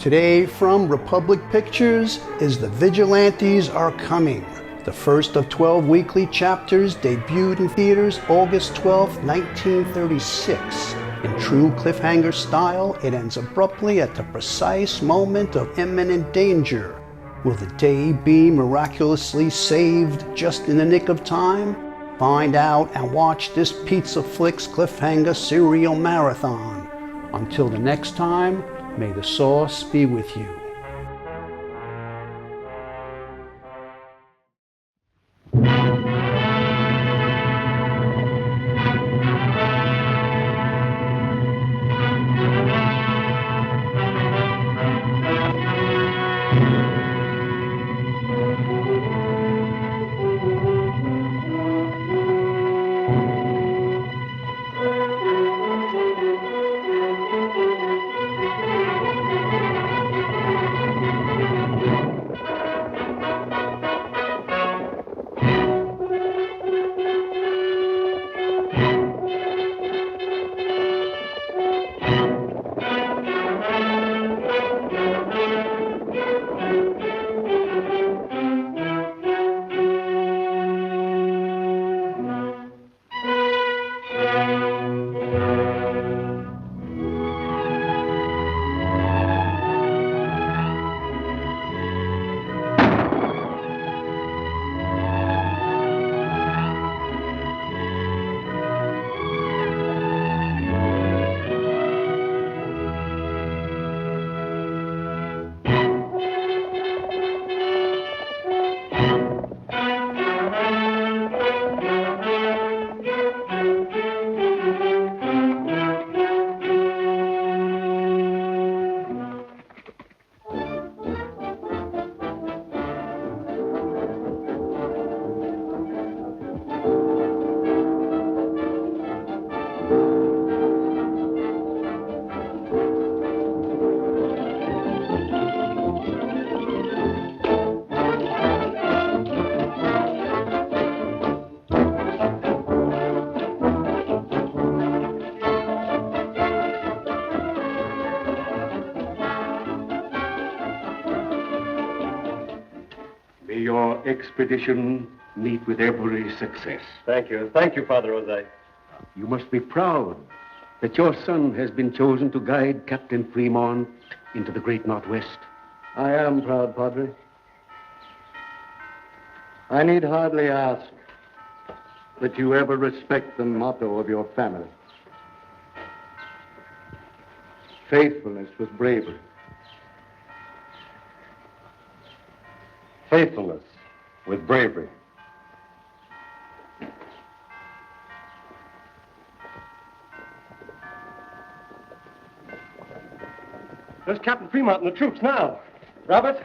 Today from Republic Pictures is The Vigilantes Are Coming. The first of 12 weekly chapters debuted in theaters August 12, 1936. In true cliffhanger style, it ends abruptly at the precise moment of imminent danger. Will the day be miraculously saved just in the nick of time? Find out and watch this Pizza Flicks cliffhanger serial marathon. Until the next time, may the sauce be with you. Your expedition meet with every success. Thank you. Thank you, Father Jose. You must be proud that your son has been chosen to guide Captain Fremont into the great Northwest. I am proud, Padre. I need hardly ask that you ever respect the motto of your family. Faithfulness with bravery. Faithfulness with bravery. There's Captain Fremont and the troops now. Robert?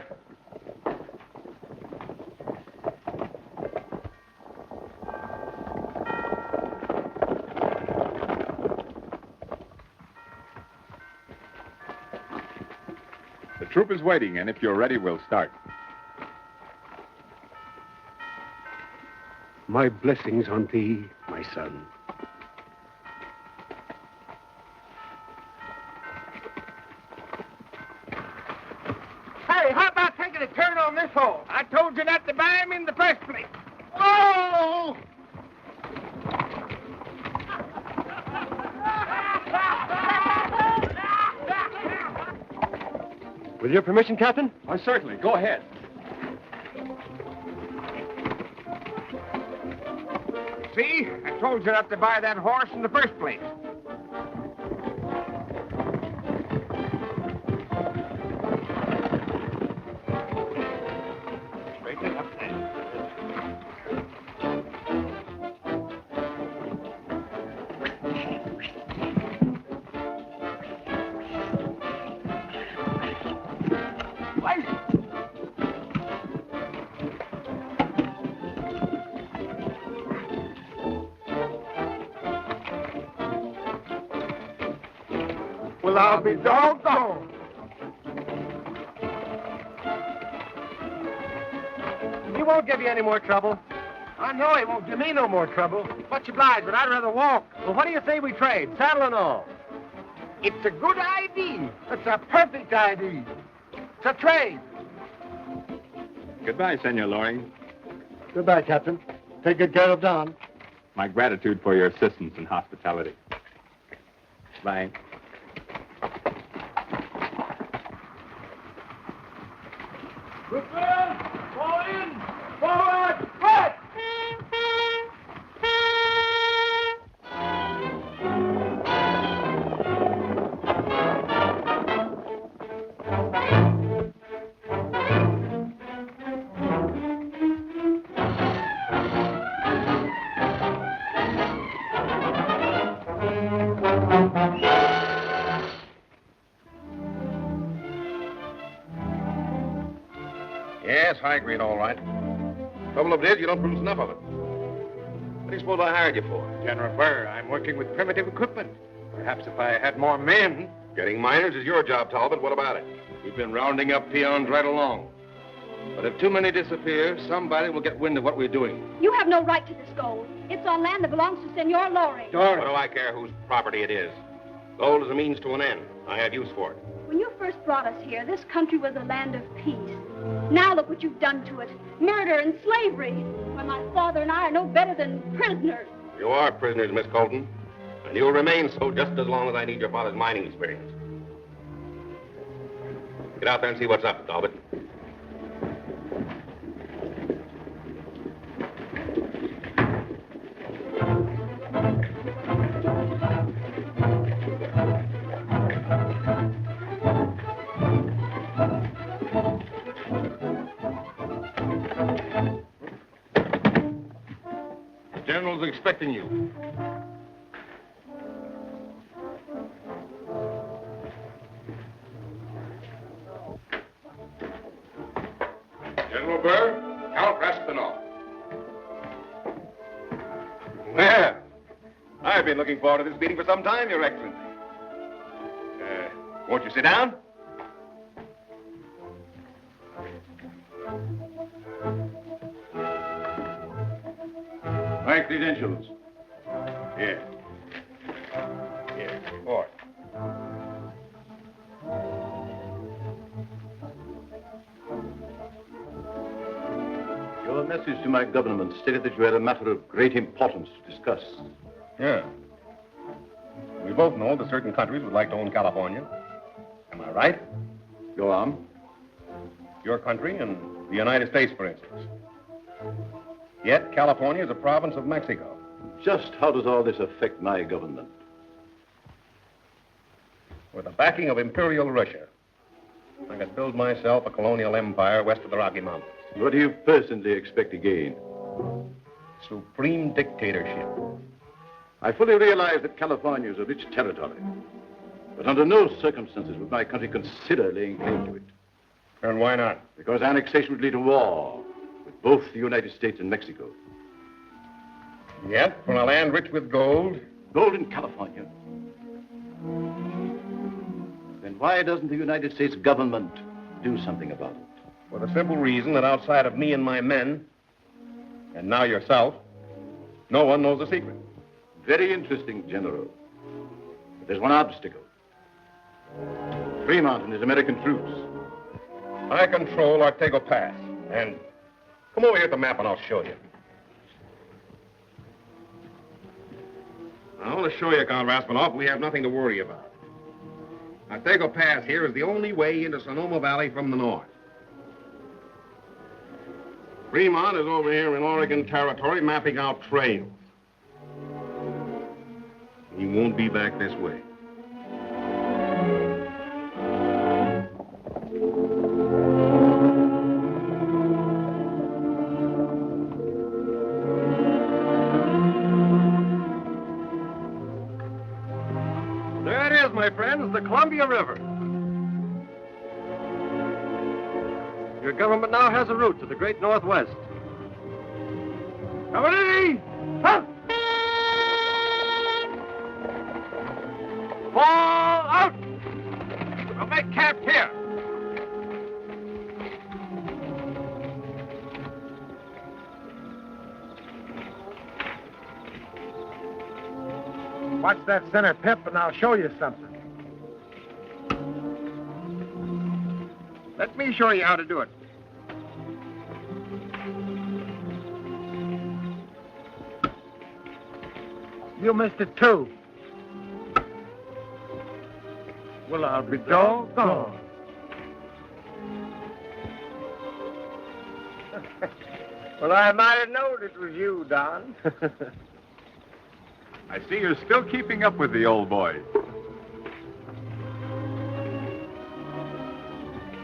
The troop is waiting, and if you're ready, we'll start. My blessings on thee, my son. Hey, how about taking a turn on this hole? I told you not to buy him in the first place. Whoa! With your permission, Captain? Oh, certainly. Go ahead. See? I told you not to buy that horse in the first place. Straighten up there. Well, I'll be doggone. He won't give you any more trouble. I know he won't give me no more trouble. Much obliged, but I'd rather walk. Well, what do you say we trade, saddle and all? It's a good idea. It's a perfect idea. It's a trade. Goodbye, Senor Loring. Goodbye, Captain. Take good care of Don. My gratitude for your assistance and hospitality. Bye. Yes, high grade, all right. Trouble of it is, you don't produce enough of it. What do you suppose I hired you for? General Burr, I'm working with primitive equipment. Perhaps if I had more men. Getting miners is your job, Talbot. What about it? We've been rounding up peons right along. But if too many disappear, somebody will get wind of what we're doing. You have no right to this gold. It's on land that belongs to Senor Loring. What do I care whose property it is? Gold is a means to an end. I have use for it. When you first brought us here, this country was a land of peace. Now look what you've done to it. Murder and slavery. Why, my father and I are no better than prisoners. You are prisoners, Miss Colton. And you'll remain so just as long as I need your father's mining experience. Get out there and see what's up, Talbot. General's expecting you. General Burr, Count Raspinall. Well, I've been looking forward to this meeting for some time, Your Excellency. Won't you sit down? My credentials. Here. Here, report. Your message to my government stated that you had a matter of great importance to discuss. Yeah. We both know that certain countries would like to own California. Am I right? Go on. Your country and the United States, for instance. Yet California is a province of Mexico. Just how does all this affect my government? With the backing of Imperial Russia, I could build myself a colonial empire west of the Rocky Mountains. What do you personally expect to gain? Supreme dictatorship. I fully realize that California is a rich territory. But under no circumstances would my country consider laying claim to it. And why not? Because annexation would lead to war with both the United States and Mexico. Yet, from a land rich with gold. Gold in California. Then why doesn't the United States government do something about it? For the simple reason that outside of me and my men, and now yourself, no one knows the secret. Very interesting, General. But there's one obstacle. Fremont and his American troops. I control Artego Pass. And come over here at the map and I'll show you. I want to show you, Count Raspinall, we have nothing to worry about. Artego Pass here is the only way into Sonoma Valley from the north. Fremont is over here in Oregon Territory mapping out trails. He won't be back this way. There it is, my friends, the Columbia River. Your government now has a route to the great Northwest. Come in! Huh? Fall out! We'll make camp here. Watch that center pip and I'll show you something. Let me me show you how to do it. You missed it, too. Well, I'll be doggone. Well, I might have known it was you, Don. I see you're still keeping up with the old boys.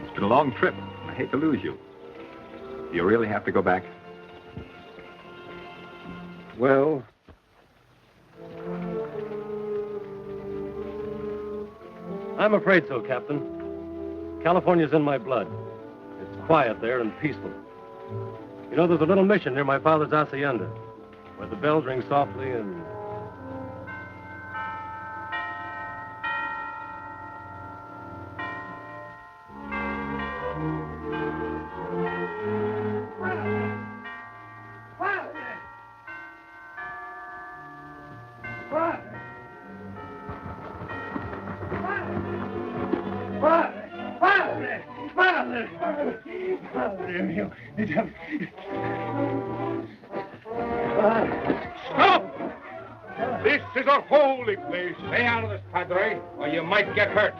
It's been a long trip. I hate to lose you. Do you really have to go back? Well... I'm afraid so, Captain. California's in my blood. It's quiet there and peaceful. You know, there's a little mission near my father's hacienda, where the bells ring softly and... Stop! This is a holy place. Stay out of this, Padre, or you might get hurt.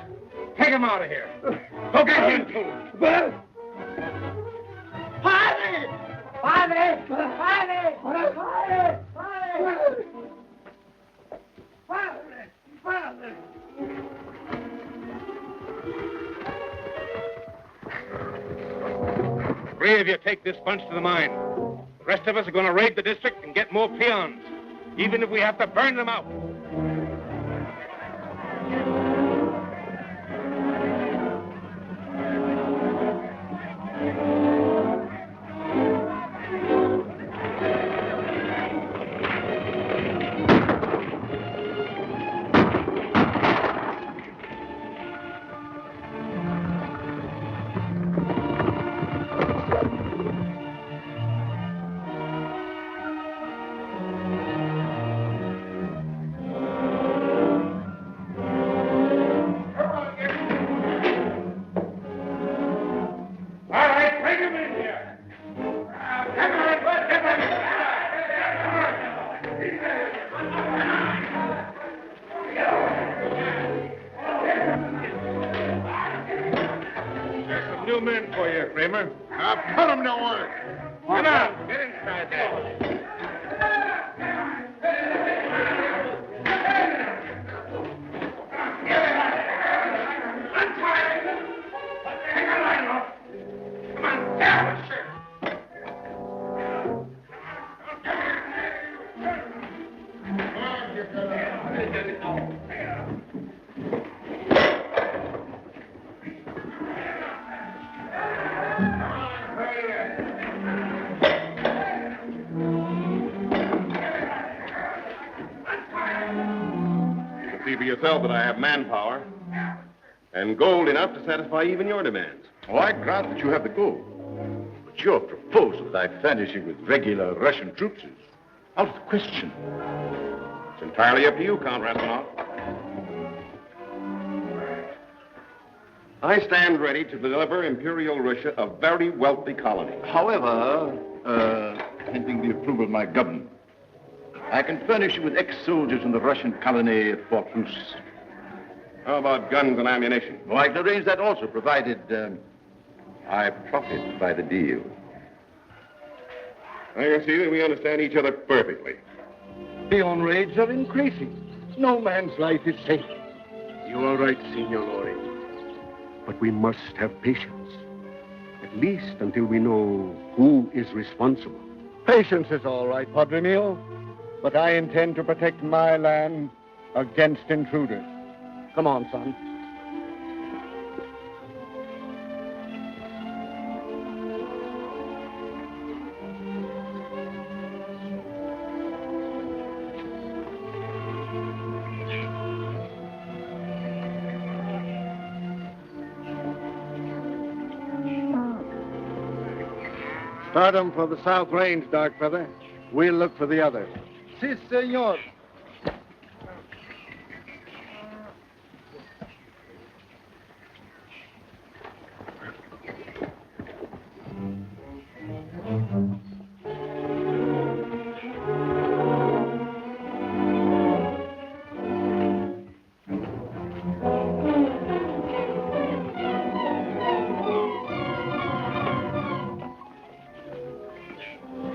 Take him out of here. Go get him, too. Padre! Padre! Padre! Padre! Padre! Padre! Three of you take this bunch to the mine. The rest of us are going to raid the district and get more peons, even if we have to burn them out. New men for you, Kramer. Now put them to work. Come on, get inside there. See for yourself that I have manpower and gold enough to satisfy even your demands. Oh, I grant that you have the gold. But your proposal that I furnish you with regular Russian troops is out of the question. It's entirely up to you, Count Raskolov. I stand ready to deliver Imperial Russia a very wealthy colony. However, pending the approval of my government, I can furnish you with ex-soldiers in the Russian colony at Fort Rus. How about guns and ammunition? Oh, I can arrange that also, provided I profit by the deal. I can see that we understand each other perfectly. Peon raids are increasing. No man's life is safe. You are right, Signor Lori. But we must have patience. At least until we know who is responsible. Patience is all right, Padre Mio. But I intend to protect my land against intruders. Come on, son. Start them for the South Range, Dark Feather. We'll look for the others. Si, senor.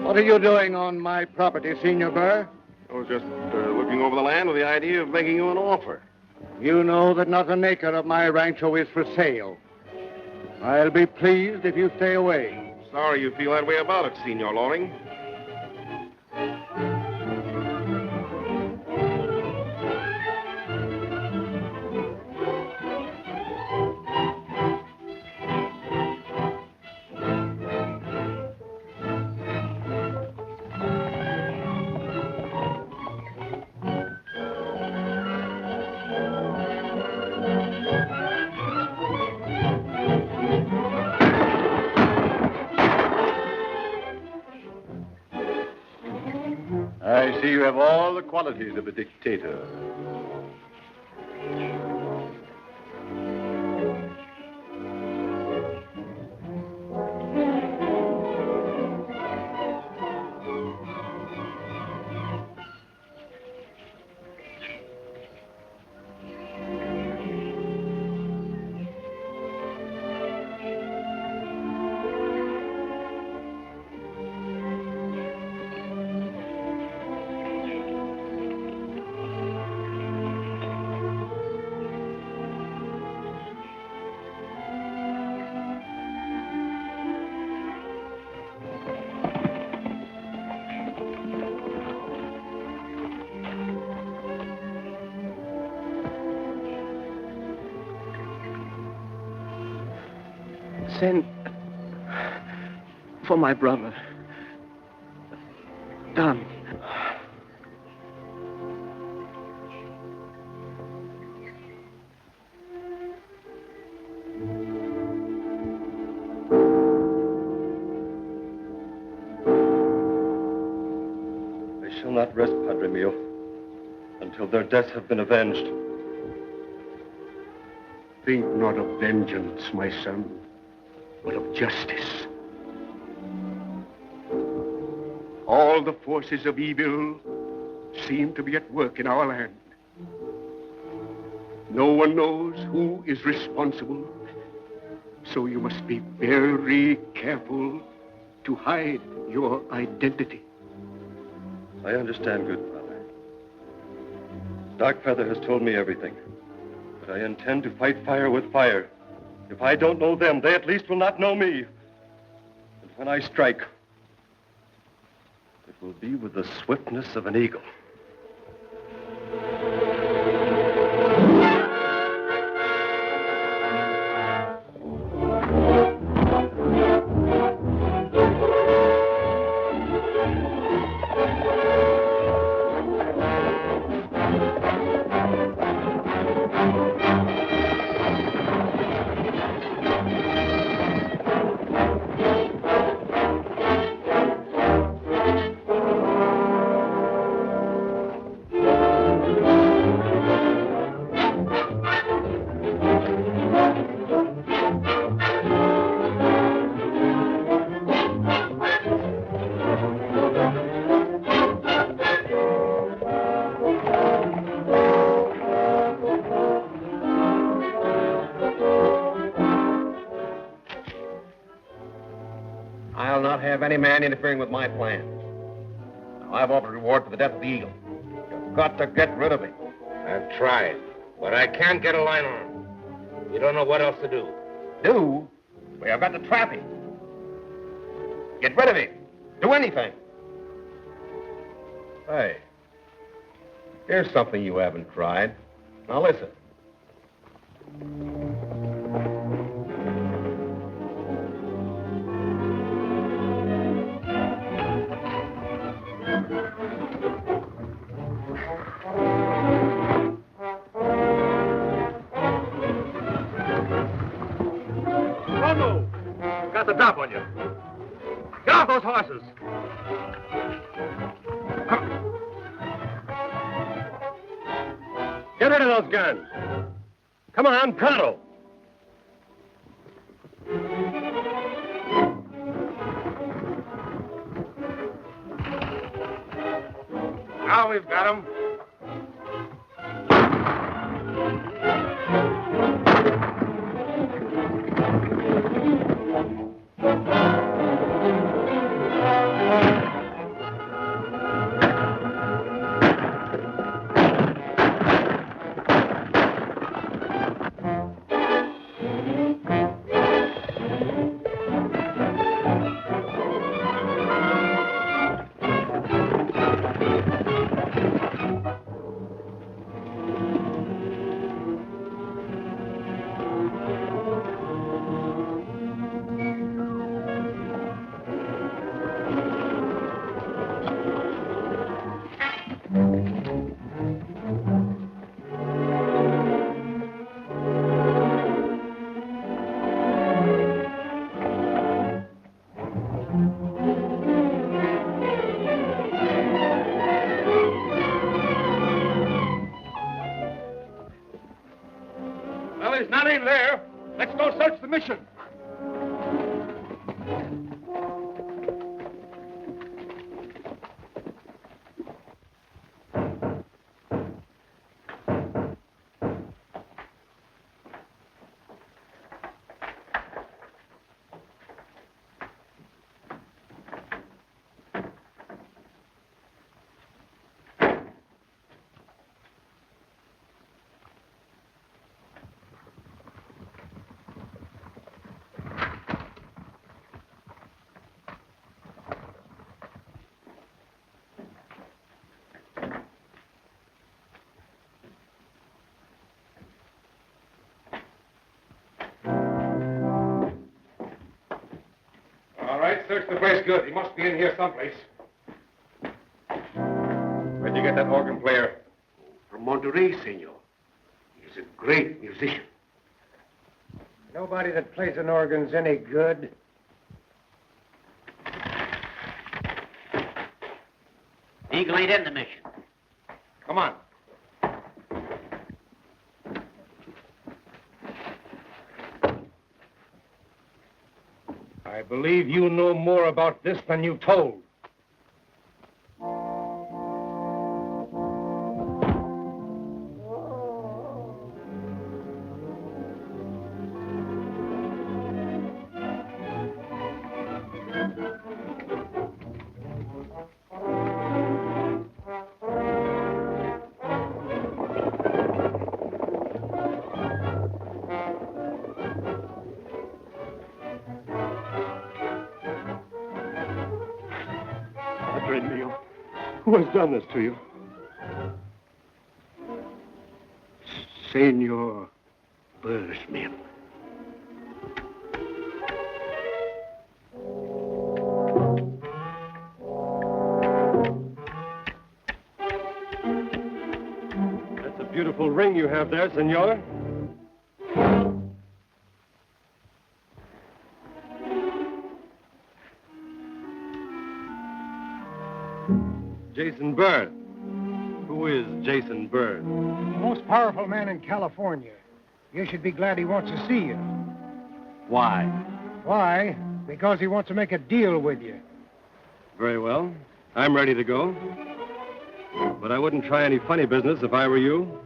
What are you doing on my property, Senor Burr? I was just looking over the land with the idea of making you an offer. You know that not an acre of my rancho is for sale. I'll be pleased if you stay away. Sorry you feel that way about it, Senor Loring. I see you have all the qualities of a dictator. Send for my brother, Don. They shall not rest, Padre Mio, until their deaths have been avenged. Think not of vengeance, my son, but of justice. All the forces of evil seem to be at work in our land. No one knows who is responsible, so you must be very careful to hide your identity. I understand, good Father. Darkfeather has told me everything, but I intend to fight fire with fire. If I don't know them, they at least will not know me. And when I strike, it will be with the swiftness of an eagle. I'll not have any man interfering with my plans. Now, I've offered reward for the death of the eagle. You've got to get rid of him. I've tried, but I can't get a line on him. You don't know what else to do. Do? We have got to trap him. Get rid of him. Do anything. Hey, here's something you haven't tried. Now listen. Romo! Got the drop on you. Get off those horses. Get rid of those guns. Come on, pronto. Now we've got him. mission. All right, search the place good. He must be in here someplace. Where'd you get that organ player? From Monterey, senor. He's a great musician. Nobody that plays an organ's any good. Eagle ain't in the mission. Come on. I believe you know more about this than you told. Padre mio, who has done this to you? Senor Bursman. That's a beautiful ring you have there, senor. Jason Bird. Who is Jason Bird? The most powerful man in California. You should be glad he wants to see you. Why? Why? Because he wants to make a deal with you. Very well. I'm ready to go. But I wouldn't try any funny business if I were you.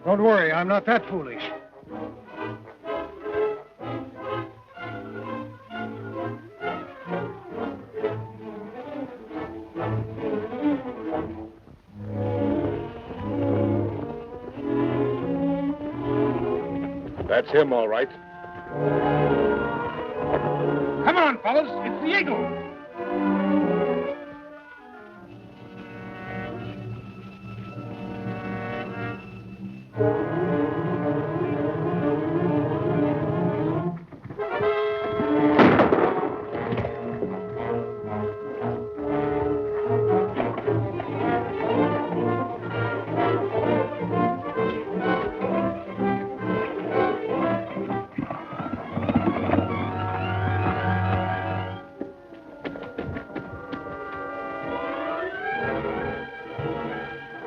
Don't worry, I'm not that foolish. That's him, all right. Come on, fellas. It's the Eagle.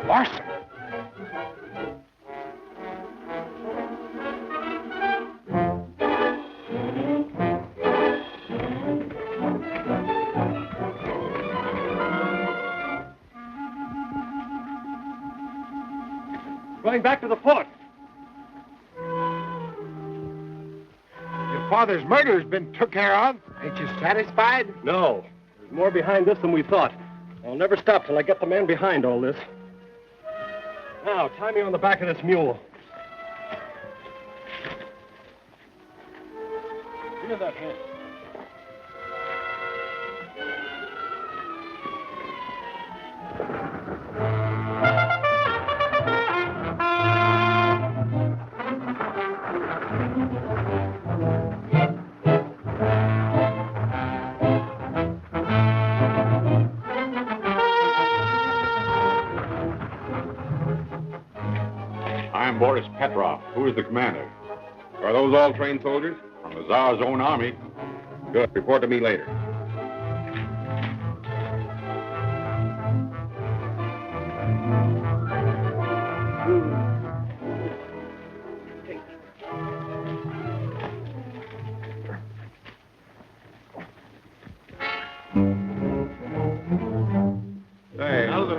Larson. Going back to the fort. Your father's murder's been took care of. Ain't you satisfied? No. There's more behind this than we thought. I'll never stop till I get the man behind all this. Now, tie me on the back of this mule. Give me that hand. I'm Boris Petrov. Who is the commander? Are those all trained soldiers? From the Tsar's own army. Good. Report to me later.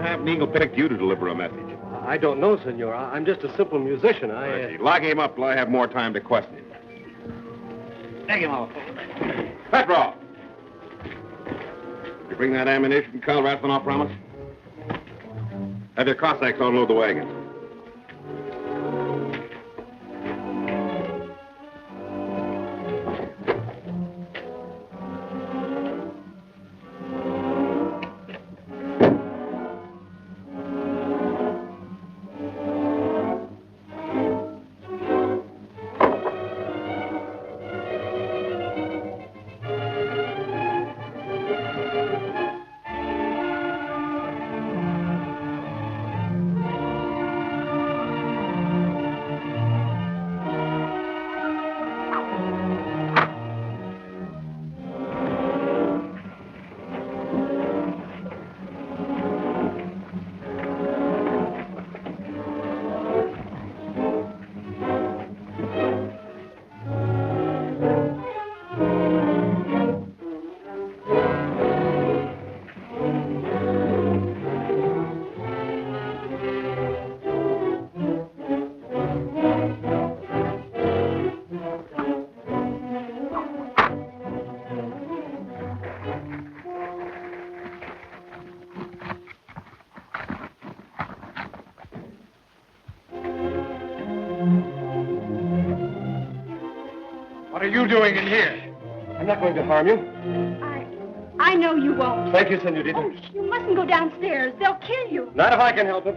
What happened? Eagle picked you to deliver a message. I don't know, senor. I'm just a simple musician. Lock him up till I have more time to question him. Take him off. Petrov! Did you bring that ammunition Karl Rasmanov promised? Have your Cossacks unload the wagon. What are you doing in here? I'm not going to harm you. I know you won't. Thank you, senorita. Oh, you mustn't go downstairs. They'll kill you. Not if I can help it.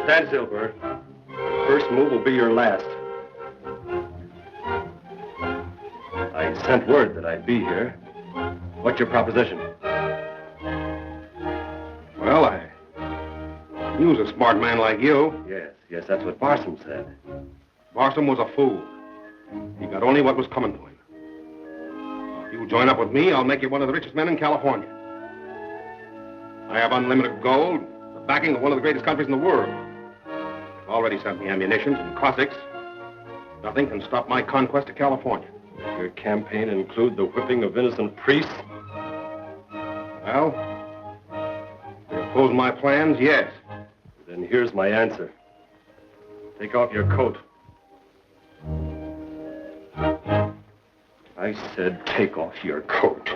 Stand still, Bert. First move will be your last. I sent word that I'd be here. What's your proposition? Well, I knew a smart man like you. Yes, that's what Barsom said. Barsom was a fool. He got only what was coming to him. If you join up with me, I'll make you one of the richest men in California. I have unlimited gold, the backing of one of the greatest countries in the world. You've already sent me ammunition and Cossacks. Nothing can stop my conquest of California. Does your campaign include the whipping of innocent priests? Well, if you oppose my plans, yes. Then here's my answer. Take off your coat. I said take off your coat.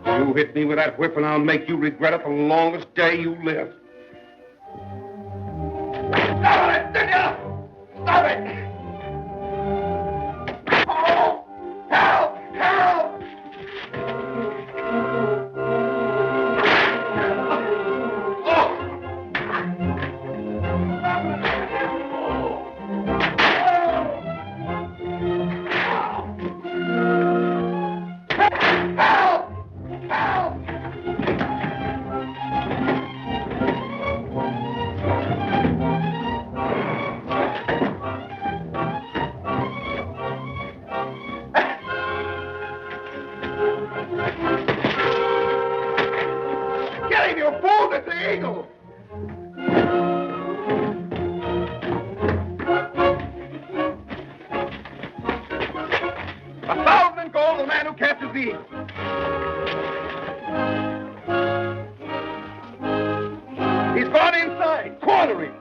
You hit me with that whip and I'll make you regret it the longest day you live. Stop it! Stop it! Oh! Help! Help! Get him, you fool! It's the eagle! $1,000 in gold, the man who captures the eagle. He's gone inside, cornering.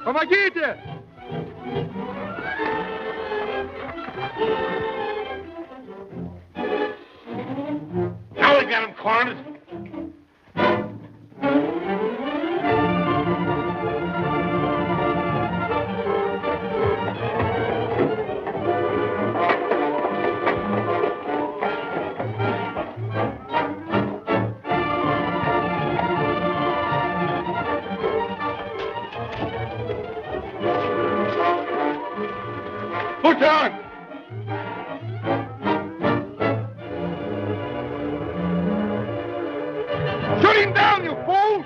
Помогите! Now we got him cornered. down, you fool!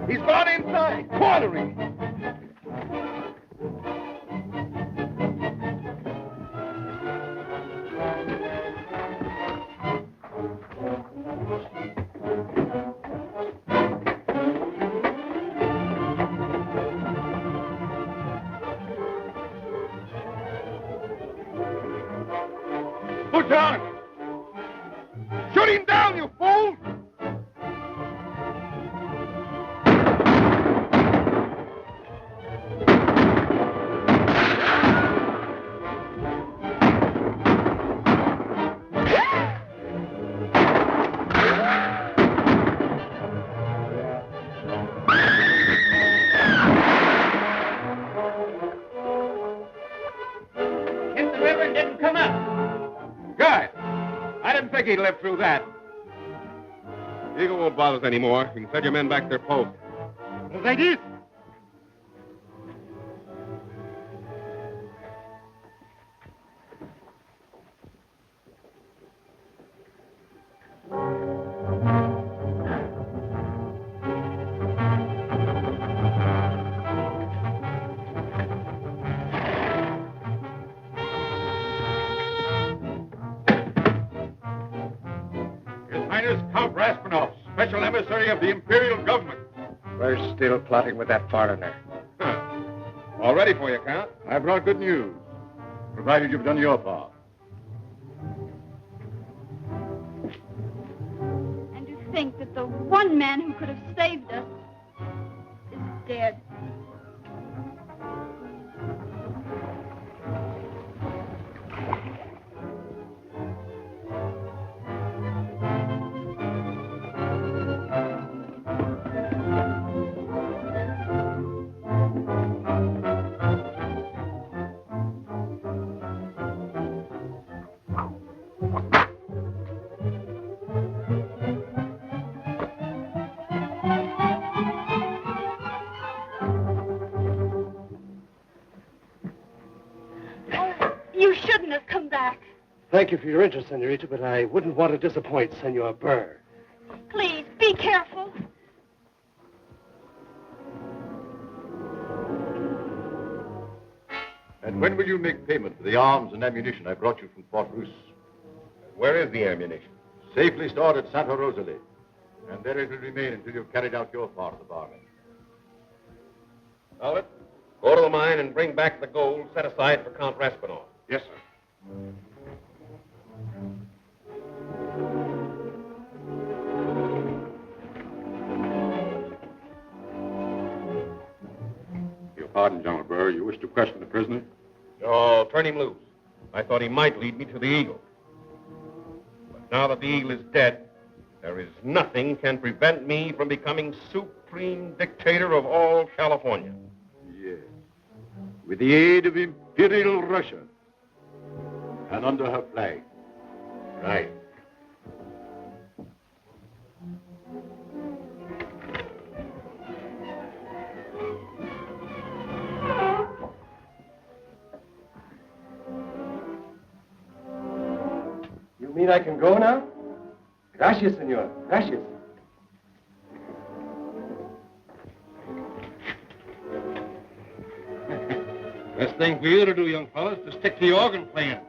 He's gone inside. Quartering. Lieutenant! Shoot him down, you fool! Hit the river and didn't come up. Good. I didn't think he'd live through that. Eagle won't bother us anymore. You can send your men back to their post. Ladies. His Highness Count Raspinov, special emissary of the Imperial Government. We're still plotting with that foreigner. Huh. All ready for you, Count. I brought good news, provided you've done your part. And to think that the one man who could have saved us is dead. Thank you for your interest, Senorita, but I wouldn't want to disappoint Senor Burr. Please, be careful. And when will you make payment for the arms and ammunition I brought you from Fort Roos? Where is the ammunition? Safely stored at Santa Rosalie. And there it will remain until you've carried out your part of the bargain. Talbot, go to the mine and bring back the gold set aside for Count Raspinall. Yes, sir. Your pardon, General Burr. You wish to question the prisoner? Oh, turn him loose. I thought he might lead me to the Eagle. But now that the Eagle is dead, there is nothing can prevent me from becoming supreme dictator of all California. Yes. With the aid of Imperial Russia. And under her flag. Right. You mean I can go now? Gracias, senor. Gracias. Best thing for you to do, young fellas, is to stick to your organ playing.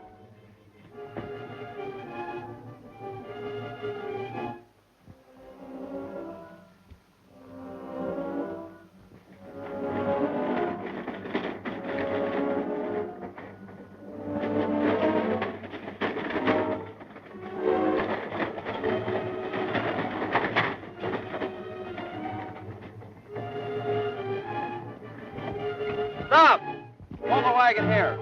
Stop! Hold the wagon here.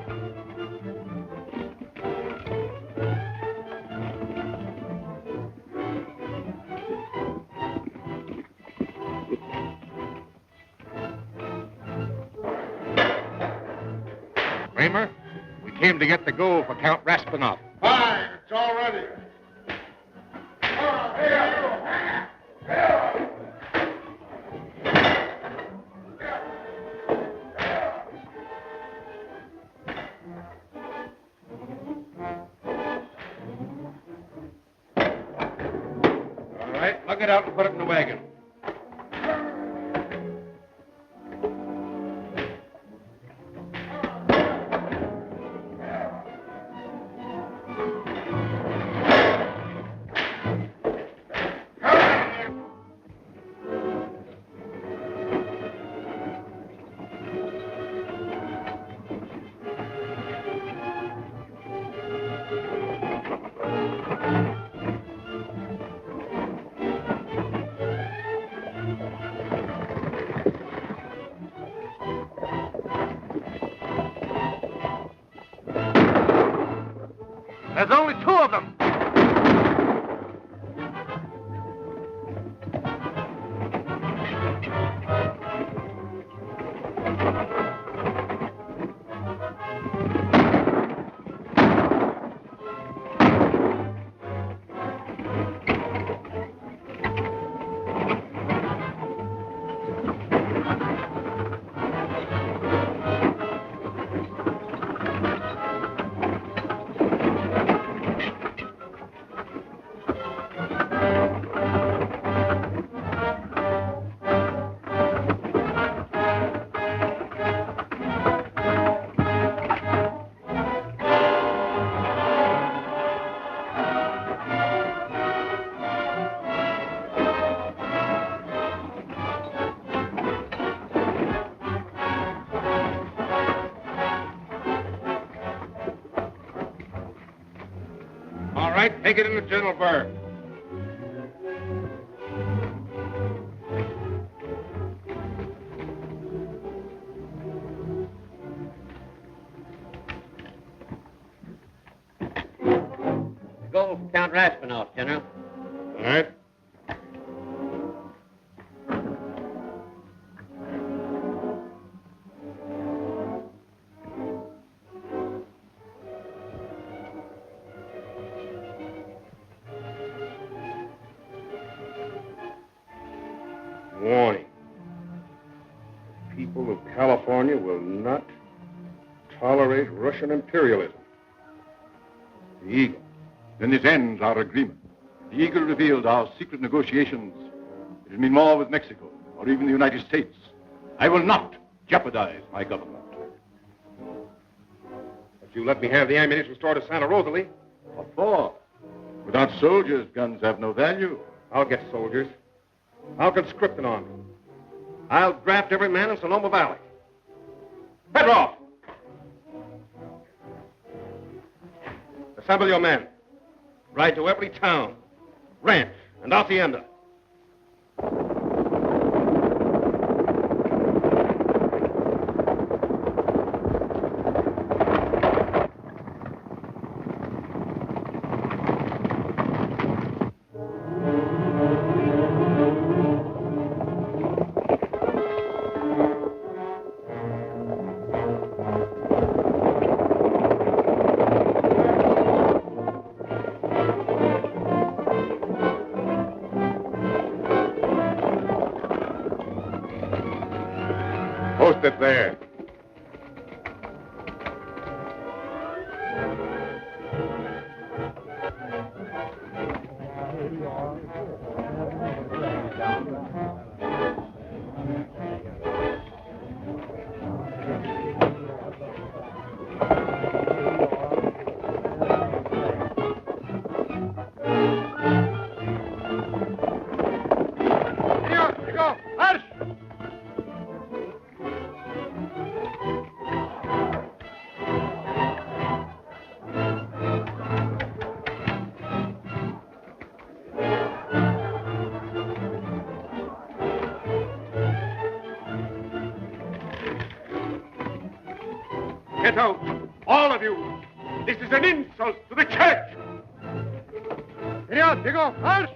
Kramer, we came to get the gold for Count Raspinall. Fine, it's all ready. All right, lug it out and put it in the wagon. There's only two of them. All right, take it into General Burr. Gold for Count Raspinall, General. All right. Warning. The people of California will not tolerate Russian imperialism. The Eagle. Then this ends our agreement. The Eagle revealed our secret negotiations. It will mean more with Mexico, or even the United States. I will not jeopardize my government. But you let me have the ammunition store to Santa Rosalie. What for? Without soldiers, guns have no value. I'll get soldiers. I'll conscript an army. I'll draft every man in Sonoma Valley. Petrov! Assemble your men. Ride to every town, ranch, and hacienda. Post it there. Get out, all of you. This is an insult to the church. Get out, Diego. March!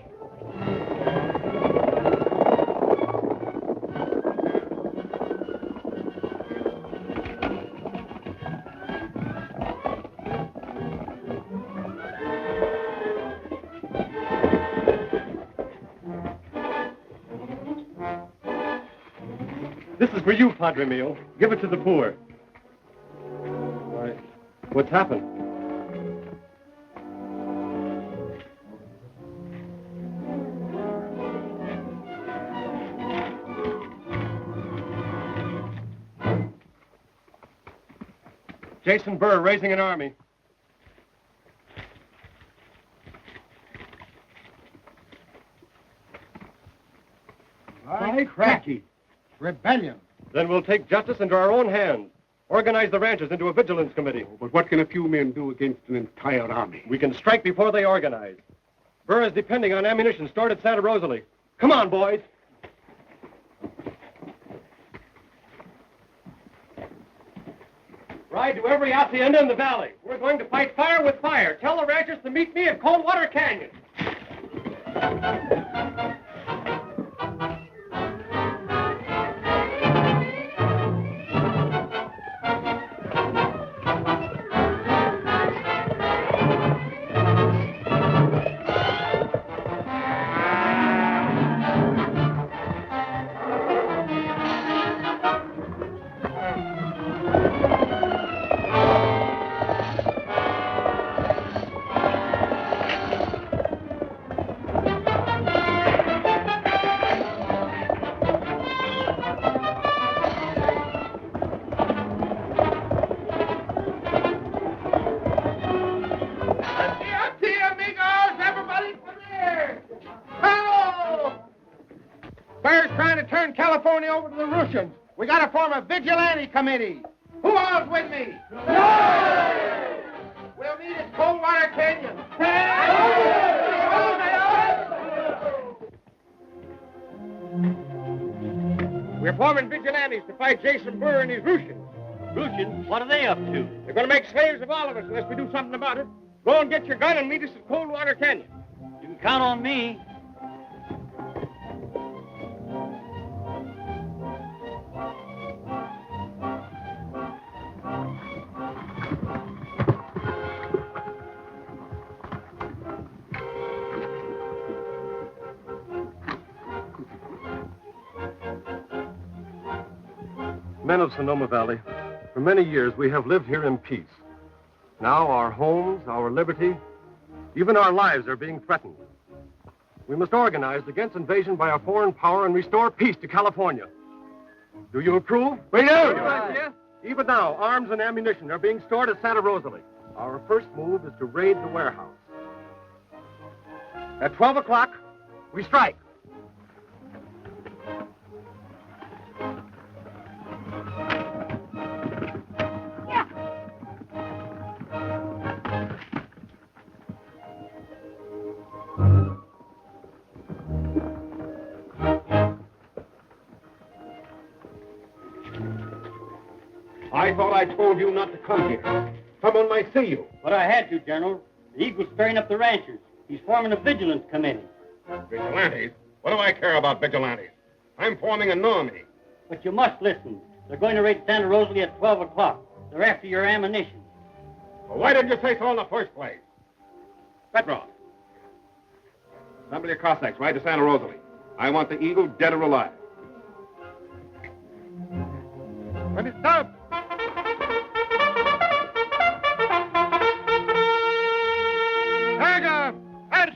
This is for you, Padre Mio. Give it to the poor. Why, what's happened? Jason Burr raising an army. By cracky. Rebellion. Then we'll take justice into our own hands. Organize the ranchers into a vigilance committee. But what can a few men do against an entire army? We can strike before they organize. Burr is depending on ammunition stored at Santa Rosalie. Come on, boys. Ride to every hacienda in the valley. We're going to fight fire with fire. Tell the ranchers to meet me at Coldwater Canyon. California over to the Russians. We got to form a vigilante committee. Who all's with me? We'll meet at Coldwater Canyon. We're forming vigilantes to fight Jason Burr and his Russians. Russians? What are they up to? They're going to make slaves of all of us unless we do something about it. Go and get your gun and meet us at Coldwater Canyon. You can count on me. Men of Sonoma Valley, for many years we have lived here in peace. Now our homes, our liberty, even our lives are being threatened. We must organize against invasion by a foreign power and restore peace to California. Do you approve? We do. Yes. Even now, arms and ammunition are being stored at Santa Rosalie. Our first move is to raid the warehouse. At 12 o'clock, we strike. I thought I told you not to come here. Someone might see you. But I had to, General. The Eagle's stirring up the ranchers. He's forming a vigilance committee. Vigilantes? What do I care about vigilantes? I'm forming an army. But you must listen. They're going to raid Santa Rosalie at 12 o'clock. They're after your ammunition. Well, why didn't you say so in the first place? Petrov. Somebody of Cossacks, ride to Santa Rosalie. I want the Eagle dead or alive. Let it stop. Tiger! March!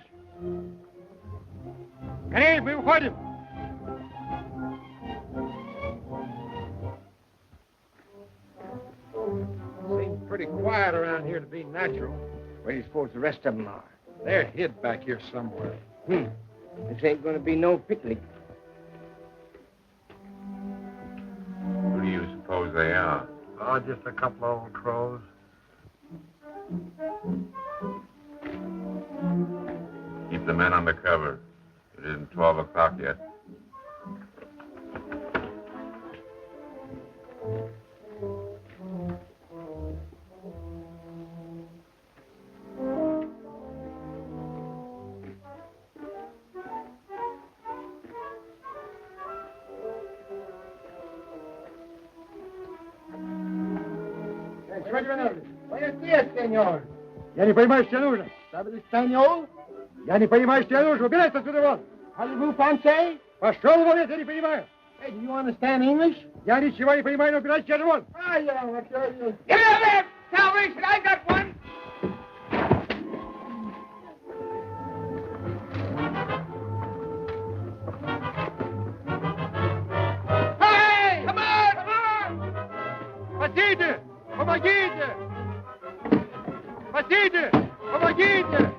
Скорее, мы уходим! Seems pretty quiet around here to be natural. Where do you suppose the rest of them are? They're hid back here somewhere. This ain't going to be no picnic. Who do you suppose they are? Oh, just a couple of old crows. Keep the men under cover. It isn't 12 o'clock yet. Buenos días, señor. Я не понимаю, что нужно. Sabes español? Я не понимаю, что нужно. Убирайся отсюда вон. How Francais? Пошел вон, я не понимаю. Hey, do you understand English? Я ничего не понимаю, но убирайся отсюда вон. Give me that salvation, I got one. Hey, come on, come on. Спасите, помогите. Спасите, помогите.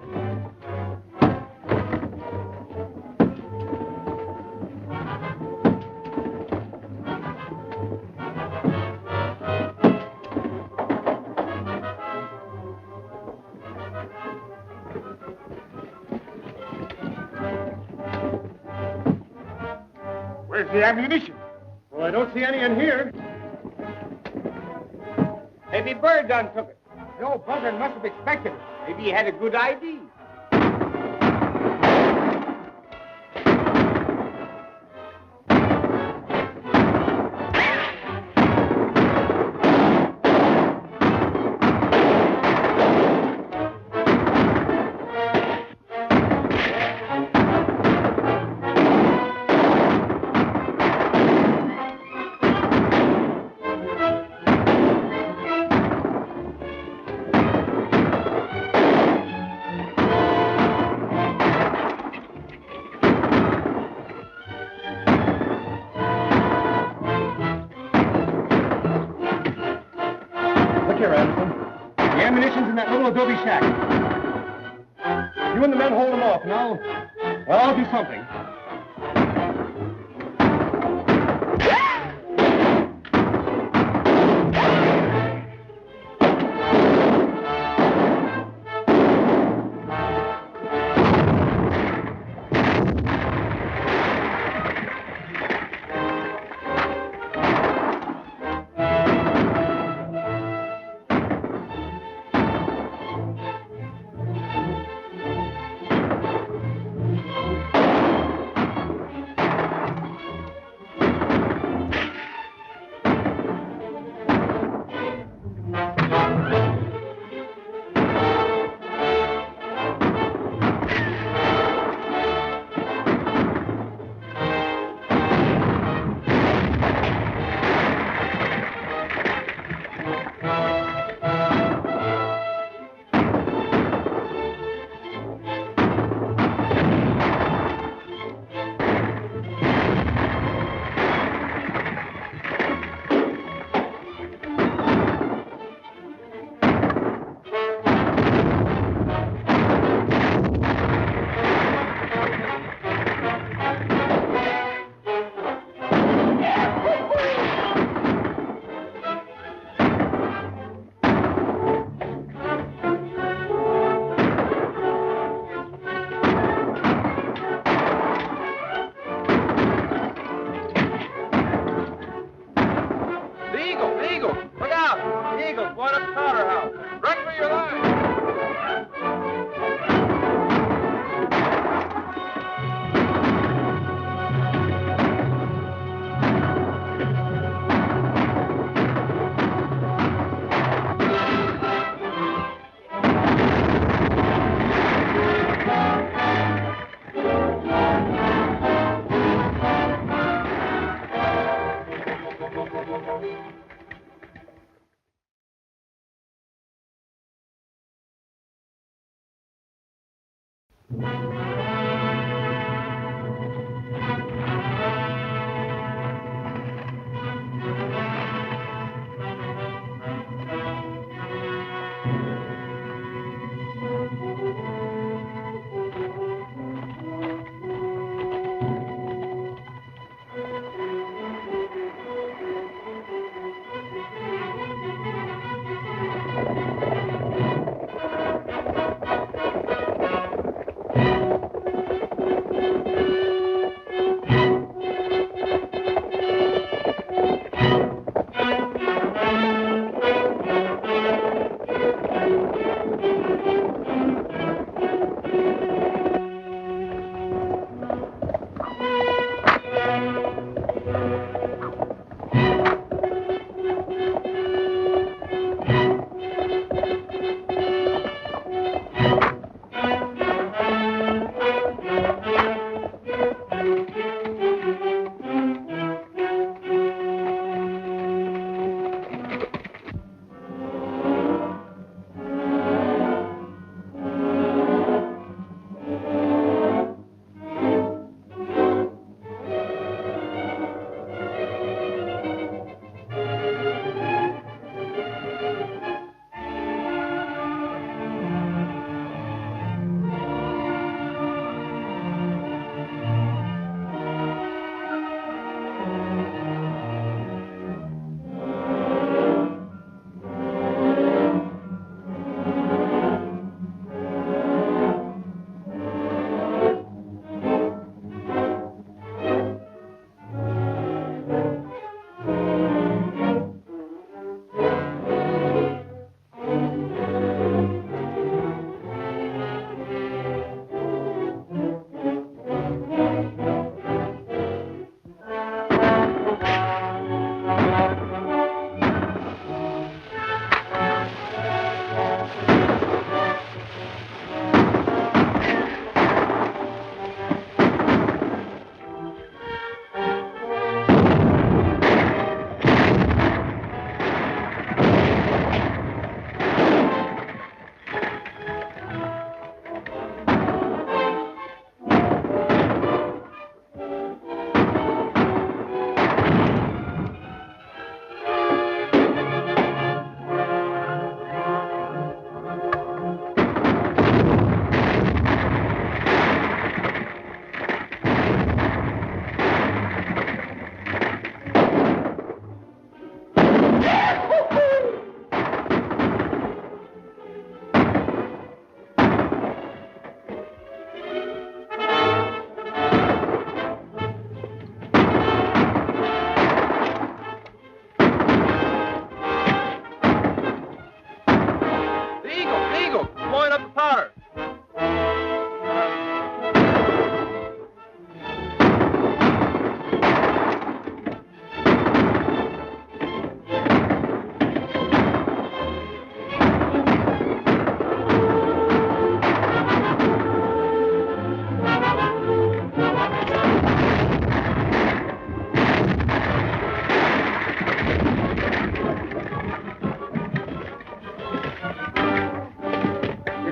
Where's the ammunition? Well, I don't see any in here. Maybe Bird done took it. The old buzzard must have expected it. Maybe he had a good idea. Here, Anderson. The ammunition's in that little adobe shack. You and the men hold them off, and I'll do something.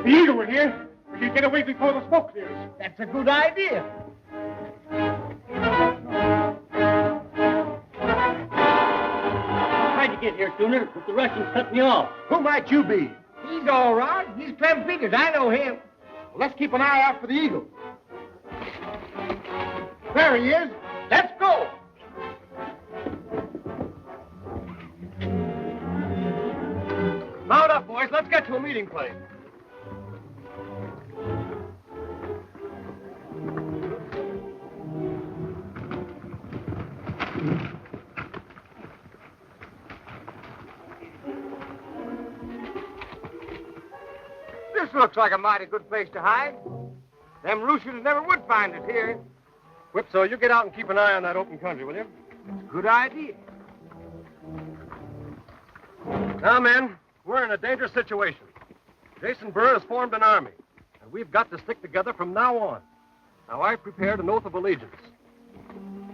The Eagle were here. We should get away before the smoke clears. That's a good idea. Tried to get here sooner, but the Russians cut me off. Who might you be? He's all right. He's Clem Peters. I know him. Well, let's keep an eye out for the Eagle. There he is. Let's go. Mount up, boys. Let's get to a meeting place. This looks like a mighty good place to hide. Them Roosters never would find us here. Whipso, you get out and keep an eye on that open country, will you? Good idea. Now, men, we're in a dangerous situation. Jason Burr has formed an army, and we've got to stick together from now on. Now, I've prepared an oath of allegiance.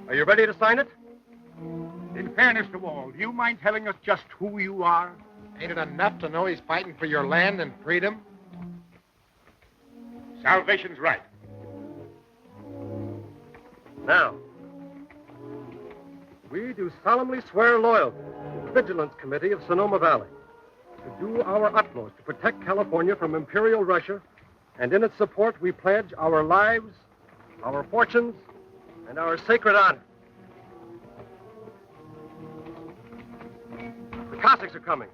Are you ready to sign it? In fairness to all, do you mind telling us just who you are? Ain't it enough to know he's fighting for your land and freedom? Salvation's right. Now, we do solemnly swear loyalty to the Vigilance Committee of Sonoma Valley, to do our utmost to protect California from Imperial Russia, and in its support we pledge our lives, our fortunes, and our sacred honor. The Cossacks are coming.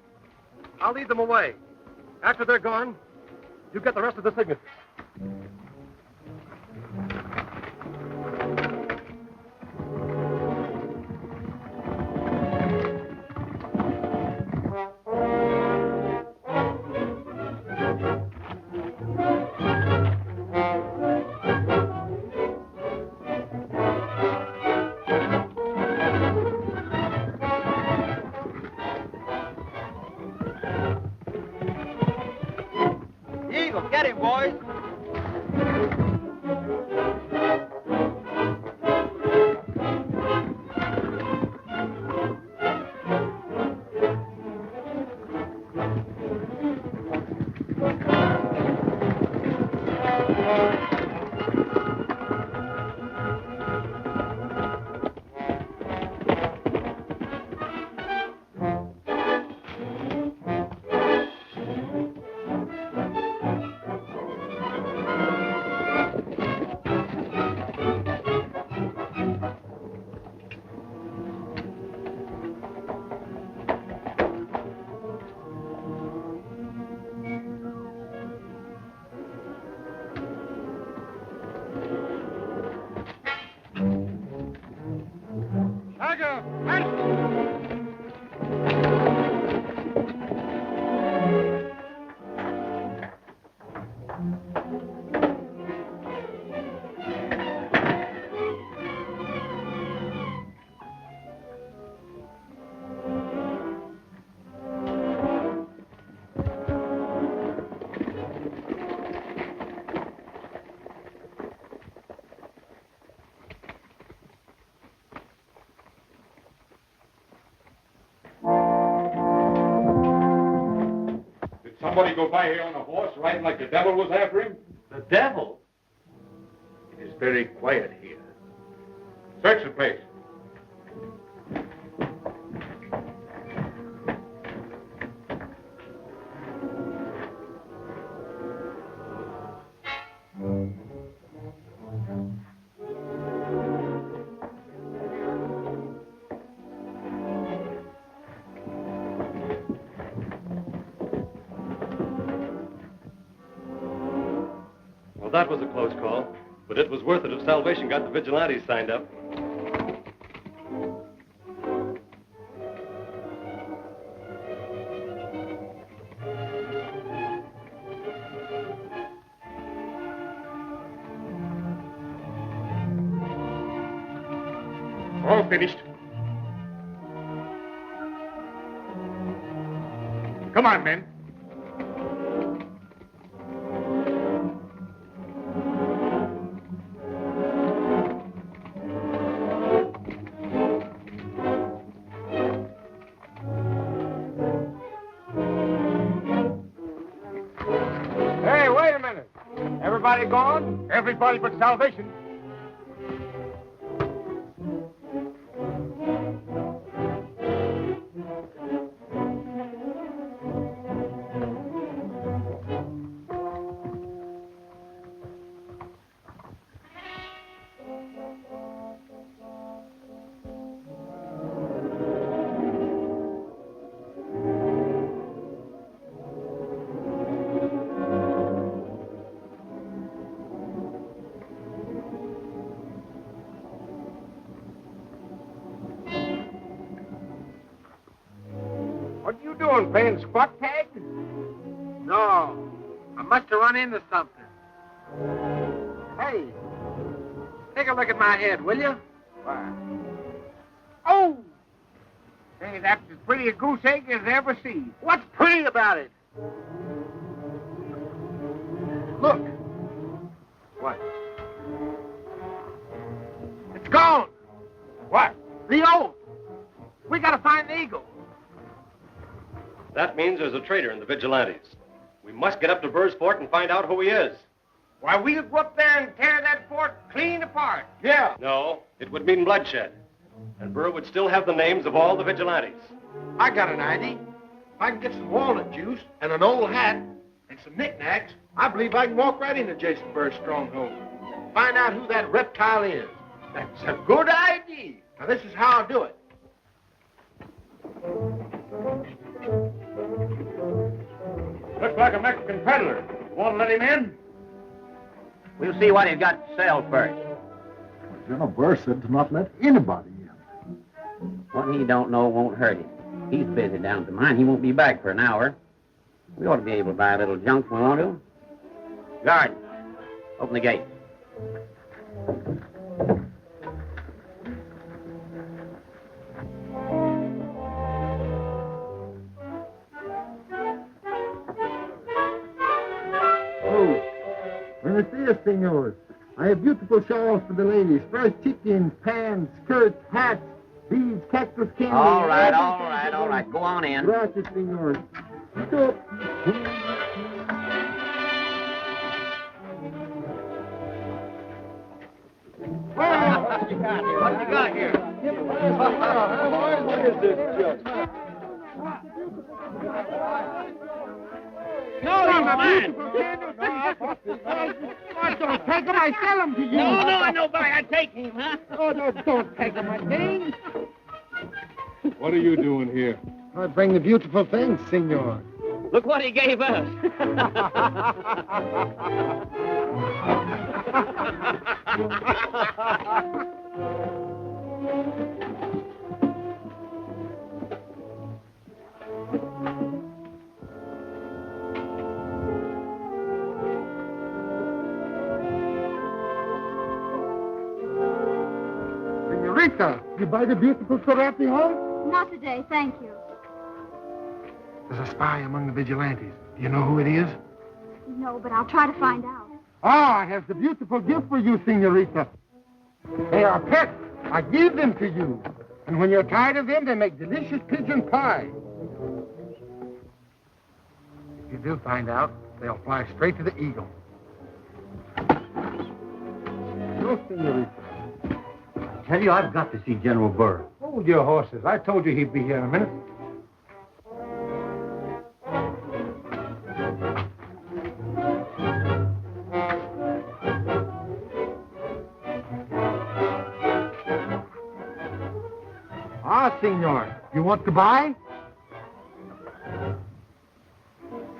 I'll lead them away. After they're gone, you get the rest of the signatures. Get him, boys. Somebody go by here on a horse riding like the devil was after him? The devil? It is very quiet here. Search the place. Well, that was a close call, but it was worth it if Salvation got the vigilantes signed up. All finished. Come on, men. Hey, wait a minute. Everybody gone? Everybody but Salvation. What are you doing, playing squat tag? No. I must have run into something. Hey, take a look at my head, will you? Why? Oh! Hey, that's as pretty a goose egg as I ever see. What's pretty about it? Look. What? It's gone. What? The oath. We gotta find the eagle. That means there's a traitor in the vigilantes. We must get up to Burr's Fort and find out who he is. Why, we'll go up there and tear that fort clean apart. Yeah. No, it would mean bloodshed. And Burr would still have the names of all the vigilantes. I got an idea. If I can get some walnut juice and an old hat and some knickknacks, I believe I can walk right into Jason Burr's stronghold. Find out who that reptile is. That's a good idea. Now, this is how I'll do it. Looks like a Mexican peddler. Want to let him in? We'll see what he's got to sell first. General Burr said to not let anybody in. What he don't know won't hurt him. He's busy down at the mine. He won't be back for an hour. We ought to be able to buy a little junk if we want to. Guard, open the gate. Buenos dias, senors. I have beautiful shawls for the ladies. Fresh chickens, pants, skirts, hats, beads, cactus candy. All right. Go on in. Gracias, senor. Stop. What you got here? What is this junk? No, he's mine. Don't take him, I sell him to you. No, nobody. I take him, huh? Oh, no, don't take him, I think. What are you doing here? I bring the beautiful things, senor. Look what he gave us. Senorita, you buy the beautiful Serapi horse? Not today, thank you. There's a spy among the vigilantes. Do you know who it is? No, but I'll try to find out. I have the beautiful gift for you, senorita. They are pets. I gave them to you. And when you're tired of them, they make delicious pigeon pie. If you do find out, they'll fly straight to the eagle. No, senorita. I tell you, I've got to see General Burr. Hold your horses. I told you he'd be here in a minute. Senor, you want to buy?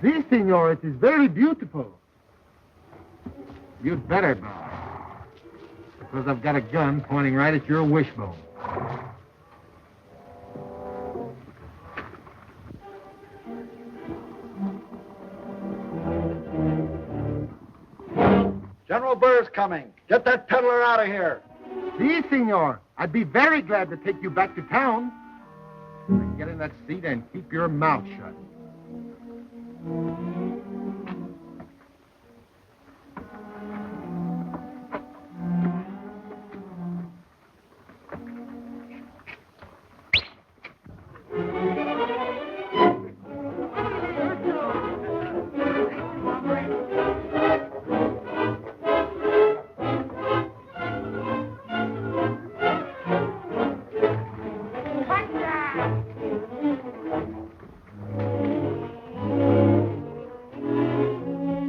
See, senor, it is very beautiful. You'd better buy. Because I've got a gun pointing right at your wishbone. General Burr's coming. Get that peddler out of here. See, senor, I'd be very glad to take you back to town. Get in that seat and keep your mouth shut.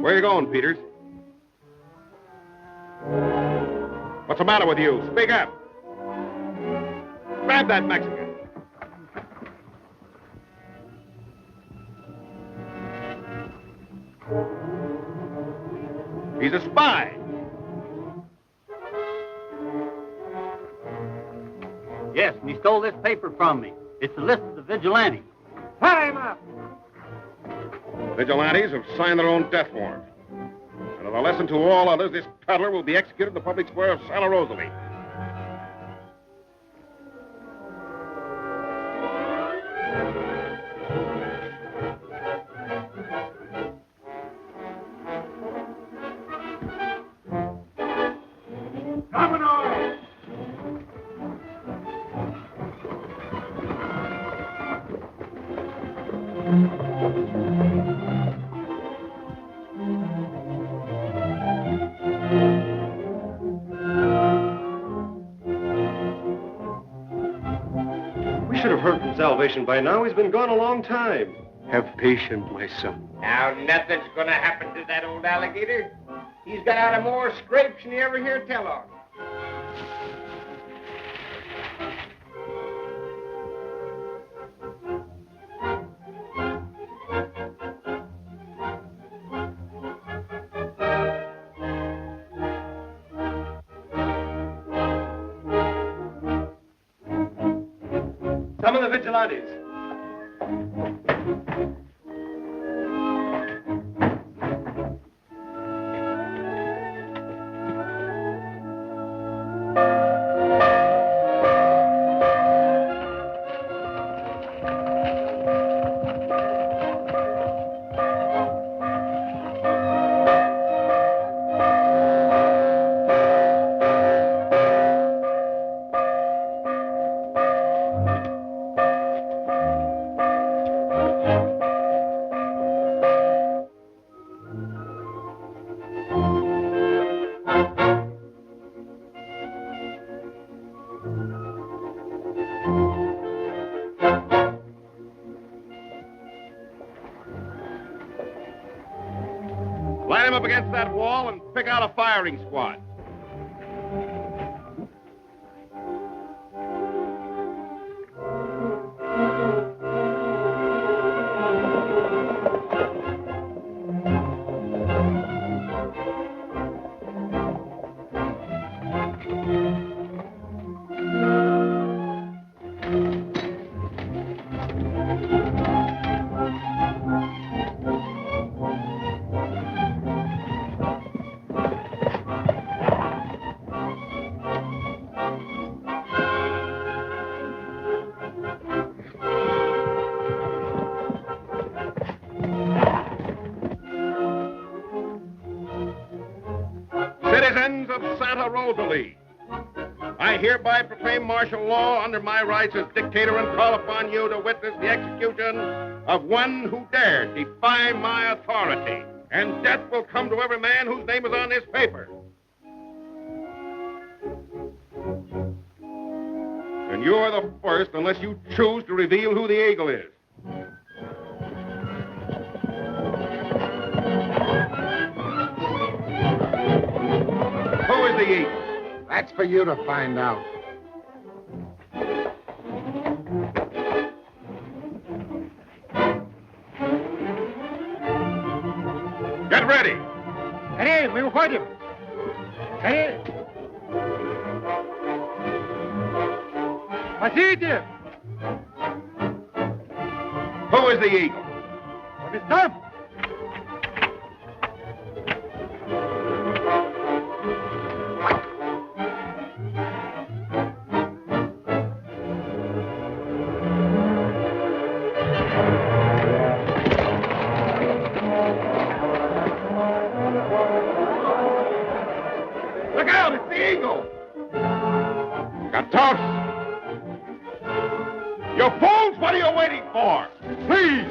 Where you going, Peters? What's the matter with you? Speak up. Grab that Mexican. He's a spy. Yes, and he stole this paper from me. It's the list of the vigilantes. Tie him up! Vigilantes have signed their own death warrant. And as a lesson to all others, this peddler will be executed in the public square of Santa Rosalie. salvation by now. He's been gone a long time. Have patience, my son. Now, nothing's gonna happen to that old alligator. He's got out of more scrapes than you ever hear tell of. Some of the vigilantes. Line him up against that wall and pick out a firing squad. Citizens of Santa Rosalie, I hereby proclaim martial law under my rights as dictator and call upon you to witness the execution of one who dared defy my authority. And death will come to every man whose name is on this paper. And you are the first unless you choose to reveal who the eagle is. Who is the eagle? That's for you to find out. Get ready. Allez, we will fight him. Allez. Pasite. Who is the eagle? What is time? Look out, it's the eagle! Gatos! You fools, what are you waiting for? Please!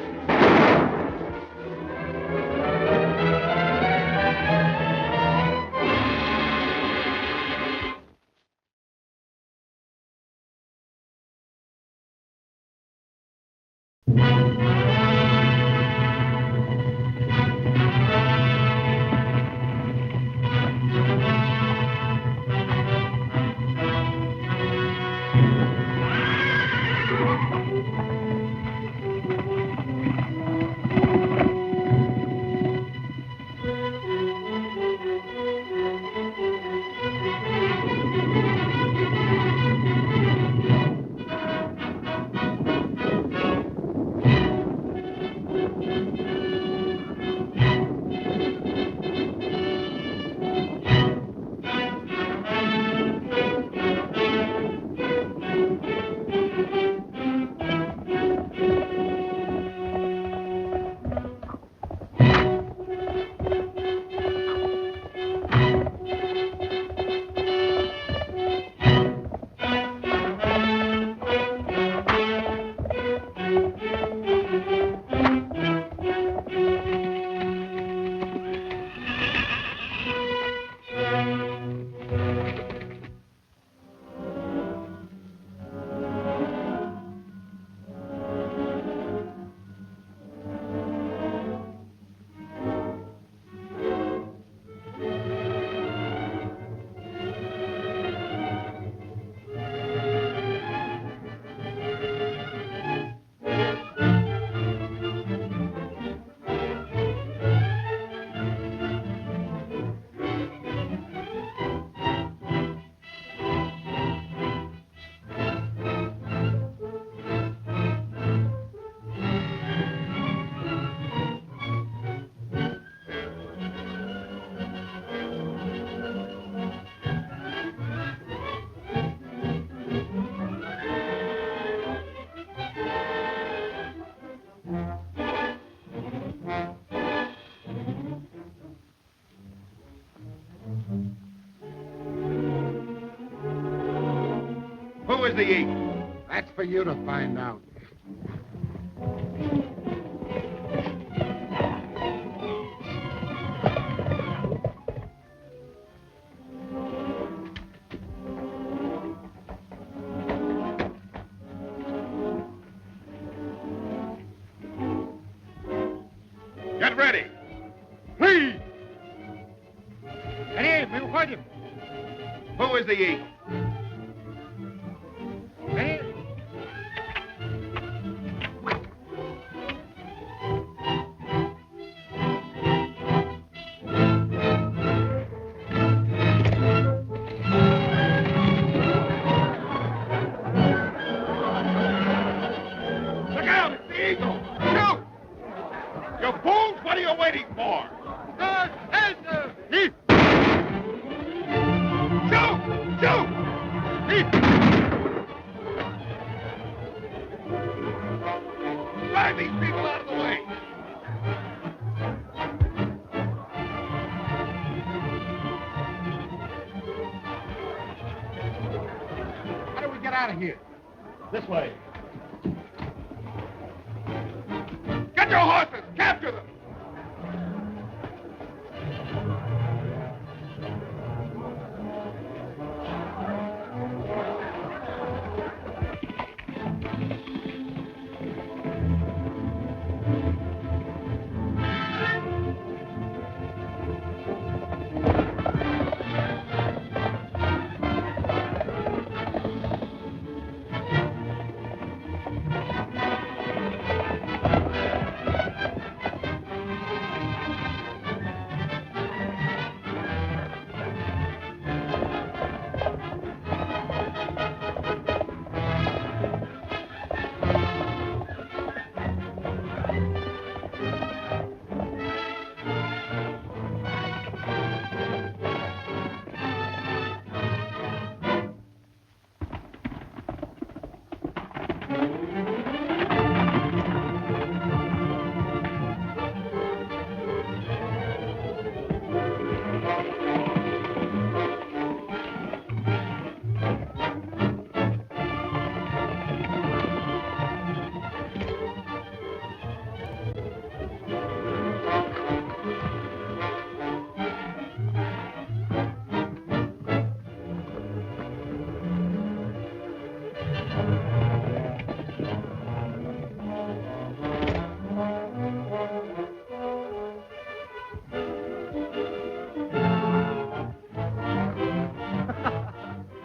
Who is the Eagle? That's for you to find out. Get ready. Please! Ready, we will fight him. Who is the Eagle? Ready? Look out! It's the Eagle! Shoot! You fools! What are you waiting for? Shoot! Shoot! Drive these people out of the way! How do we get out of here? This way. Get your horses! Capture them!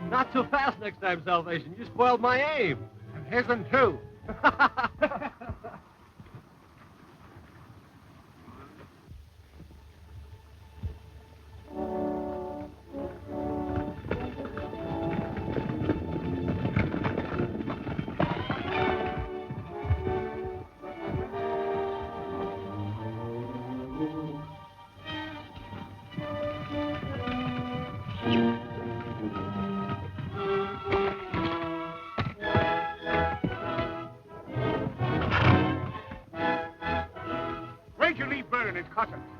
Not so fast next time, Salvation. You spoiled my aim. And his'n too.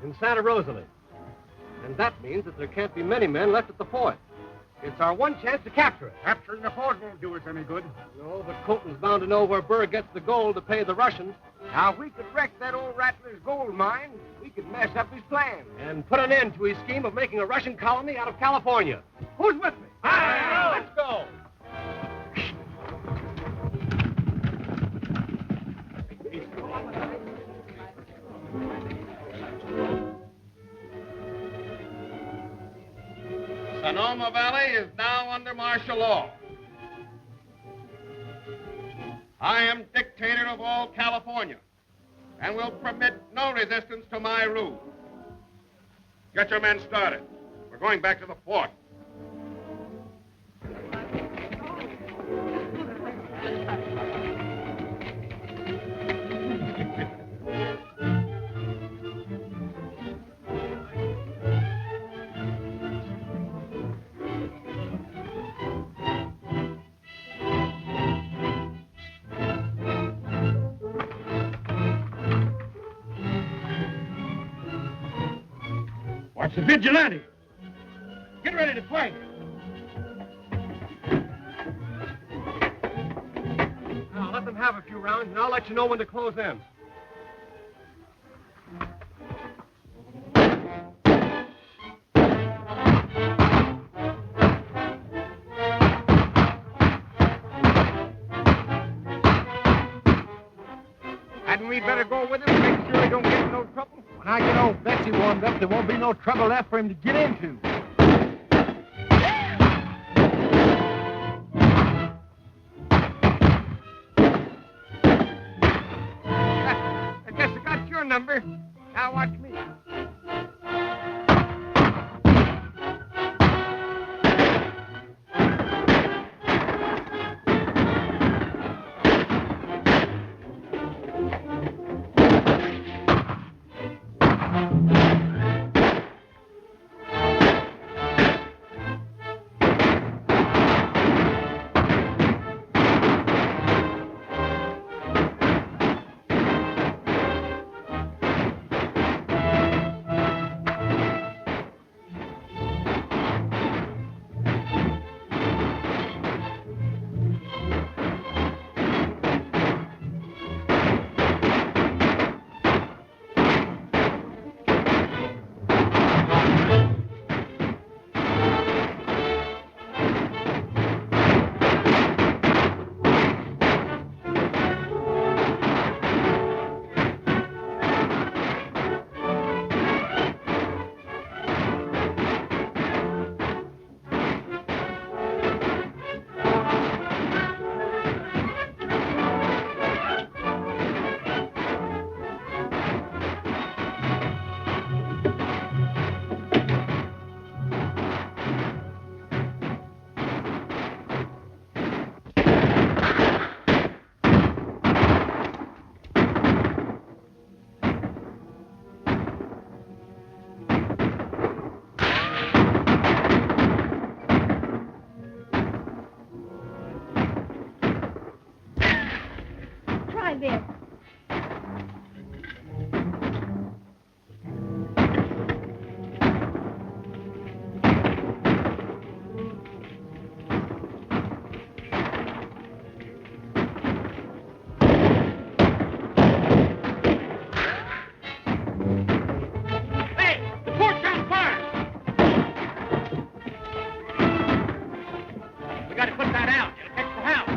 In Santa Rosalie. And that means that there can't be many men left at the fort. It's our one chance to capture it. Capturing the fort won't do us any good. No, but Colton's bound to know where Burr gets the gold to pay the Russians. Now, if we could wreck that old rattler's gold mine, we could mess up his plans. And put an end to his scheme of making a Russian colony out of California. Who's with me? Let's go! Sonoma Valley is now under martial law. I am dictator of all California and will permit no resistance to my rule. Get your men started. We're going back to the fort. Watch the vigilante. Get ready to fight. have a few rounds, and I'll let you know when to close in. Hadn't we better go with him, make sure he don't get in no trouble? When I get old Betsy warmed up, there won't be no trouble left for him to get into. I guess I got your number. Now watch me. This. Hey, the port's on fire! We got to put that out. It'll catch the house.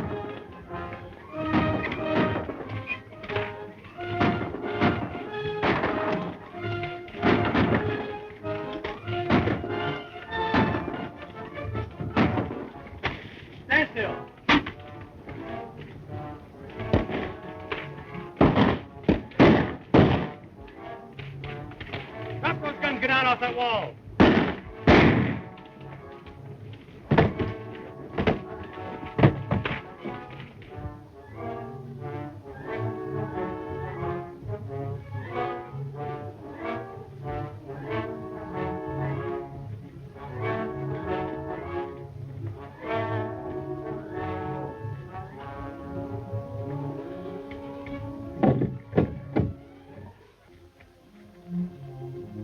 Stand still. Drop those guns, get down off that wall.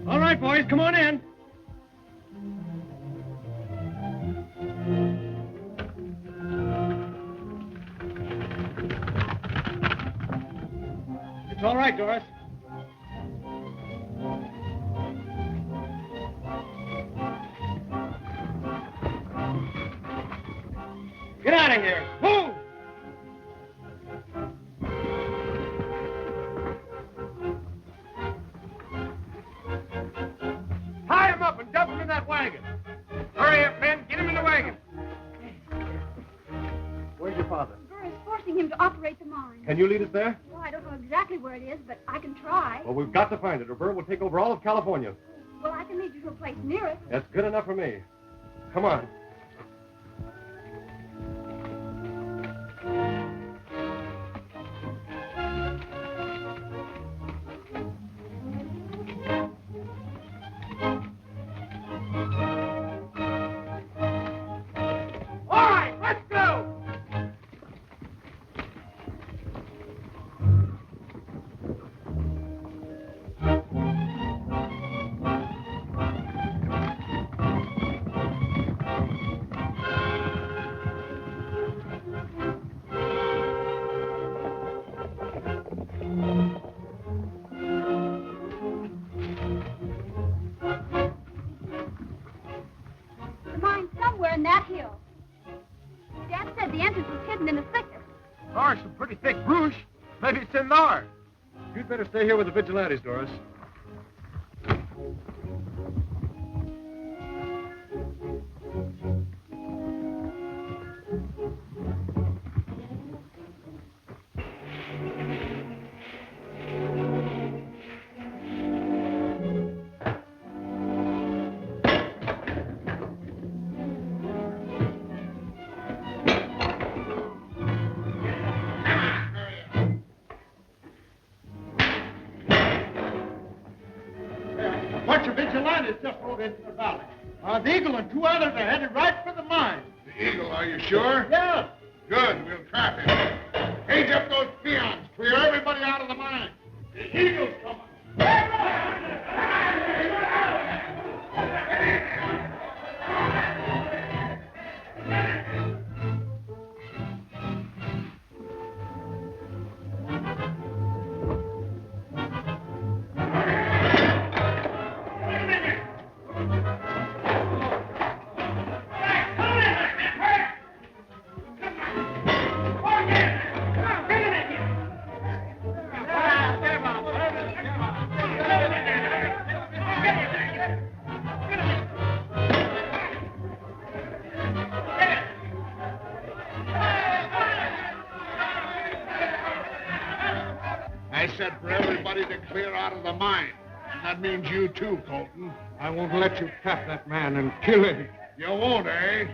All right, boys, come on in. It's all right, Doris. Get out of here. Move! Tie him up and dump him in that wagon. Hurry up, men. Get him in the wagon. Where's your father? Burr is forcing him to operate the mine. Can you lead us there? Well, I don't know exactly where it is, but I can try. Well, we've got to find it, or Burr will take over all of California. Well, I can lead you to a place near it. That's good enough for me. Come on. All right, let's go. The mine's somewhere in that hill. Dad said the entrance was hidden in a thicket. There's some pretty thick brush. Maybe it's in there. You'd better stay here with the vigilantes, Doris. A bunch of vigilantes just rode into the valley. The Eagle and 2 others are headed right for the mine. The Eagle, are you sure? Yeah. Good, we'll trap him. Cage up those peons. Clear everybody out of the mine. The Eagle's coming. I said for everybody to clear out of the mine. And that means you too, Colton. I won't let you trap that man and kill him. You won't, eh?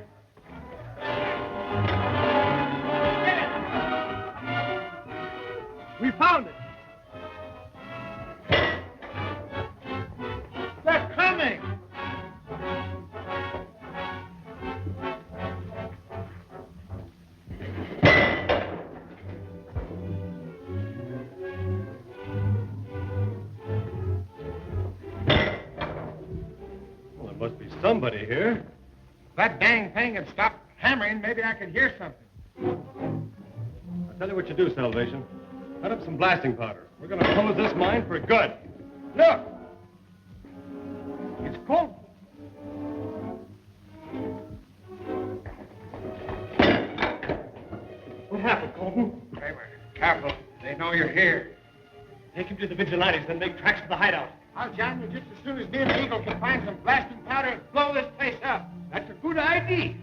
We found it. They're coming. Well, there must be somebody here. If that dang thing had stopped hammering, maybe I could hear something. I'll tell you what you do, Salvation. Cut up some blasting powder. We're going to close this mine for good. Look! It's Colton. What happened, Colton? Kramer, careful. They know you're here. Take him to the vigilantes, then make tracks for the hideout. I'll join you just as soon as me and the Eagle can find some blasting powder and blow this place up. That's a good idea.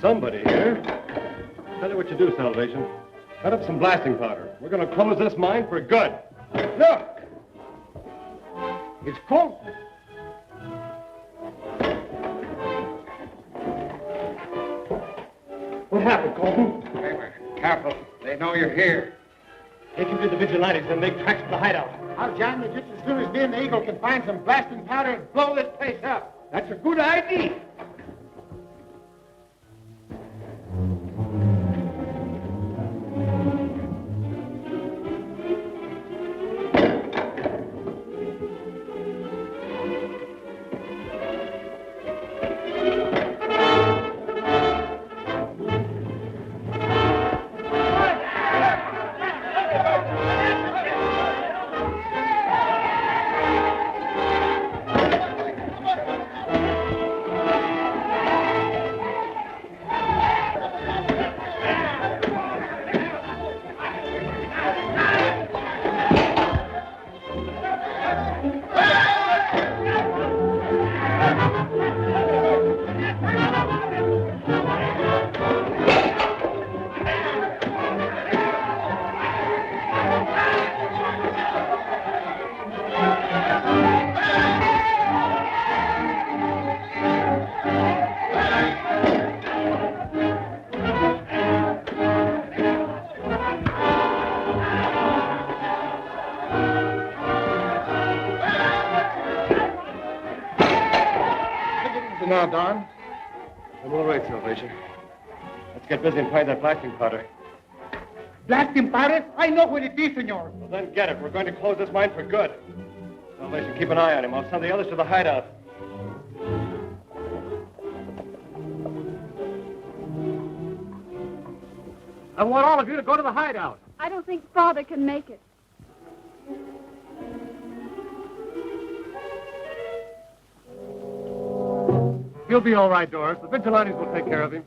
somebody here. Tell you what you do, Salvation. Cut up some blasting powder. We're going to close this mine for good. Look! It's Colton. What happened, Colton? Kramer, careful. They know you're here. Take him to the vigilantes and make tracks for the hideout. I'll join me just as soon as me and the Eagle can find some blasting powder and blow this place up. That's a good idea. Now, Don. I'm all right, Salvation. Let's get busy and find that blasting powder. Blasting powder? I know what it is, senor. Well, then get it. We're going to close this mine for good. Salvation, keep an eye on him. I'll send the others to the hideout. I want all of you to go to the hideout. I don't think Father can make it. He'll be all right, Doris. The vigilantes will take care of him.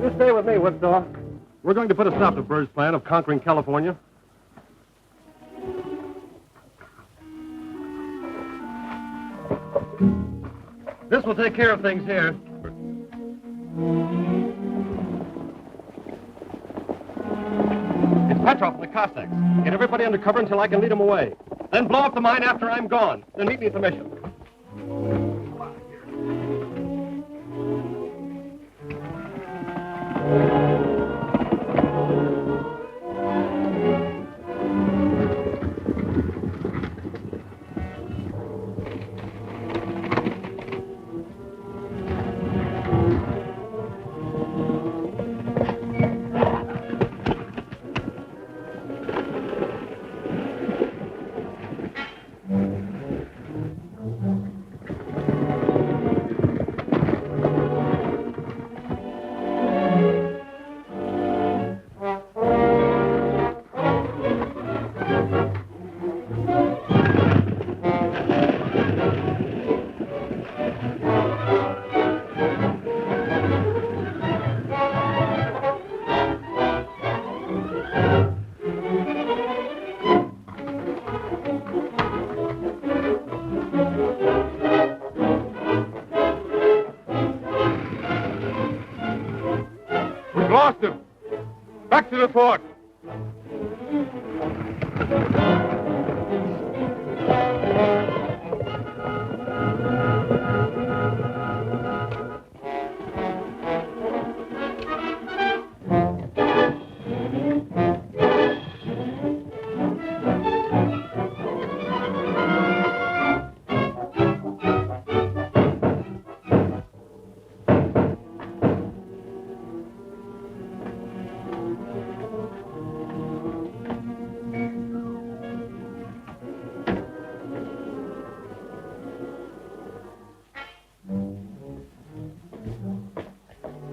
You stay with me, Woodsaw. We're going to put a stop to Bird's plan of conquering California. This will take care of things here. It's Petrov and the Cossacks. Get everybody under cover until I can lead them away. Then blow up the mine after I'm gone. Then meet me at the mission. Lost him. Back to the fort.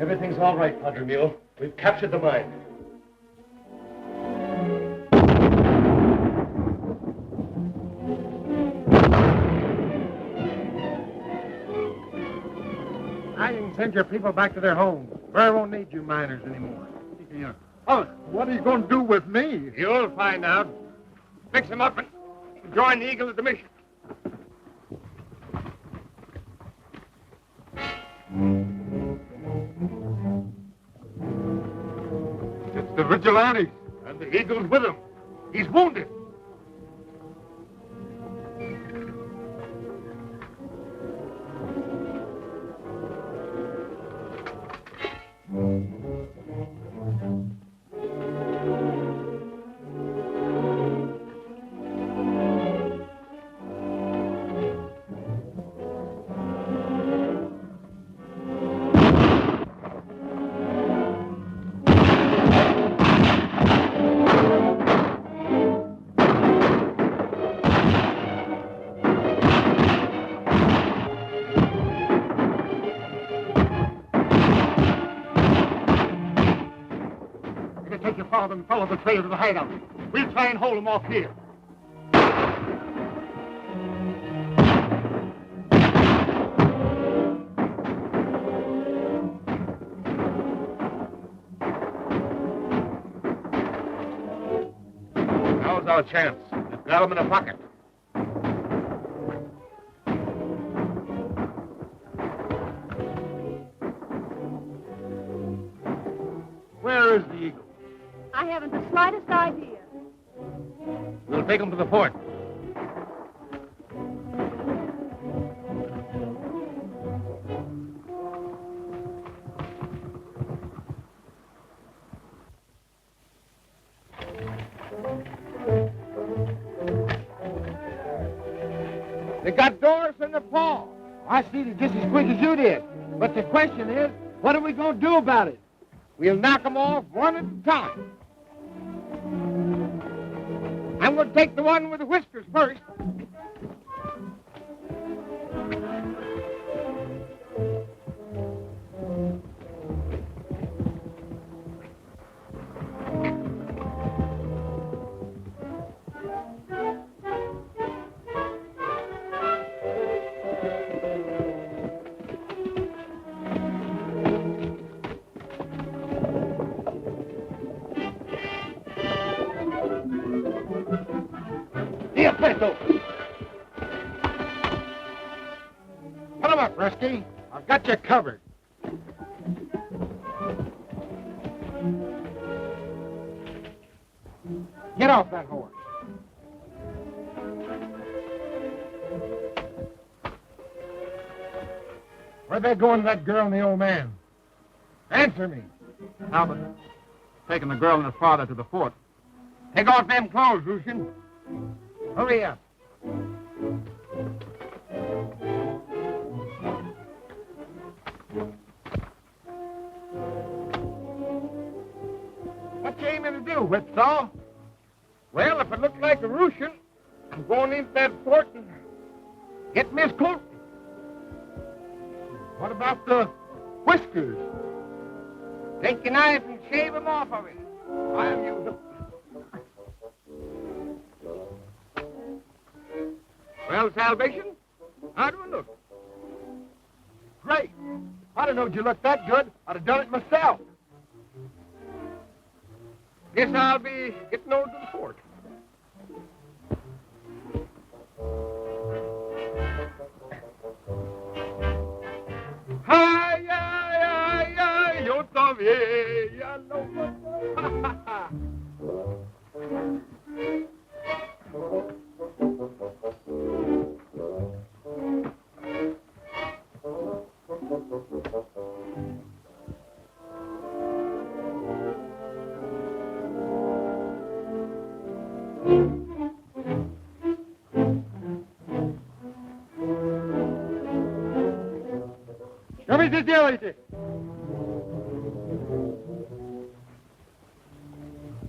Everything's all right, Padre Mule. We've captured the mine. I can send your people back to their homes. Where I won't need you miners anymore. Oh, what are you going to do with me? You'll find out. Fix them up and join the Eagle at the mission. vigilantes, and the eagle's with him. He's wounded. Take your father and follow the trail to the hideout. We'll try and hold him off here. Now's our chance. We've got him in a pocket. Where is the eagle? I haven't the slightest idea. We'll take him to the fort. They got Doris in the paw. I see it just as quick as you did. But the question is, what are we going to do about it? We'll knock them off one at a time. I'm going to take the one with the whiskers first. Put him up, Rusty. I've got you covered. Get off that horse. Where'd they go with that girl and the old man? Answer me. Albert, taking the girl and her father to the fort. Take off them clothes, Lucian. Hurry up. What you aiming to do, Whipsaw? Well, if it looks like a Russian, I'm going into that fort and get Miss Colton. What about the whiskers? Take your knife and shave them off of it. I'll use them. Well, Salvation, how do I look? Great. I didn't know you looked that good. I'd have done it myself. Guess I'll be getting over to the fort. Ay, ay, ay, ay, yo todavía no. Что вы здесь делаете?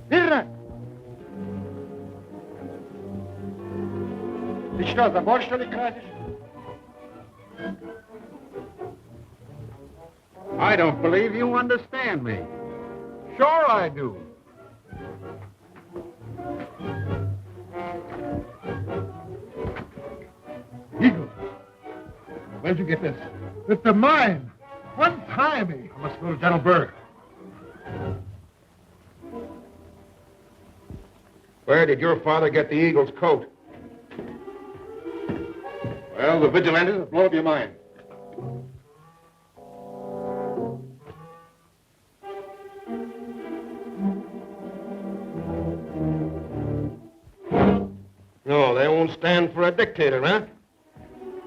Мирно! Ты что, забор, что ли, крадешь? I don't believe you understand me. Sure I do. Eagle, where'd you get this? It's the mine. Untie me. I must go to General Berg. Where did your father get the eagle's coat? Well, the vigilantes have blown up your mine. won't stand for a dictator, huh?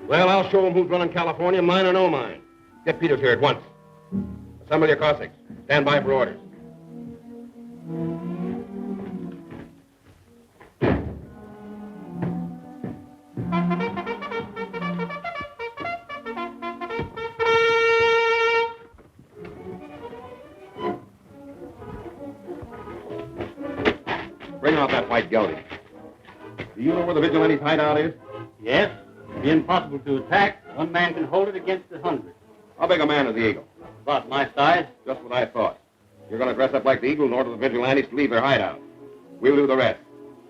Well, I'll show him who's running California, mine or no mine. Get Peters here at once. Assemble your Cossacks. Stand by for orders. Bring out that white gelding. Do you know where the vigilante's hideout is? Yes. It'd be impossible to attack. One man can hold it against 100. How big a man is the Eagle? About my size. Just what I thought. You're going to dress up like the Eagle in order for the vigilantes to leave their hideout. We'll do the rest.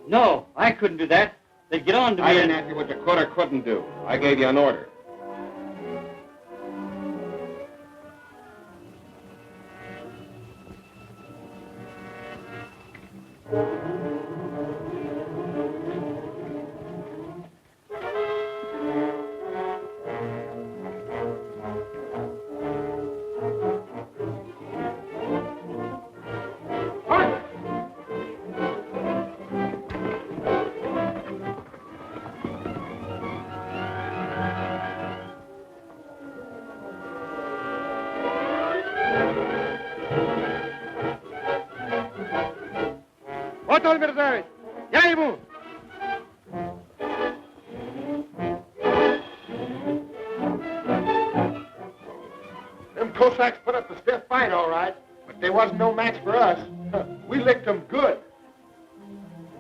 No, I couldn't do that. They'd get on to me. I didn't ask you what you could or couldn't do. I gave you an order. Готов, мерзавец! Я ему! Them Cossacks put up a stiff fight, all right, but they wasn't no match for us. We licked them good.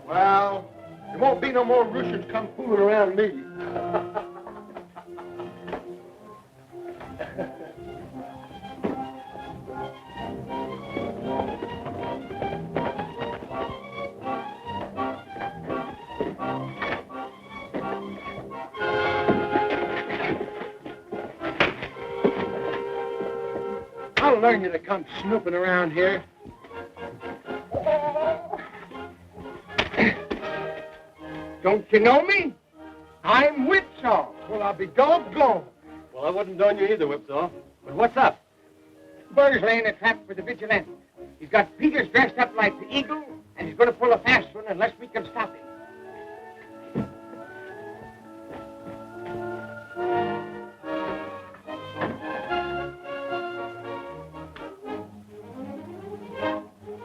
Well, there won't be no more Russians come fooling around me. I'll learn you to come snooping around here. Don't you know me? I'm Whipsaw. Well, I'll be doggone. Well, I wouldn't known you either, Whipsaw. But what's up? Burr's laying a trap for the vigilante. He's got Peters dressed up like the Eagle, and he's going to pull a fast one unless we can stop him.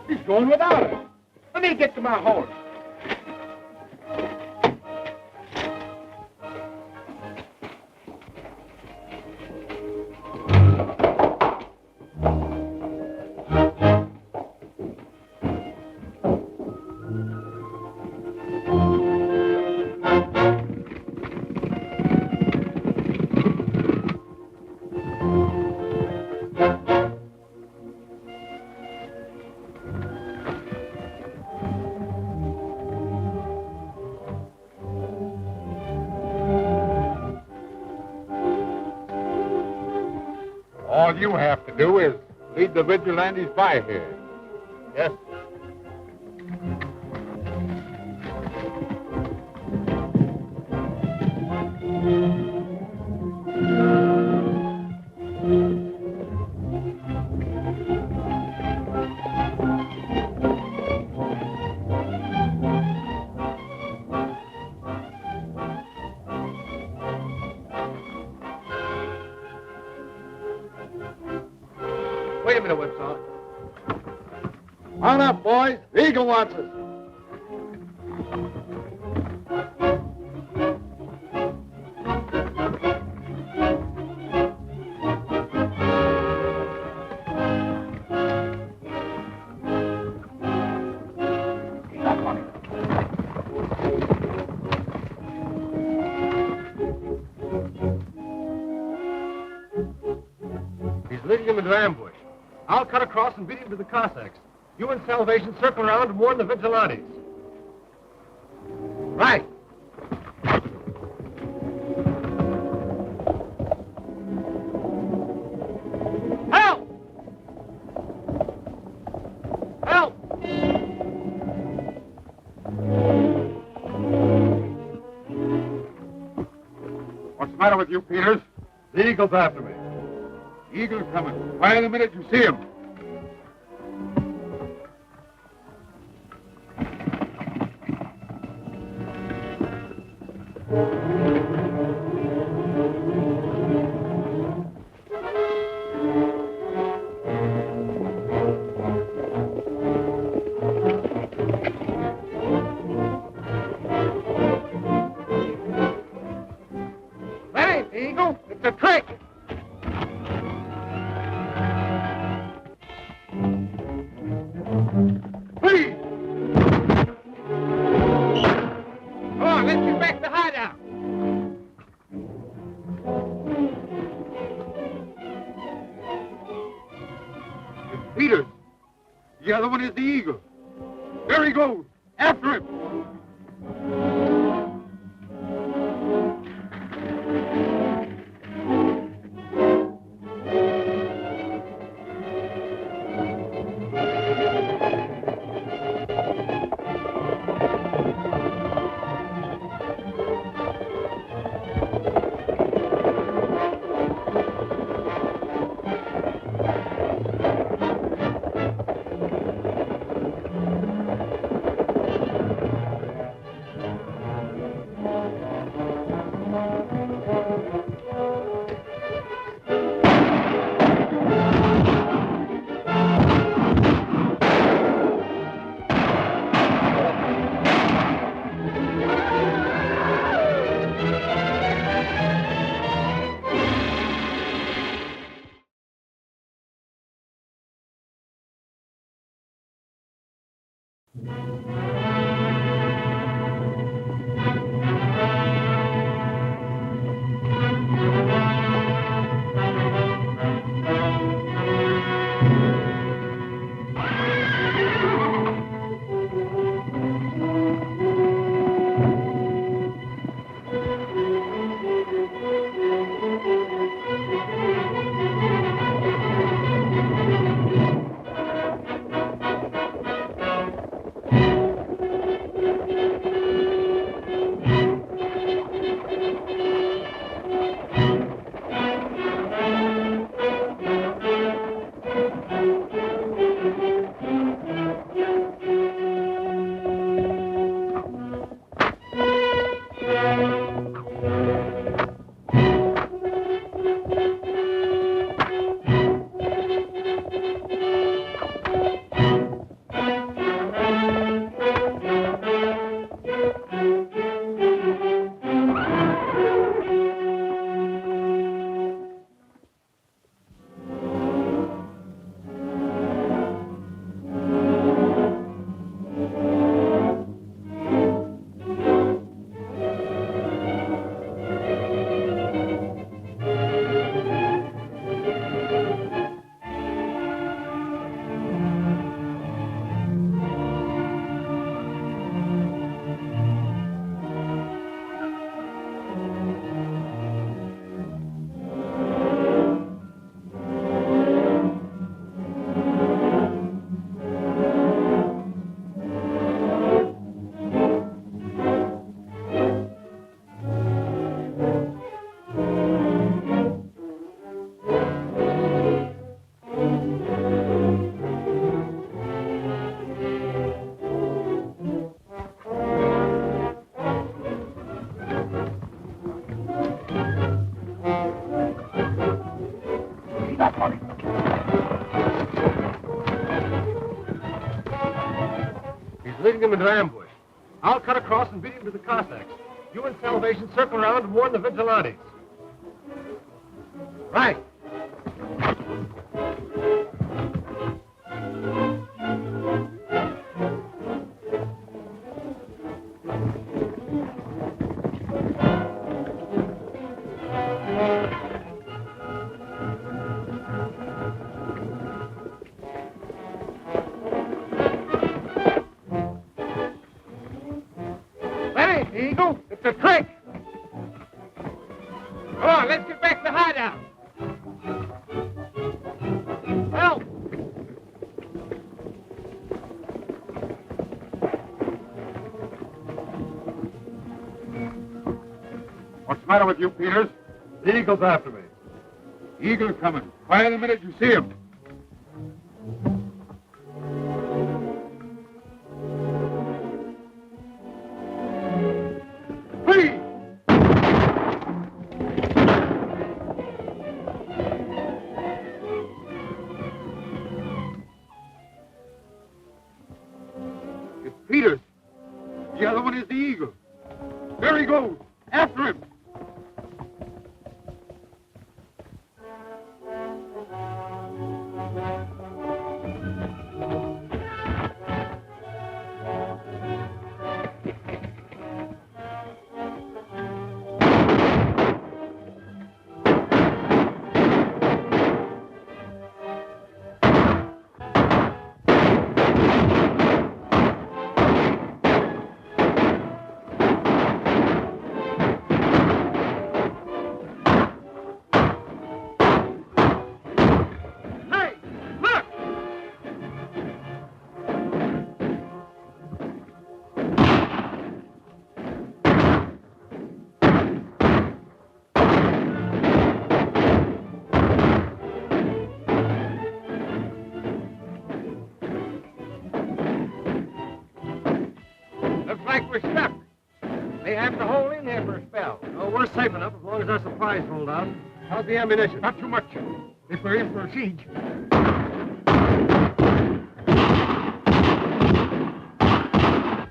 He's going without us. Let me get to my horse. All you have to do is lead the vigilantes by here. Yes. Wait a minute, Whipsaw. On up, boys. The Eagle wants us. He's leading him into ambush. I'll cut across and beat him to the Cossacks. You and Salvation circle around and warn the vigilantes. Right. Help! Help! What's the matter with you, Peters? The Eagle's after me. Eagle's coming. Fire the minute you see him. That ain't the eagle. It's a trick. Please. Come on, let's get back to the hideout. It's Peters. The other one is the eagle. There he goes. After him. Leading him into ambush. I'll cut across and beat him to the Cossacks. You and Salvation circle around and warn the vigilantes. Right. Eagle, it's a trick. Come on, let's get back to the hideout. Help! What's the matter with you, Peters? The eagle's after me. Eagle coming. Fire the minute you see him. Freeze! After him. Like we're stuck. They have to hold in here for a spell. Oh, we're safe enough as long as our supplies hold out. How's the ammunition? Not too much. If we're in for a siege.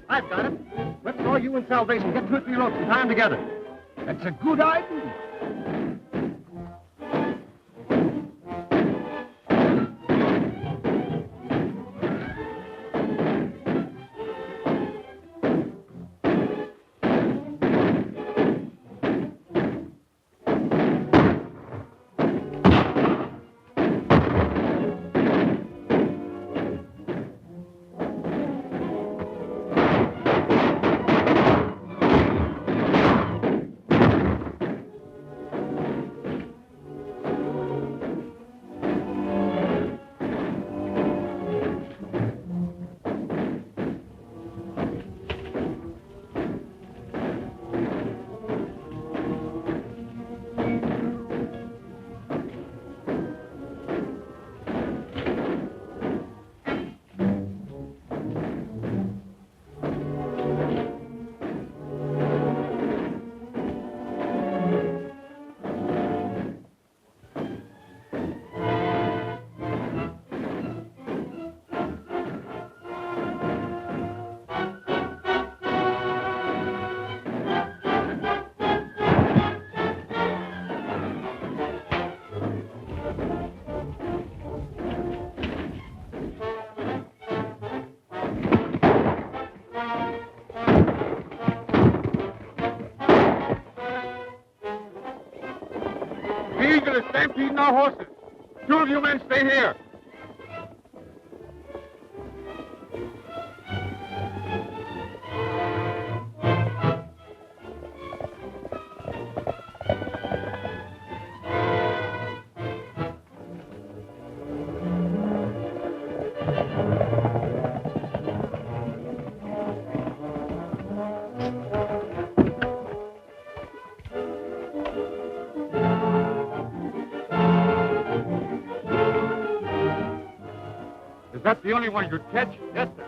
I've got it. Let's throw you in Salvation. Get 2 or 3 ropes and tie them together. That's a good idea. The Eagle is stampeding our horses. 2 of you men stay here. Is that the only one you'd catch? Yes, sir.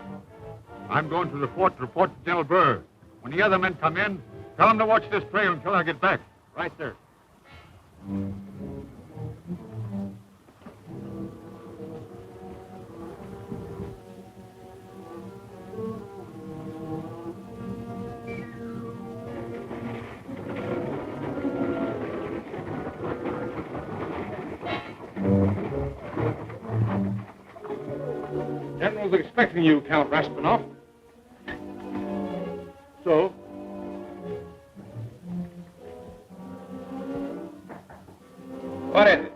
I'm going to the fort to report to General Burr. When the other men come in, tell them to watch this trail until I get back. Right, sir. General's expecting you, Count Raspinoff. So? What is it?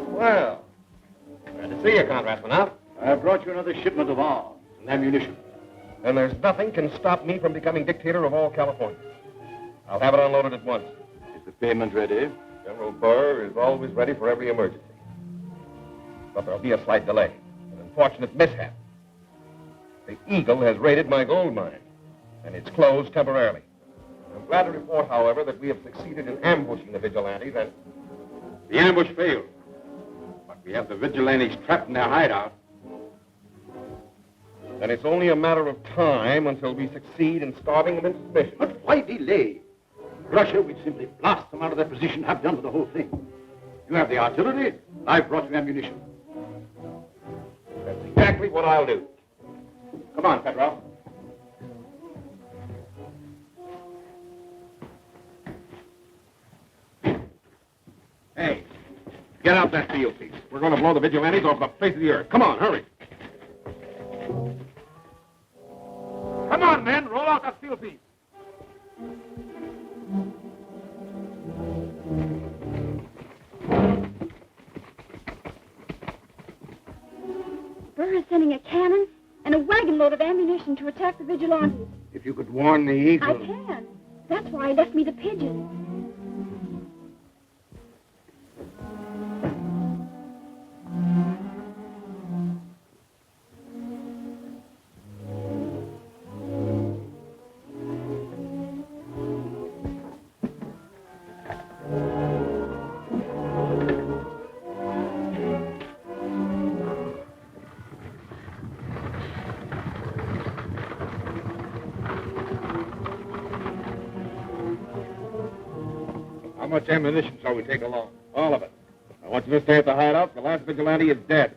Well, glad to see you, Count Raspinoff. I have brought you another shipment of arms and ammunition. And there's nothing can stop me from becoming dictator of all California. I'll have it unloaded at once. Is the payment ready? General Burr is always ready for every emergency. But there'll be a slight delay, an unfortunate mishap. The Eagle has raided my gold mine, and it's closed temporarily. I'm glad to report, however, that we have succeeded in ambushing the vigilantes and... The ambush failed. But we have the vigilantes trapped in their hideout. Then it's only a matter of time until we succeed in starving them into submission. But why delay? Russia would simply blast them out of their position, have done with the whole thing. You have the artillery. I've brought you ammunition. That's exactly what I'll do. Come on, Petrov. Get out that field piece. We're going to blow the vigilantes off the face of the earth. Come on, hurry. Come on, men. Roll out that field piece. Burr is sending a cannon and a wagon load of ammunition to attack the vigilantes. If you could warn the eagle. I can. That's why he left me the pigeon. How much ammunition shall we take along? All of it. I want you to stay at the hideout. The last vigilante is dead.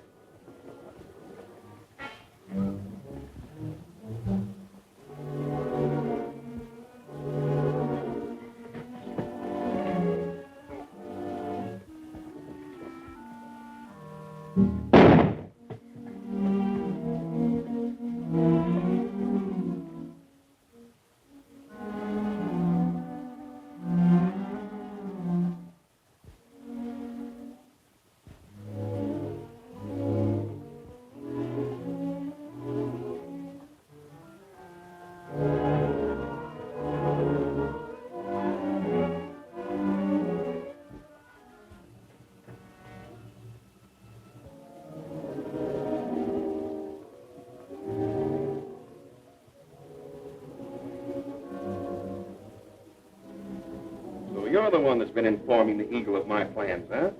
You're the one that's been informing the eagle of my plans, huh?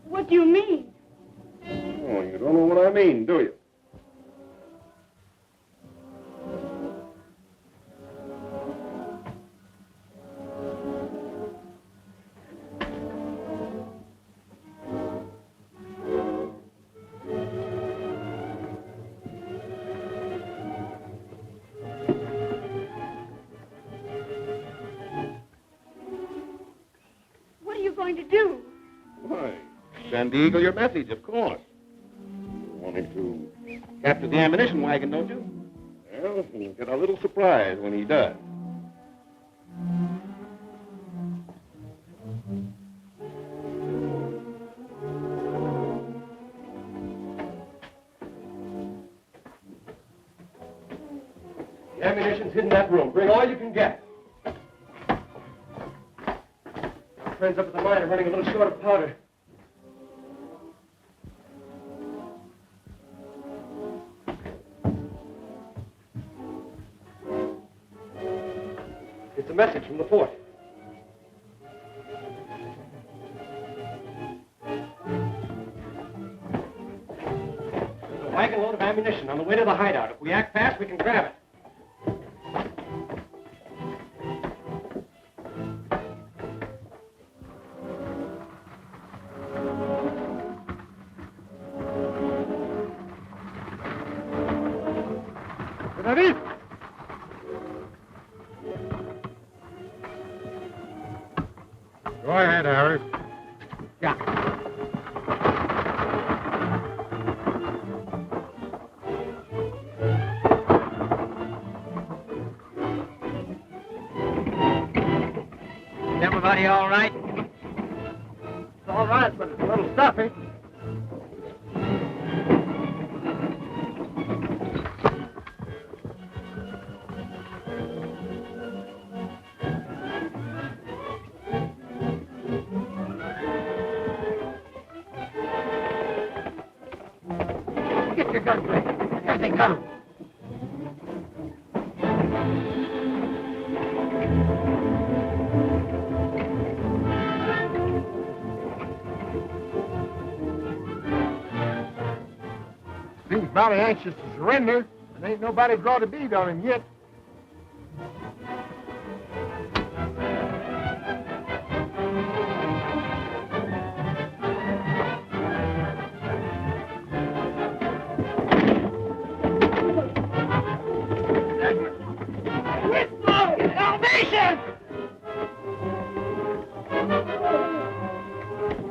What do you mean? Oh, you don't know what I mean, do you? To do? Why, send the eagle your message, of course. You want him to capture the ammunition wagon, don't you? Well, you'll get a little surprise when he does. The ammunition's hidden in that room. Bring all you can get. Friends up at the mine are running a little short of powder. It's a message from the fort. There's a wagon load of ammunition on the way to the hideout. If we act fast, we can grab it. Go ahead, Harry. Yeah. Is everybody all right? It's all right, but it's a little stuffy. Get your guns ready. Here they come. Seems mighty anxious to surrender, and ain't nobody brought a bead on him yet. Salvation!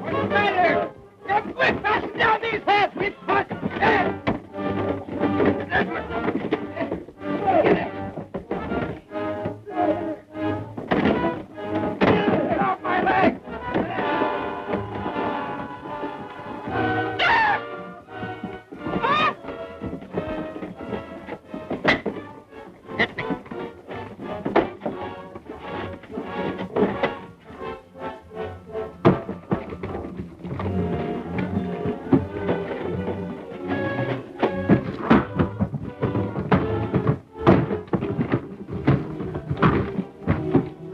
What's the matter? We're fasten down these heads. We're Get off my leg!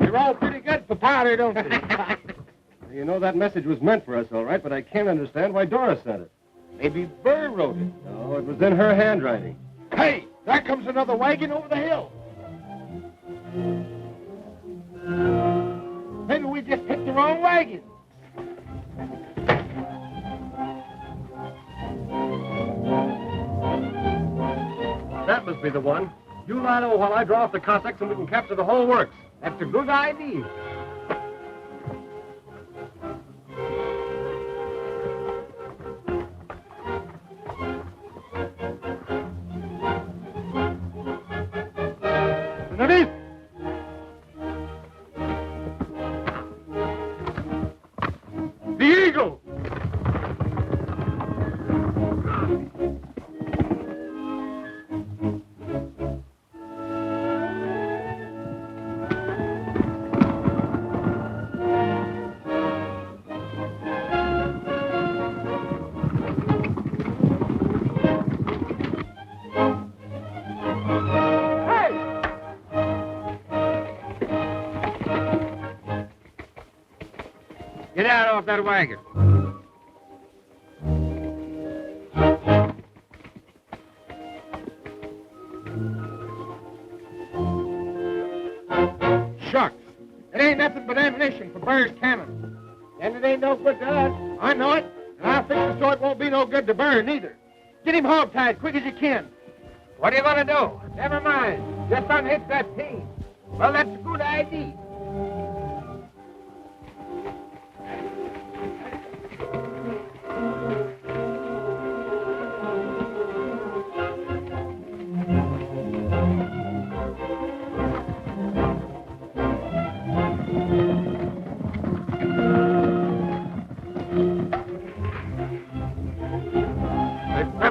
You're all pretty good for powder, don't you? You know that message was meant for us, all right, but I can't understand why Doris sent it. Maybe Burr wrote it. No, it was in her handwriting. Hey, there comes another wagon over the hill. Maybe we just picked the wrong wagon. That must be the one. You lie low while I draw off the Cossacks and we can capture the whole works. That's a good idea. Underneath! The Eagle! Get out off that wagon. Shucks. It ain't nothing but ammunition for Burr's cannon. And it ain't no good to us. I know it. And I'll fix it so it won't be no good to Burr neither. Get him hog-tied quick as you can. What are you going to do? Never mind. Just unhitch that team. Well, that's a good idea.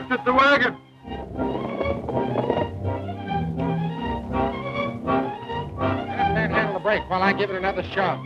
At the wagon! Let that handle the brake while I give it another shove.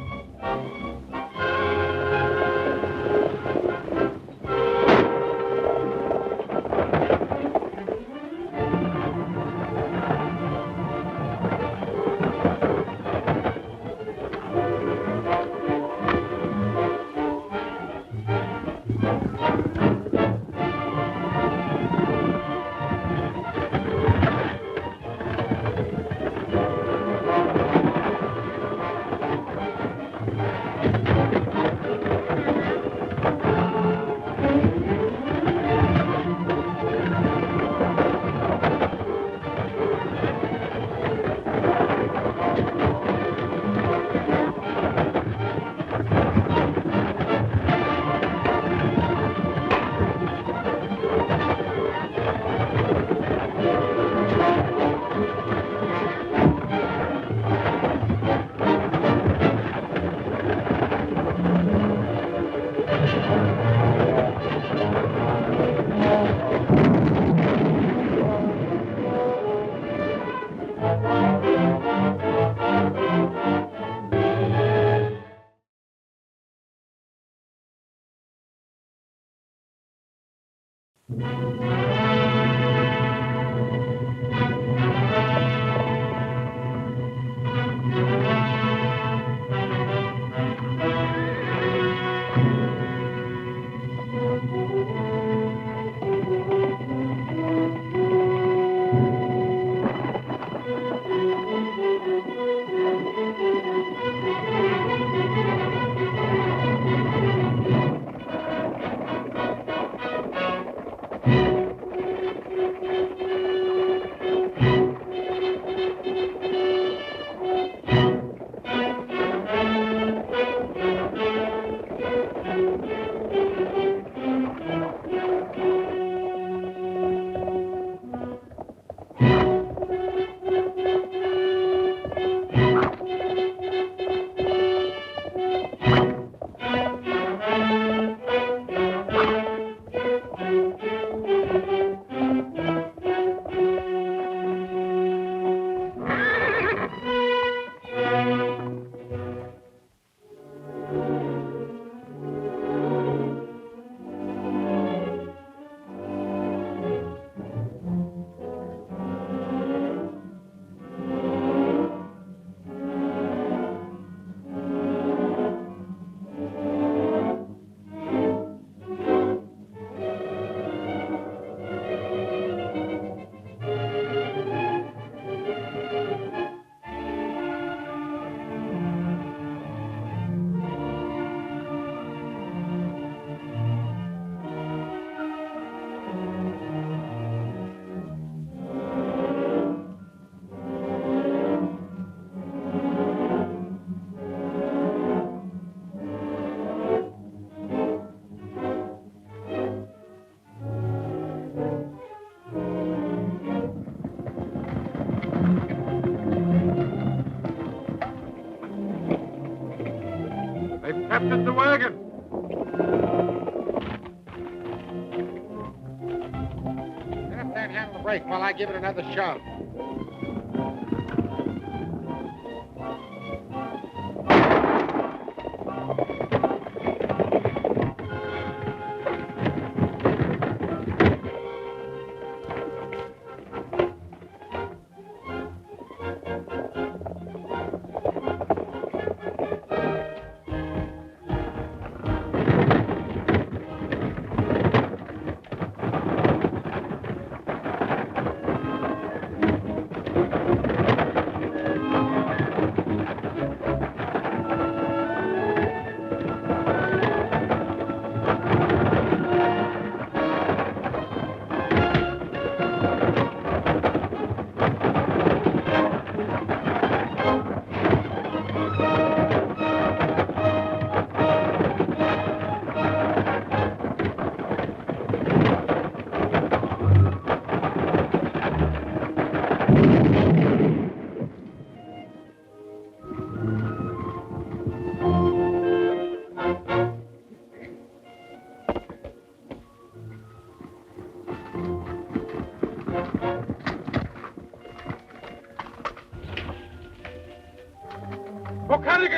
Captain, the wagon. Left hand handle the brake while I give it another shove.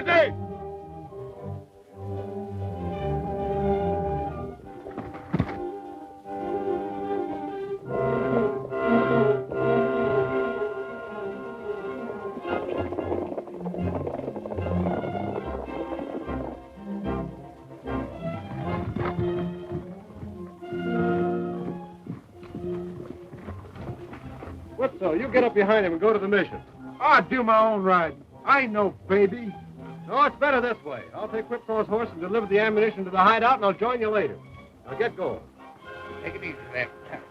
Day! Whatso, you get up behind him and go to the mission. I'll do my own riding. I ain't no baby. No, it's better this way. I'll take Whipcraw's horse and deliver the ammunition to the hideout, and I'll join you later. Now get going. Take it easy there, Captain.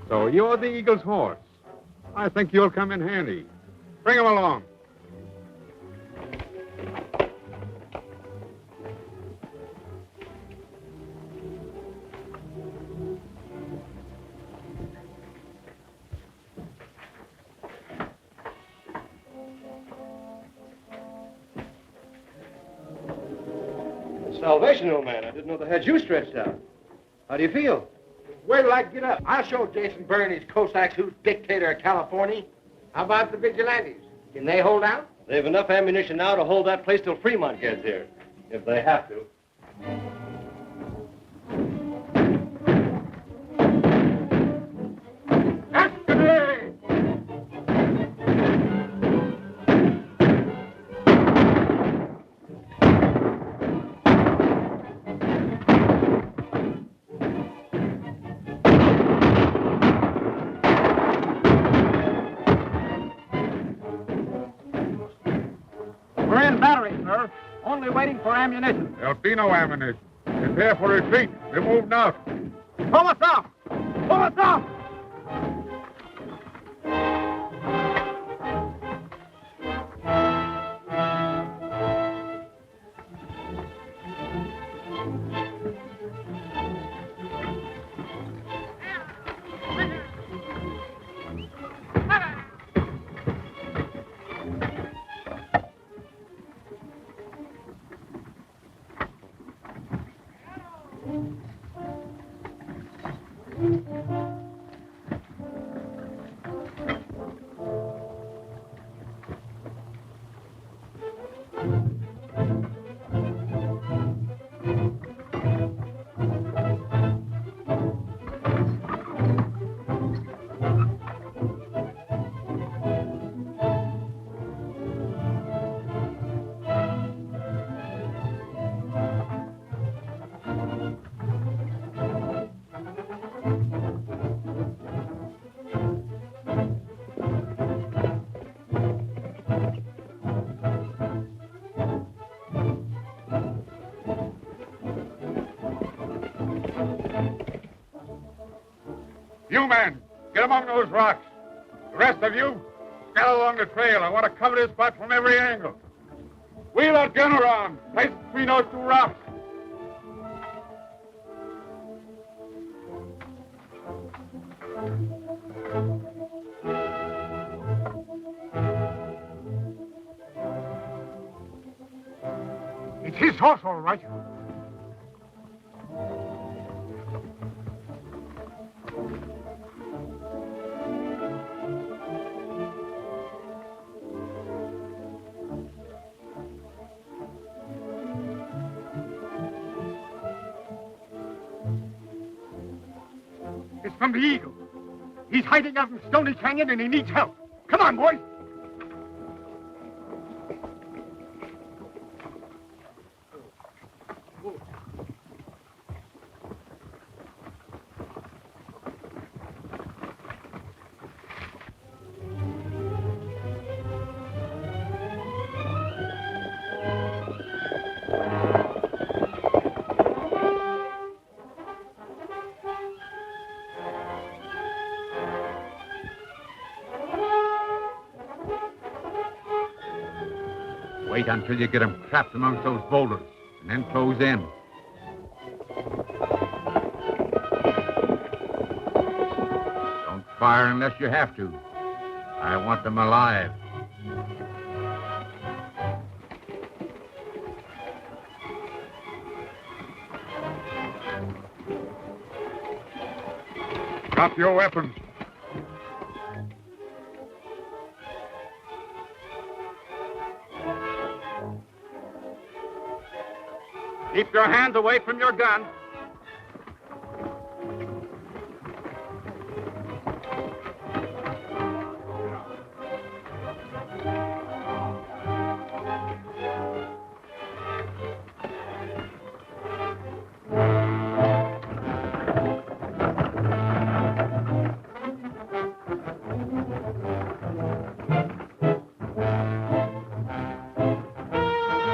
So you're the Eagle's horse. I think you'll come in handy. Bring him along. Salvation, old man. I didn't know they had you stretched out. How do you feel? Wait till I get up. I'll show Jason Byrne and his Cossacks who's dictator of California. How about the vigilantes? Can they hold out? They have enough ammunition now to hold that place till Fremont gets here. If they have to. We're in battery, sir. Only waiting for ammunition. There'll be no ammunition. Prepare for retreat. We're moving out. Pull us off! Pull us off! You men, get among those rocks. The rest of you, scout along the trail. I want to cover this spot from every angle. Wheel that gun around. Place it between those two rocks. It's his horse, all right. It's from the Eagle. He's hiding out in Stony Canyon and he needs help. Come on, boys. Wait until you get him trapped amongst those boulders, and then close in. Don't fire unless you have to. I want them alive. Drop your weapons. Keep your hands away from your gun.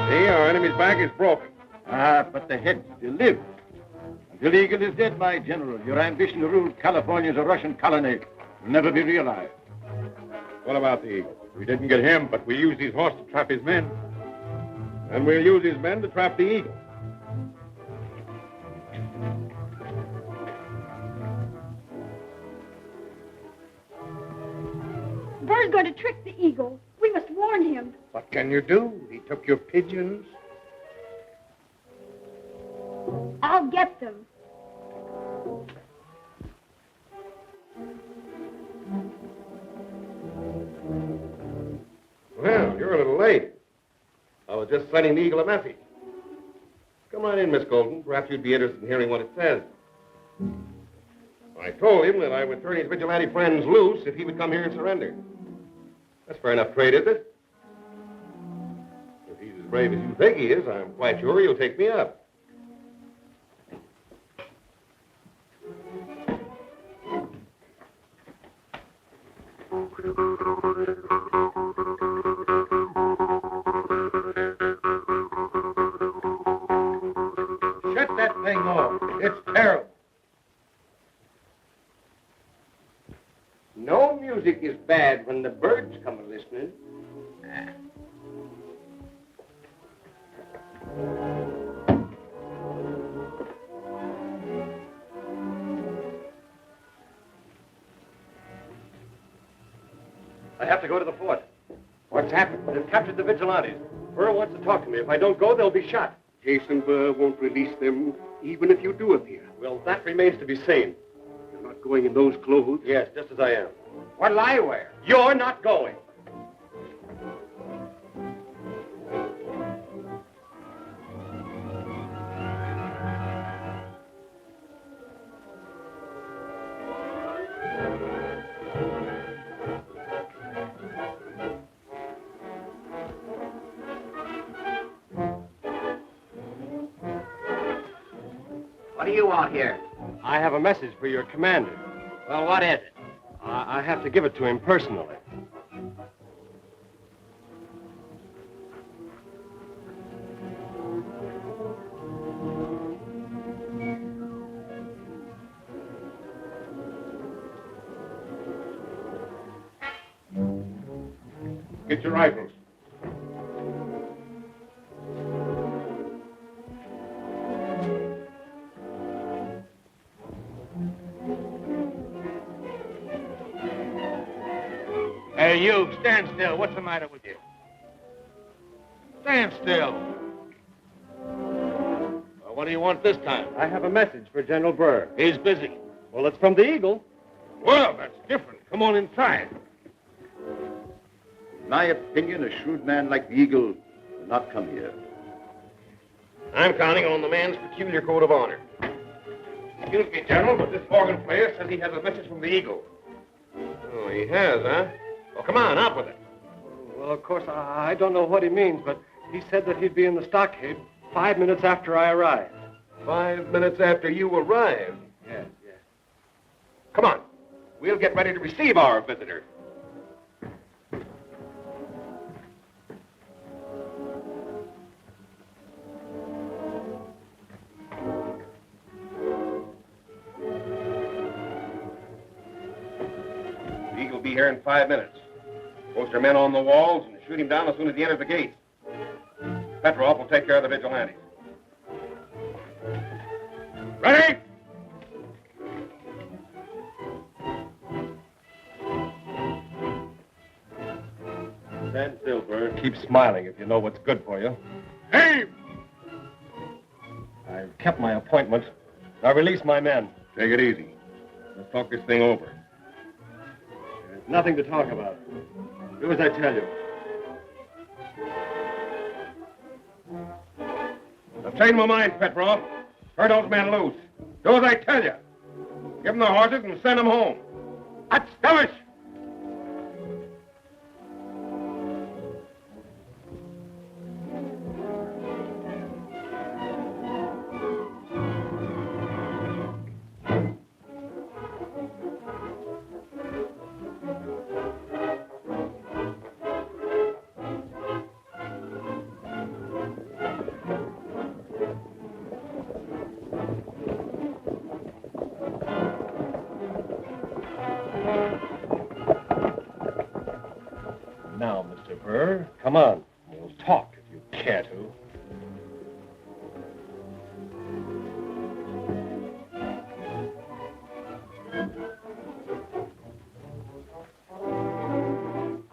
See, our enemy's back is broken. But the head still lives. Until Eagle is dead, my general, your ambition to rule California as a Russian colony will never be realized. What about the Eagle? We didn't get him, but we used his horse to trap his men. And we'll use his men to trap the Eagle. Bird's going to trick the Eagle. We must warn him. What can you do? He took your pigeons. I'll get them. Well, you're a little late. I was just sending the Eagle a message. Come on in, Miss Golden. Perhaps you'd be interested in hearing what it says. I told him that I would turn his vigilante friends loose if he would come here and surrender. That's fair enough trade, is it? If he's as brave as you think he is, I'm quite sure he'll take me up. Shut that thing off. It's terrible. No music is bad when the birds come a-listening. I have to go to the fort. What's happened? They've captured the vigilantes. Burr wants to talk to me. If I don't go, they'll be shot. Jason Burr won't release them, even if you do appear. Well, that remains to be seen. You're not going in those clothes? Yes, just as I am. What'll I wear? You're not going. What do you want here? I have a message for your commander. Well, what is it? I have to give it to him personally. Get your rifles. Hey, you, stand still. What's the matter with you? Stand still. Well, what do you want this time? I have a message for General Burr. He's busy. Well, it's from the Eagle. Well, that's different. Come on inside. In my opinion, a shrewd man like the Eagle will not come here. I'm counting on the man's peculiar code of honor. Excuse me, General, but this organ player says he has a message from the Eagle. Oh, he has, huh? Well, come on, out with it. Well, of course, I don't know what he means, but he said that he'd be in the stockade 5 minutes after I arrived. 5 minutes after you arrived? Yes. Come on. We'll get ready to receive our visitor. The Eagle will be here in 5 minutes. Post your men on the walls and shoot him down as soon as he enters the gate. Petrov will take care of the vigilantes. Ready? Stand still, Burr. Keep smiling if you know what's good for you. Aim! I've kept my appointment. Now release my men. Take it easy. Let's talk this thing over. There's nothing to talk about. Do as I tell you. I've changed my mind, Petrov. Turn those men loose. Do as I tell you. Give them their horses and send them home. Atstavish! Now, Mr. Burr, come on. We'll talk if you care to.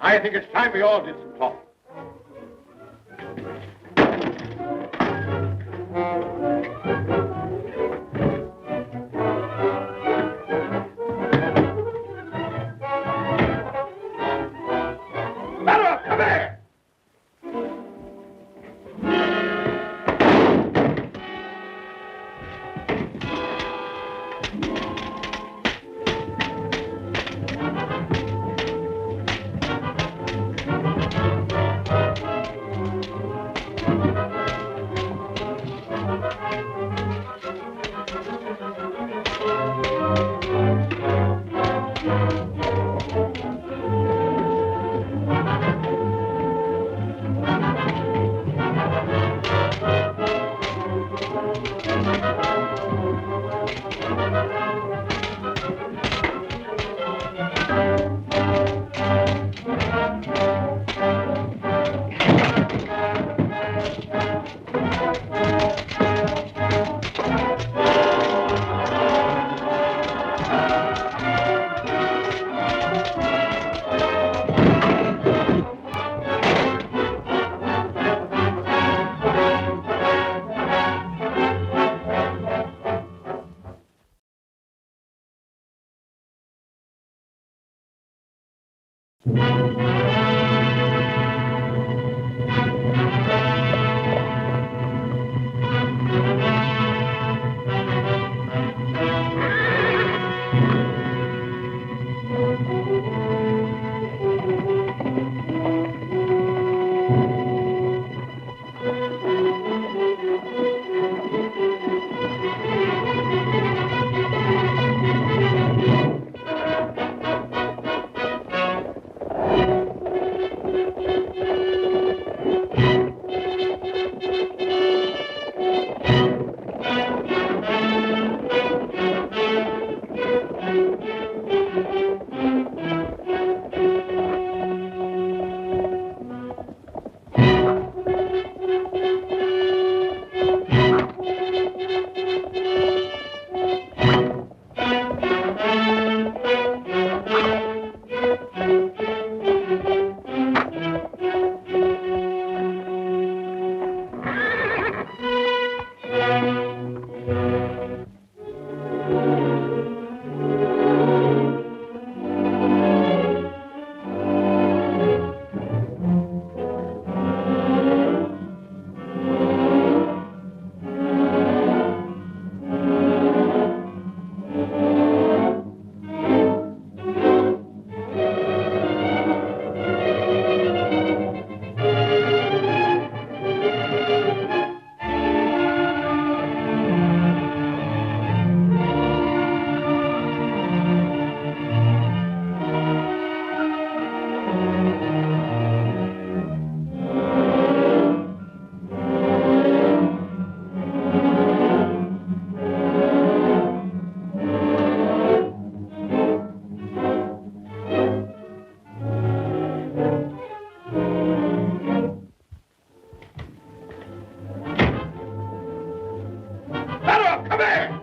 I think it's time we all did some talking. Petrov, come here! up! Come here!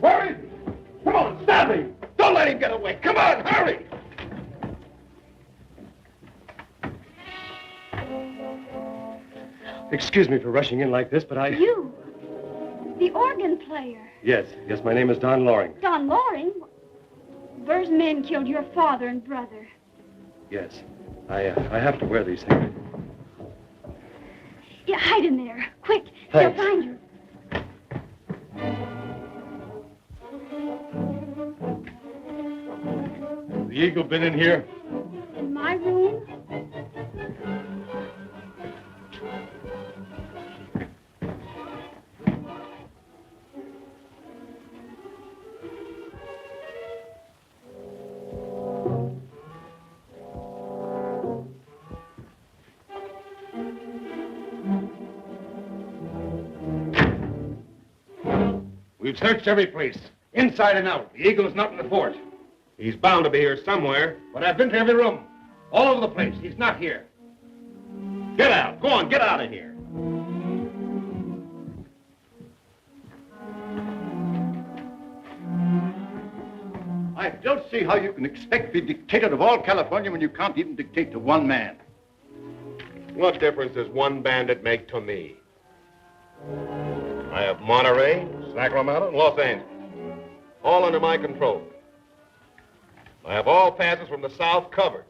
Hurry! Come on, stab him! Don't let him get away! Come on, hurry! Excuse me for rushing in like this, but I... You, the organ player. Yes, my name is Don Loring. Don Loring? Burr's men killed your father and brother. Yes, I have to wear these things. Yeah, hide in there. Quick, Thanks. they'll find you. The Eagle been in here? In my room? We've searched every place, inside and out. The Eagle is not in the fort. He's bound to be here somewhere. But I've been to every room, all over the place. He's not here. Get out. Go on, get out of here. I don't see how you can expect to be dictator of all California when you can't even dictate to one man. What difference does one bandit make to me? I have Monterey, Sacramento, and Los Angeles, all under my control. I have all passes from the south covered.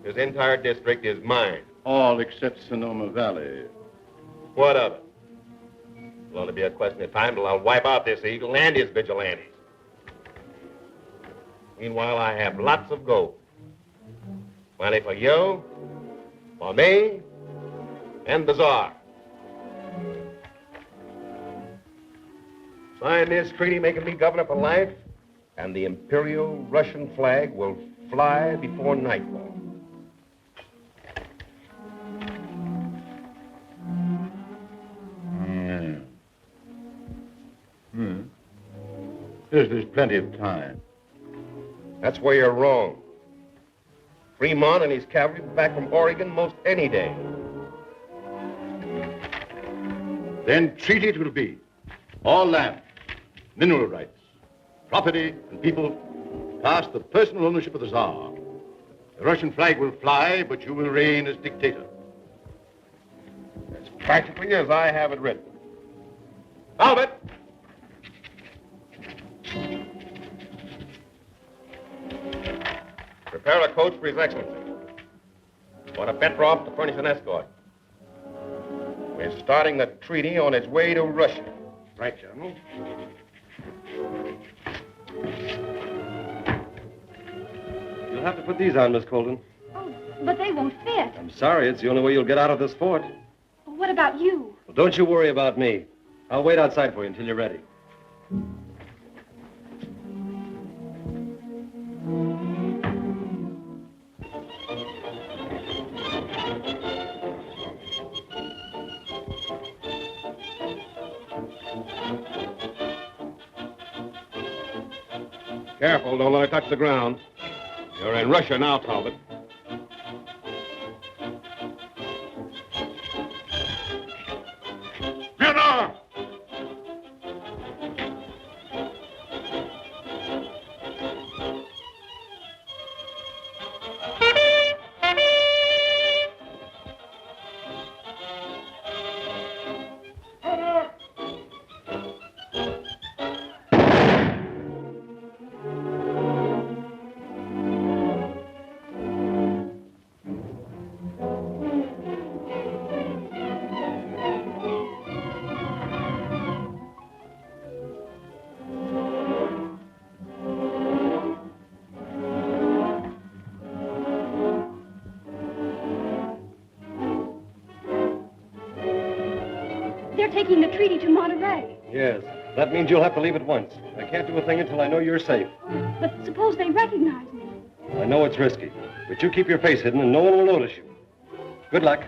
This entire district is mine. All except Sonoma Valley. What of it? It'll only be a question of time till I'll wipe out this Eagle and his vigilantes. Meanwhile, I have lots of gold. Plenty for you, for me, and the Tsar. Sign this treaty making me governor for life, and the Imperial Russian flag will fly before nightfall. There's plenty of time. That's where you're wrong. Fremont and his cavalry will be back from Oregon most any day. Then treaty it will be. All land, mineral rights, property, and people past the personal ownership of the Tsar. The Russian flag will fly, but you will reign as dictator. As practically as I have it written. Albert! Prepare a coach for His Excellency. Want Petrov to furnish an escort. We're starting the treaty on its way to Russia. Right, General. You'll have to put these on, Miss Colden. Oh, but they won't fit. I'm sorry, it's the only way you'll get out of this fort. Well, what about you? Well, don't you worry about me. I'll wait outside for you until you're ready. Careful, don't let it touch the ground. You're in Russia now, Talbot. Mirror! They're taking the treaty to Monterey. Yes. That means you'll have to leave at once. I can't do a thing until I know you're safe. But suppose they recognize me. I know it's risky, but you keep your face hidden and no one will notice you. Good luck.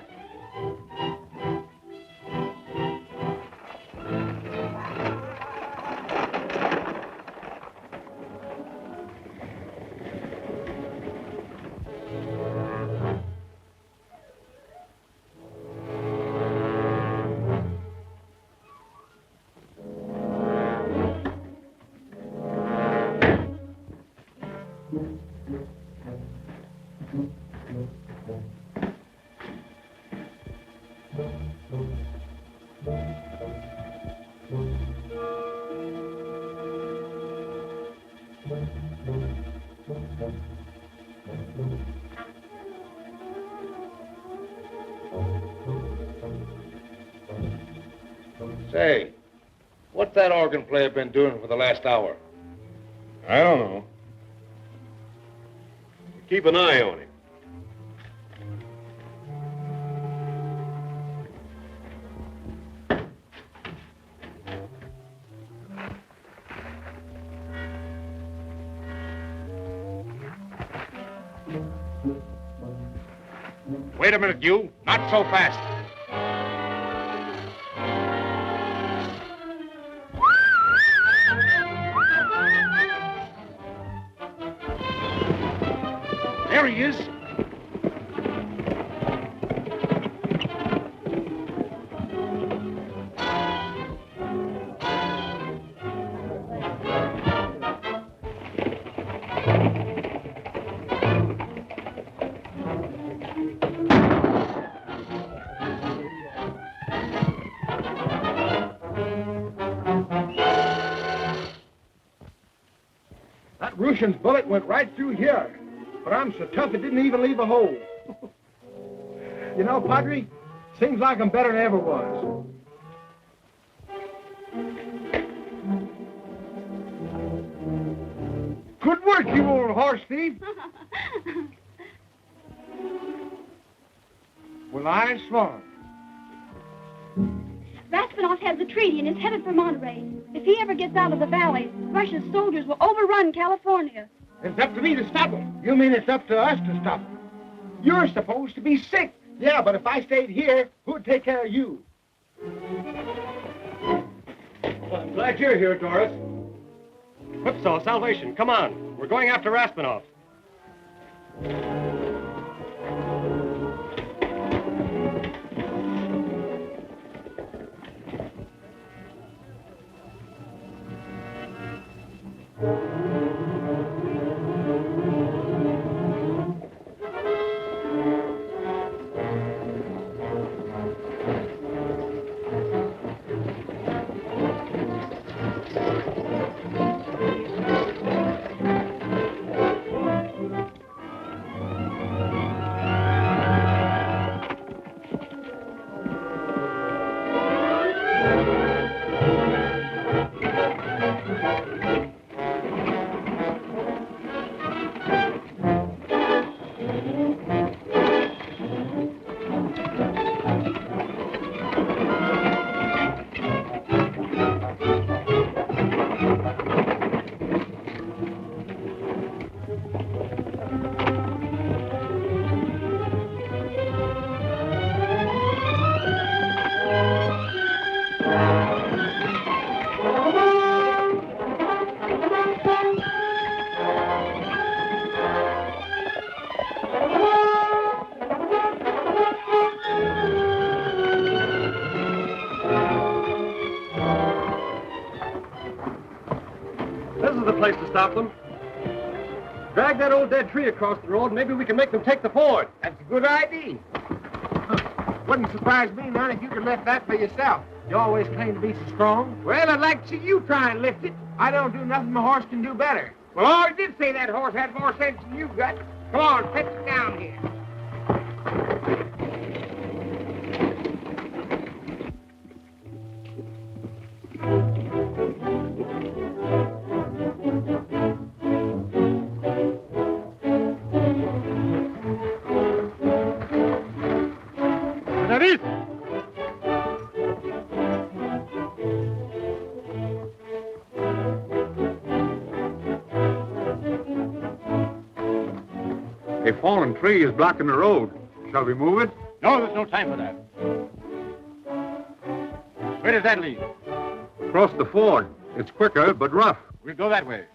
Say, what's that organ player been doing for the last hour? I don't know. Keep an eye on him. Wait a minute, you. Not so fast. There he is. That Russian's bullet went right through here. But I'm so tough it didn't even leave a hole. You know, Padre, seems like I'm better than I ever was. Good work, you old horse thief. Well, I swan. Raspinoff has the treaty and is headed for Monterey. If he ever gets out of the valley, Russia's soldiers will overrun California. It's up to me to stop him. You mean it's up to us to stop him? You're supposed to be sick. Yeah, but if I stayed here, who'd take care of you? Well, I'm glad you're here, Doris. Whipsaw, Salvation, come on. We're going after Raspinoff. Place to stop them. Drag that old dead tree across the road, and maybe we can make them take the ford. That's a good idea. Wouldn't surprise me none if you could lift that for yourself. You always claim to be so strong. Well, I'd like to see you try and lift it. I don't do nothing my horse can do better. Well, I did say that horse had more sense than you got. Come on, fetch it down here. A fallen tree is blocking the road. Shall we move it? No, there's no time for that. Where does that lead? Across the ford. It's quicker, but rough. We'll go that way.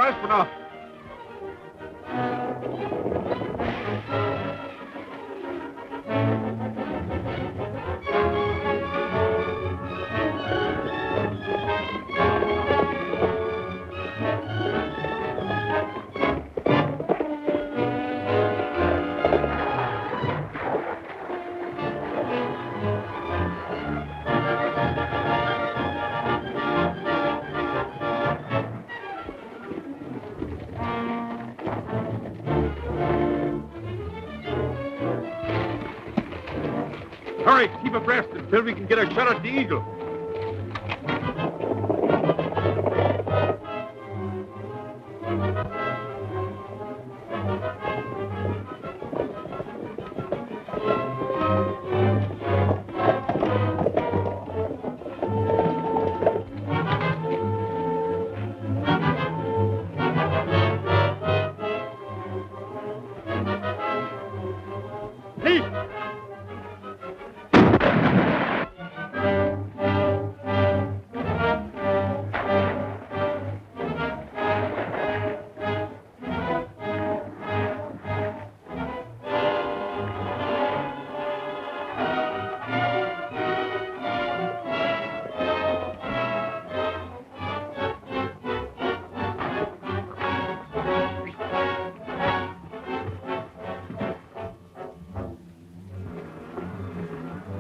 Raspanov. Hurry, keep abreast until we can get a shot at the Eagle.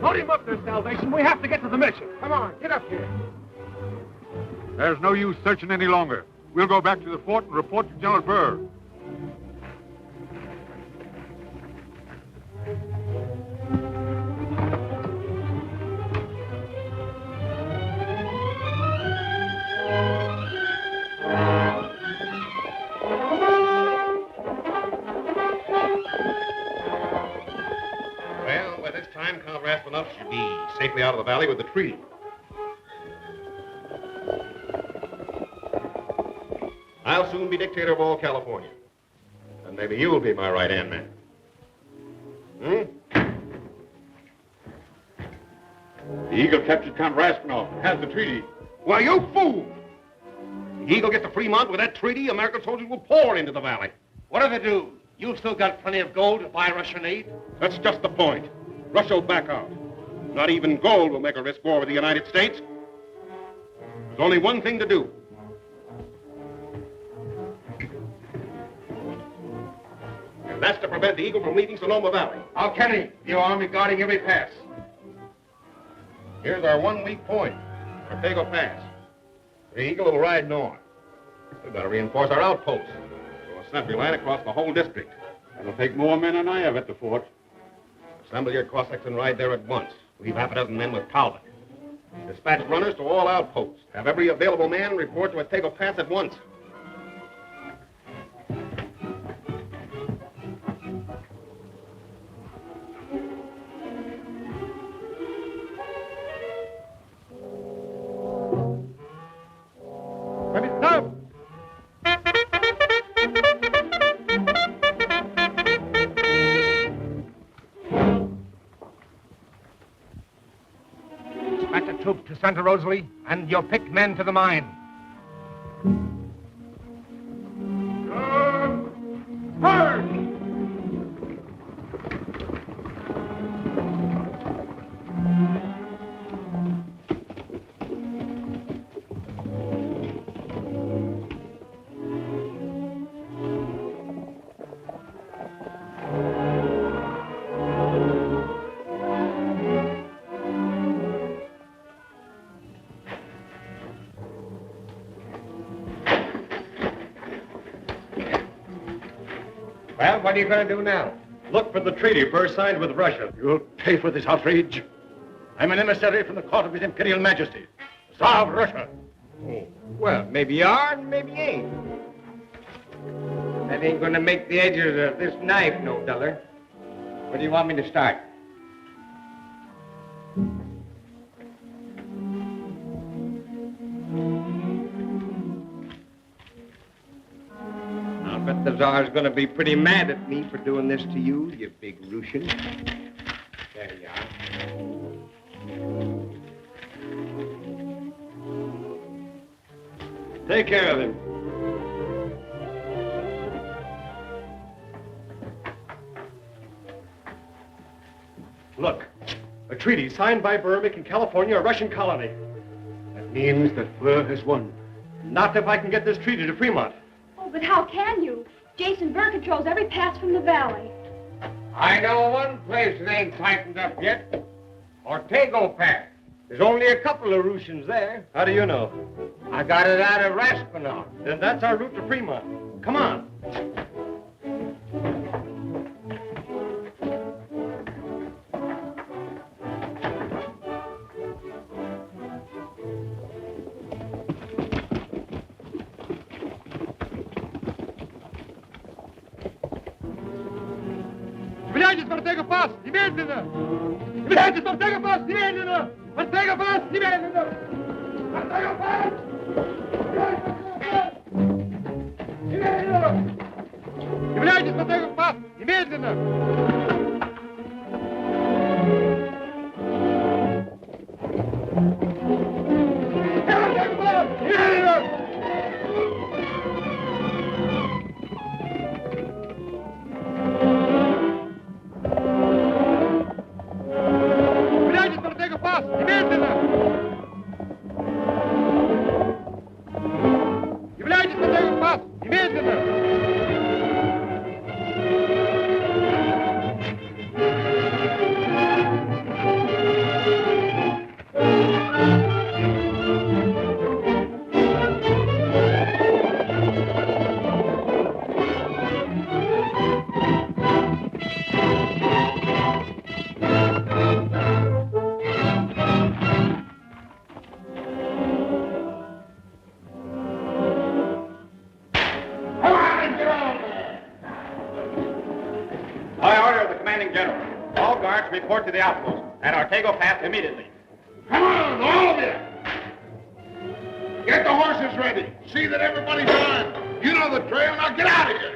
Load him up there, Salvation. We have to get to the mission. Come on, get up here. There's no use searching any longer. We'll go back to the fort and report to General Burr. Well, by this time, Count Raspanov should be safely out of the valley with the treaty. I'll soon be dictator of all California. And maybe you'll be my right-hand man. The Eagle captured Count Raspanov. Has the treaty. Why, you fool! The Eagle gets to Fremont with that treaty, American soldiers will pour into the valley. Whatever they do, you've still got plenty of gold to buy Russian aid. That's just the point. Russia will back out. Not even gold will make her risk war with the United States. There's only one thing to do. And that's to prevent the Eagle from leaving Sonoma Valley. Al Kennedy, your army guarding every pass. Here's our 1 weak point, Ortega Pass. The Eagle will ride north. We've got to reinforce our outposts. We'll sentry line across the whole district. It'll take more men than I have at the fort. Assemble your Cossacks and ride there at once. Leave half a dozen men with Talbot. Dispatch runners to all outposts. Have every available man report to Ortega Pass at once. To Santa Rosalie and your picked men to the mine. Well, what are you going to do now? Look for the treaty Burr signed with Russia. You'll pay for this outrage. I'm an emissary from the court of His Imperial Majesty, Tsar of Russia. Oh, well, maybe you are and maybe you ain't. That ain't going to make the edges of this knife no duller. Where do you want me to start? I'll bet the Tsar's going to be pretty mad at me for doing this to you, you big Russian. There you are. Take care of him. Look, a treaty signed by Burr making California a Russian colony. That means that Burr has won. Not if I can get this treaty to Fremont. Oh, but how can you? Jason Burr controls every pass from the valley. I know one place that ain't tightened up yet. Ortego Pass. There's only a couple of Russians there. How do you know? I got it out of Raspinall. Then that's our route to Fremont. Come on. Влияйте с Ортега Пас! Немедленно! Влияйте с Ортега Пас! Немедленно! Ортега Пас! Немедленно! Ортега Пас! Немедленно! Являйтесь в Ортега Пас! Немедленно! Ортега Пас! Немедленно! Report to the outpost at Ortego Pass immediately. Come on, all of you! Get the horses ready. See that everybody's armed. You know the trail. Now get out of here.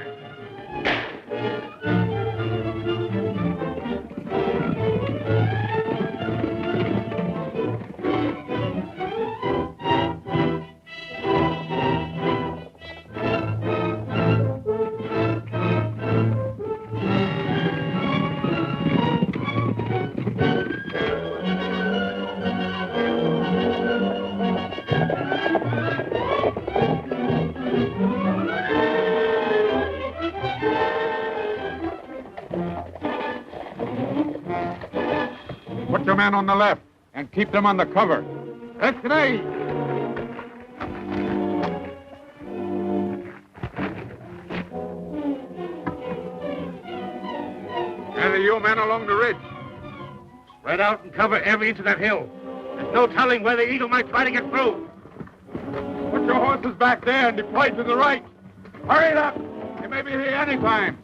Put your men on the left and keep them on the cover. X-ray! Gather you men along the ridge. Spread out and cover every inch of that hill. There's no telling where the eagle might try to get through. Put your horses back there and deploy to the right. Hurry it up. You may be here any time.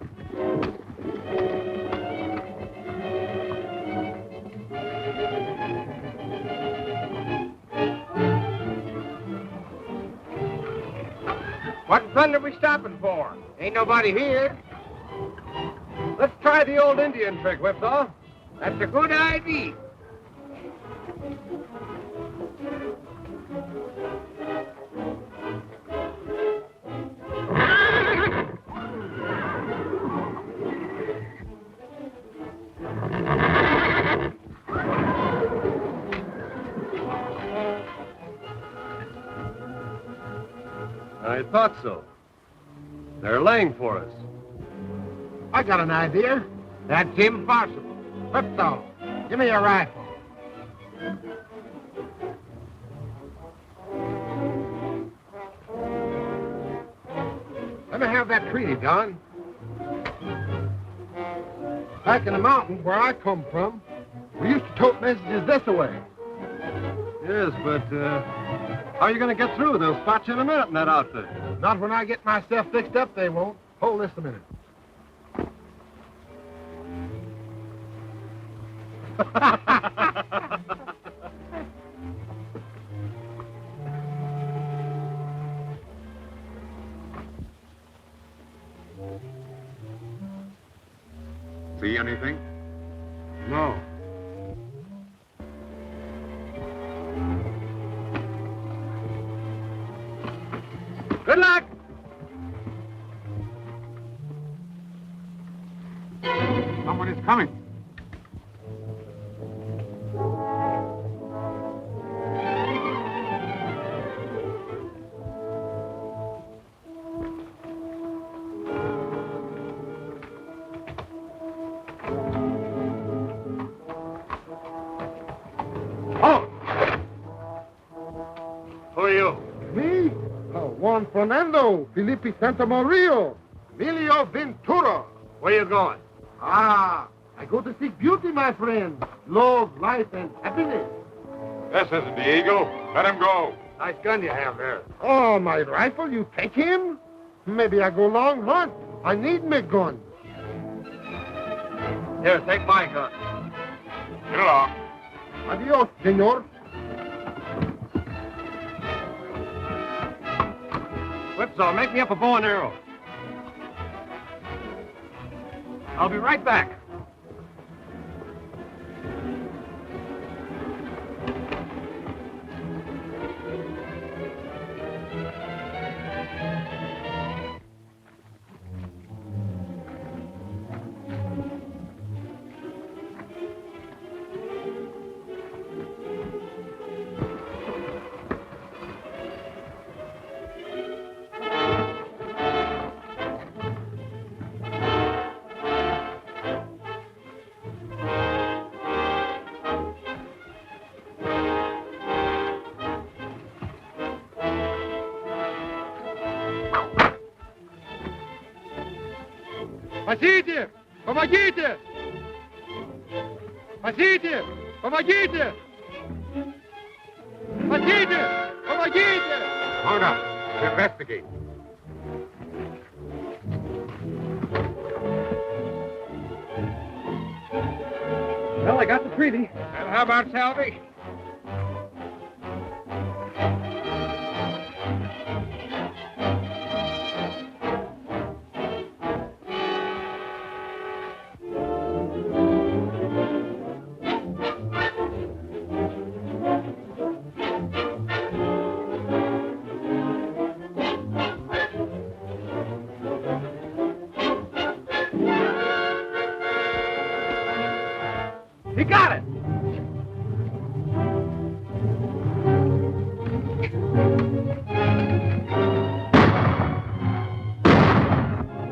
What in thunder are we stopping for? Ain't nobody here. Let's try the old Indian trick, Whipsaw. That's a good idea. I thought so. They're laying for us. I got an idea. That's impossible. Whipsaw, give me your rifle. Let me have that treaty, Don. Back in the mountains where I come from, we used to tote messages this way. Yes, but how are you going to get through? They'll spot you in a minute in that outfit. Not when I get myself fixed up, they won't. Hold this a minute. See anything? No. Good luck! Someone is coming. Juan Fernando, Felipe Santamaria, Emilio Ventura. Where you going? Ah, I go to seek beauty, my friend. Love, life, and happiness. This isn't the Eagle. Let him go. Nice gun you have there. Oh, my rifle, you take him? Maybe I go long hunt. I need me gun. Here, take my gun. Get along. Adios, senor. Whipsaw, make me up a bow and arrow. I'll be right back. Спасите! Помогите! Спасите! Помогите! Спасите! Помогите! Hold up. Investigate. Well, I got the treaty. And how about Salvi? He got it!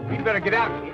We better get out of here.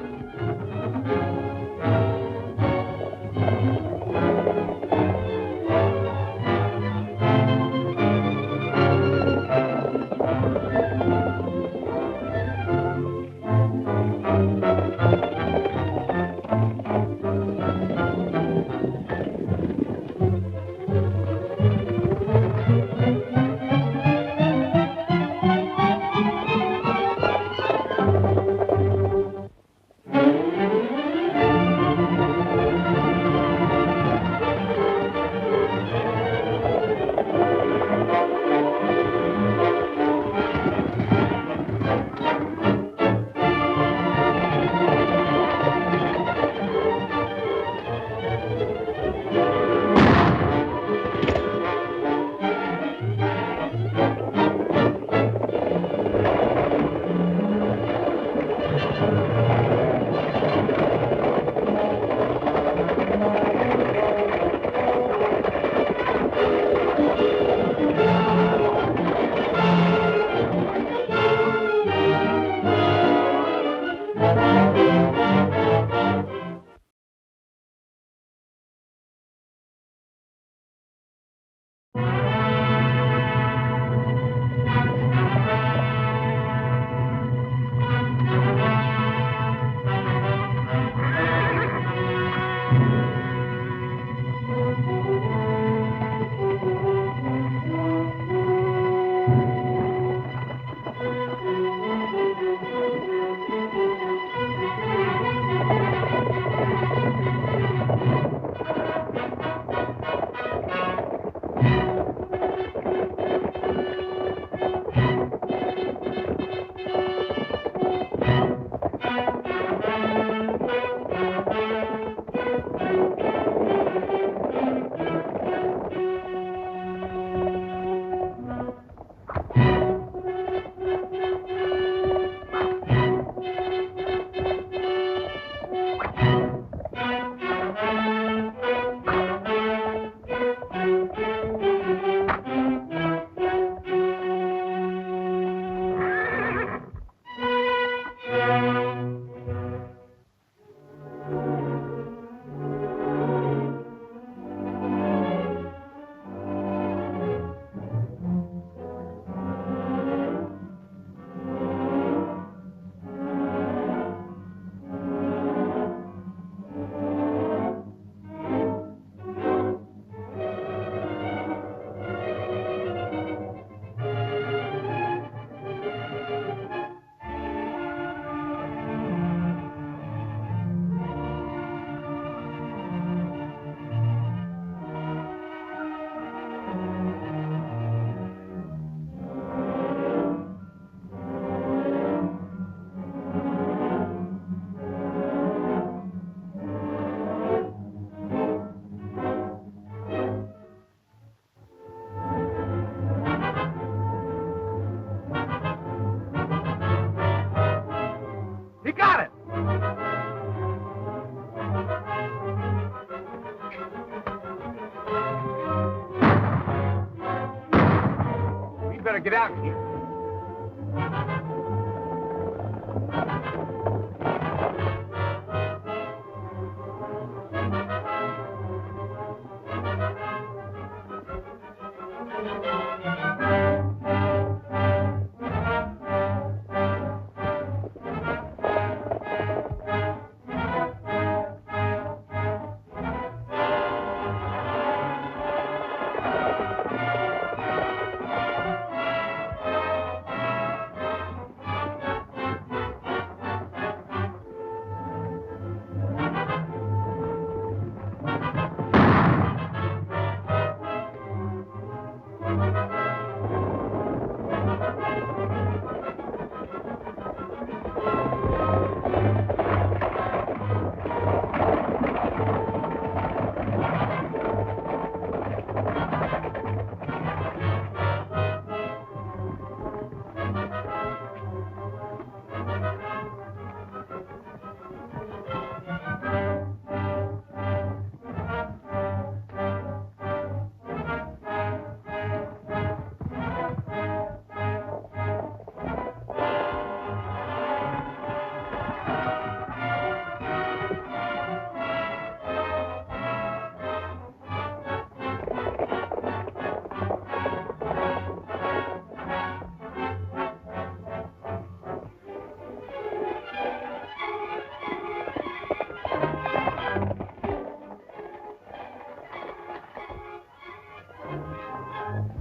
get out of here.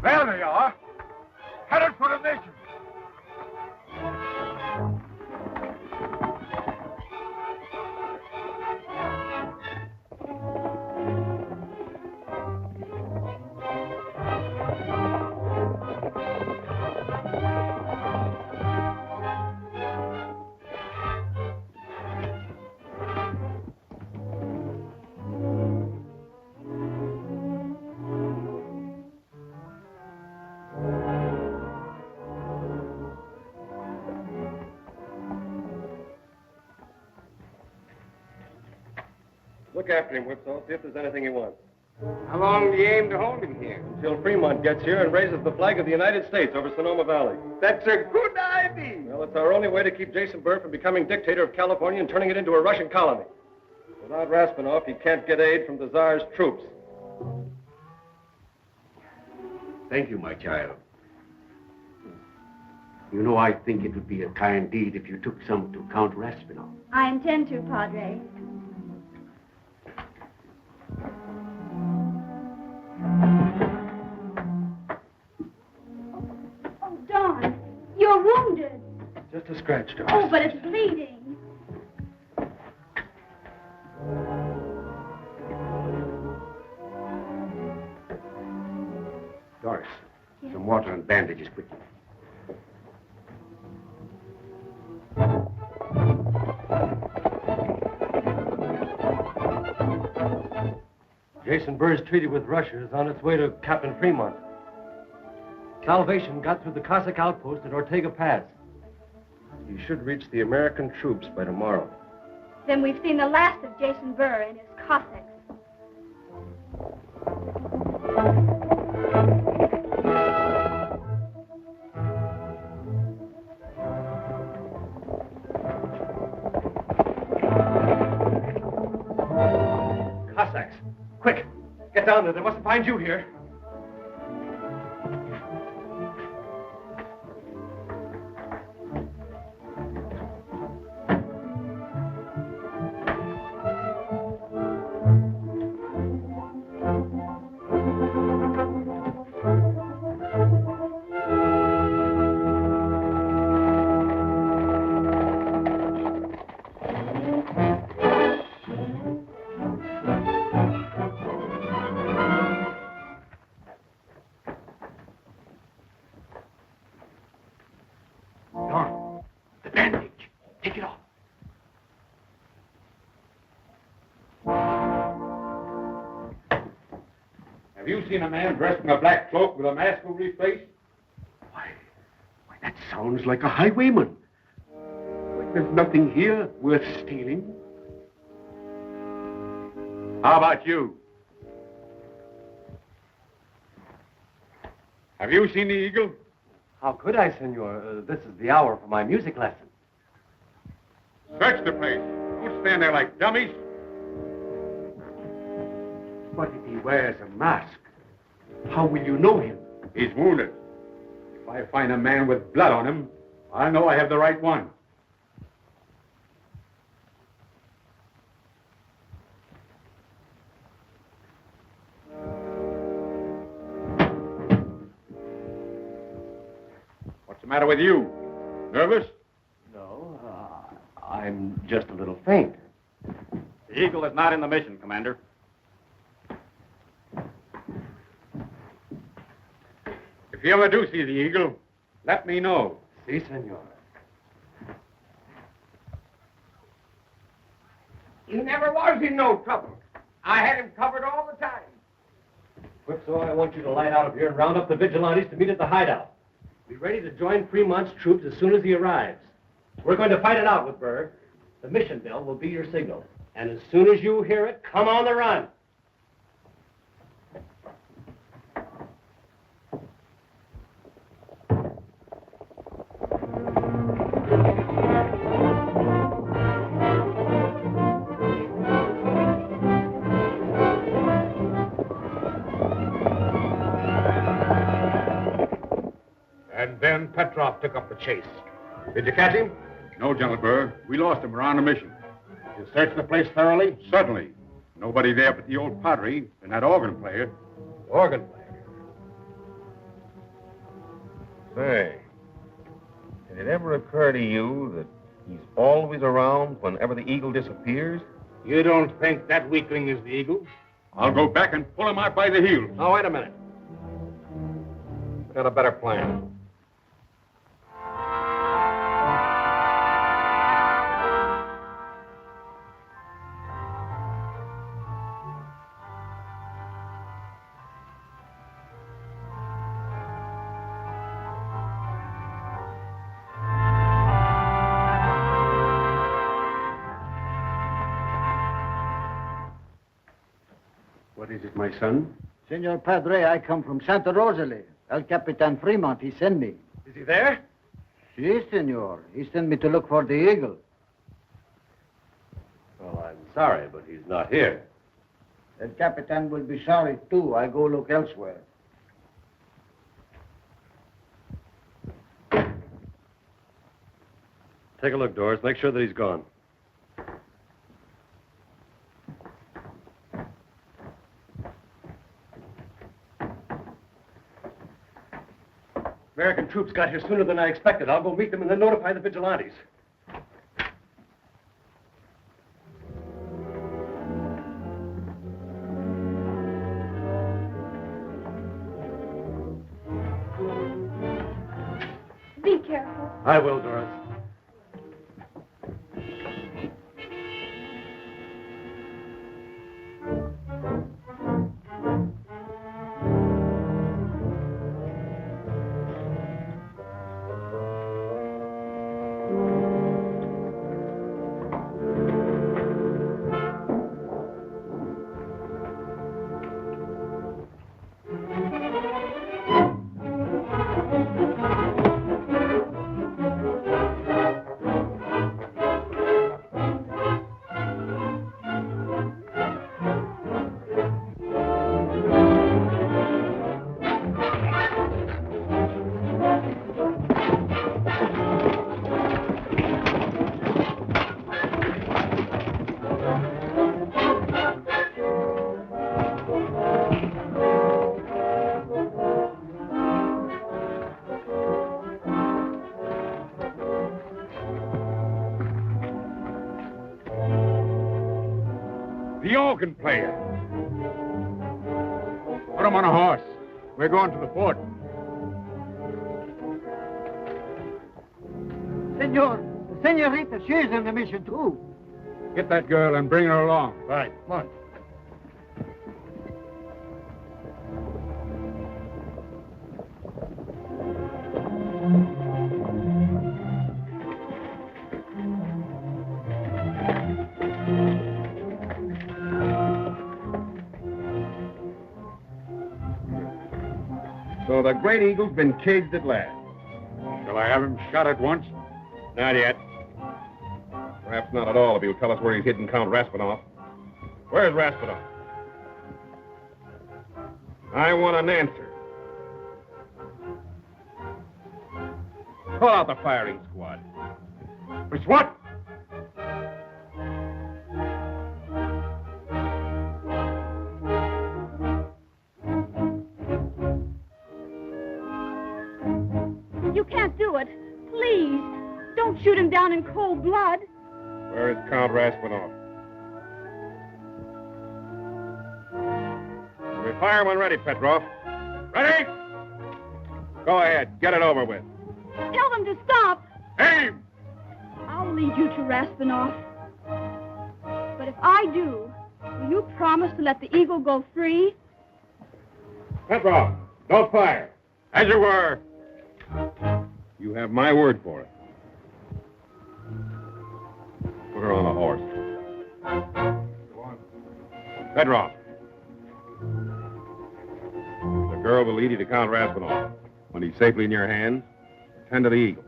There they are. Headed for the nation. Look after him, Whipsall. See if there's anything he wants. How long do you aim to hold him here? Until Fremont gets here and raises the flag of the United States over Sonoma Valley. That's a good idea. Well, it's our only way to keep Jason Burr from becoming dictator of California and turning it into a Russian colony. Without Raspinoff, he can't get aid from the Tsar's troops. Thank you, my child. You know, I think it would be a kind deed if you took some to Count Raspinoff. I intend to, Padre. Oh, Don, you're wounded. Just a scratch, Doris. Oh, but it's bleeding. Doris, some water and bandages quickly. Jason Burr's treaty with Russia is on its way to Captain Fremont. Salvation got through the Cossack outpost at Ortega Pass. He should reach the American troops by tomorrow. Then we've seen the last of Jason Burr and his Cossacks. Cossacks! Quick! Get down there. They mustn't find you here. Have you seen a man dressed in a black cloak with a mask over his face? Why, that sounds like a highwayman. There's nothing here worth stealing. How about you? Have you seen the eagle? How could I, senor? This is the hour for my music lesson. Search the place. Don't stand there like dummies. But if he wears a mask, how will you know him? He's wounded. If I find a man with blood on him, I'll know I have the right one. What's the matter with you? Nervous? No, I'm just a little faint. The Eagle is not in the mission, Commander. If you ever do see the Eagle, let me know. Si, senor. He never was in no trouble. I had him covered all the time. Quipso, I want you to light out of here and round up the vigilantes to meet at the hideout. Be ready to join Fremont's troops as soon as he arrives. We're going to fight it out with Burr. The mission bell will be your signal. And as soon as you hear it, come on the run. And then Petrov took up the chase. Did you catch him? No, General Burr. We lost him. We're on a mission. You searched the place thoroughly? Certainly. Nobody there but the old padre and that organ player. Organ player. Say, did it ever occur to you that he's always around whenever the Eagle disappears? You don't think that weakling is the Eagle? I'll go back and pull him out by the heels. Now, wait a minute. I got a better plan. What is it, my son? Senor Padre, I come from Santa Rosalie. El Capitan Fremont, he sent me. Is he there? Si, senor. He sent me to look for the Eagle. Well, I'm sorry, but he's not here. El Capitan will be sorry, too. I go look elsewhere. Take a look, Doris. Make sure that he's gone. American troops got here sooner than I expected. I'll go meet them and then notify the vigilantes. Be careful. I will, Doris. The organ player. Put him on a horse. We're going to the fort. Senor, Senorita, she's in the mission, too. Get that girl and bring her along. Right, come on. So the Great Eagle's been caged at last. Shall I have him shot at once? Not yet. Perhaps not at all if you'll tell us where he's hidden Count Raspinoff. Where's Raspinoff? I want an answer. Call out the firing squad. Which what? You can't do it. Please, don't shoot him down in cold blood. Where is Count Raspinoff? We fire when ready, Petrov. Ready? Go ahead. Get it over with. Tell them to stop. Aim! I'll lead you to Raspinoff. But if I do, will you promise to let the eagle go free? Petrov, don't fire. As you were. You have my word for it. Put her on a horse. Go on. Petrov. The girl will lead you to Count Raspinoff. When he's safely in your hands, tend to the eagle.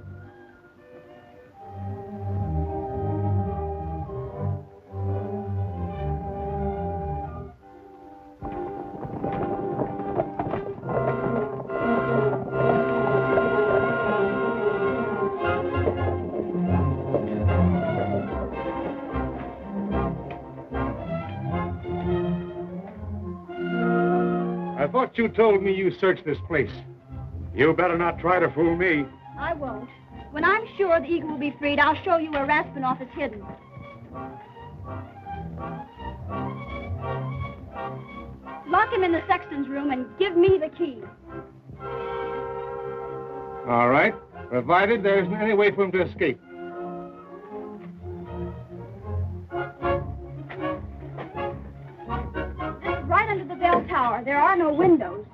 I thought you told me you searched this place. You better not try to fool me. I won't. When I'm sure the eagle will be freed, I'll show you where Raspinoff is hidden. Lock him in the sexton's room and give me the key. All right, provided there isn't any way for him to escape. It's right under the bell tower. There are no windows.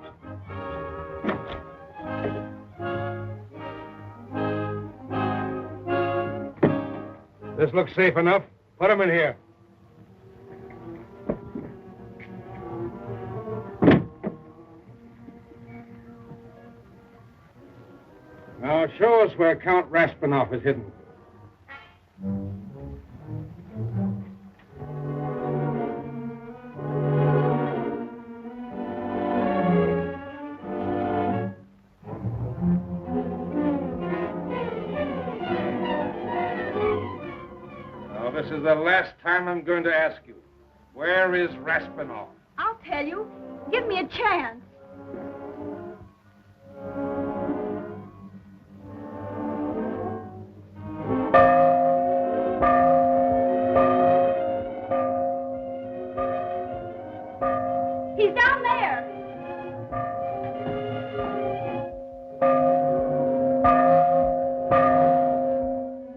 This looks safe enough. Put him in here. Now show us where Count Raspinoff is hidden. Now, this is the last time I'm going to ask you. Where is Raspinoff? I'll tell you. Give me a chance. He's down there.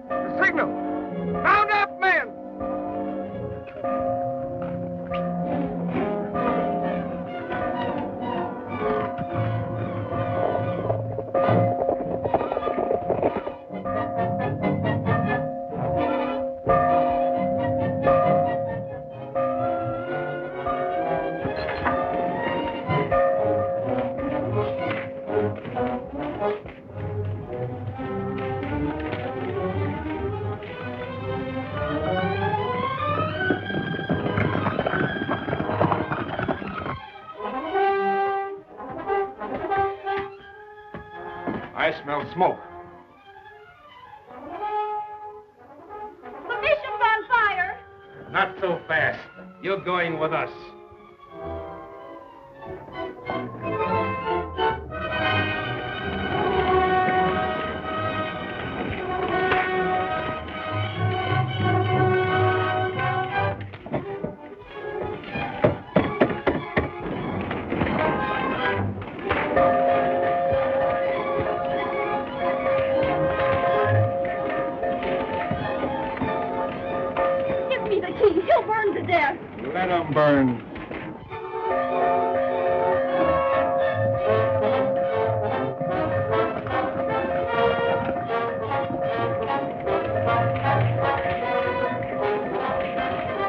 The signal. Round up, men. I smell smoke. The mission's on fire. Not so fast. You're going with us. Give me the key. He'll burn to death. Let him burn.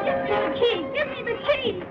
Give me the key. Give me the key.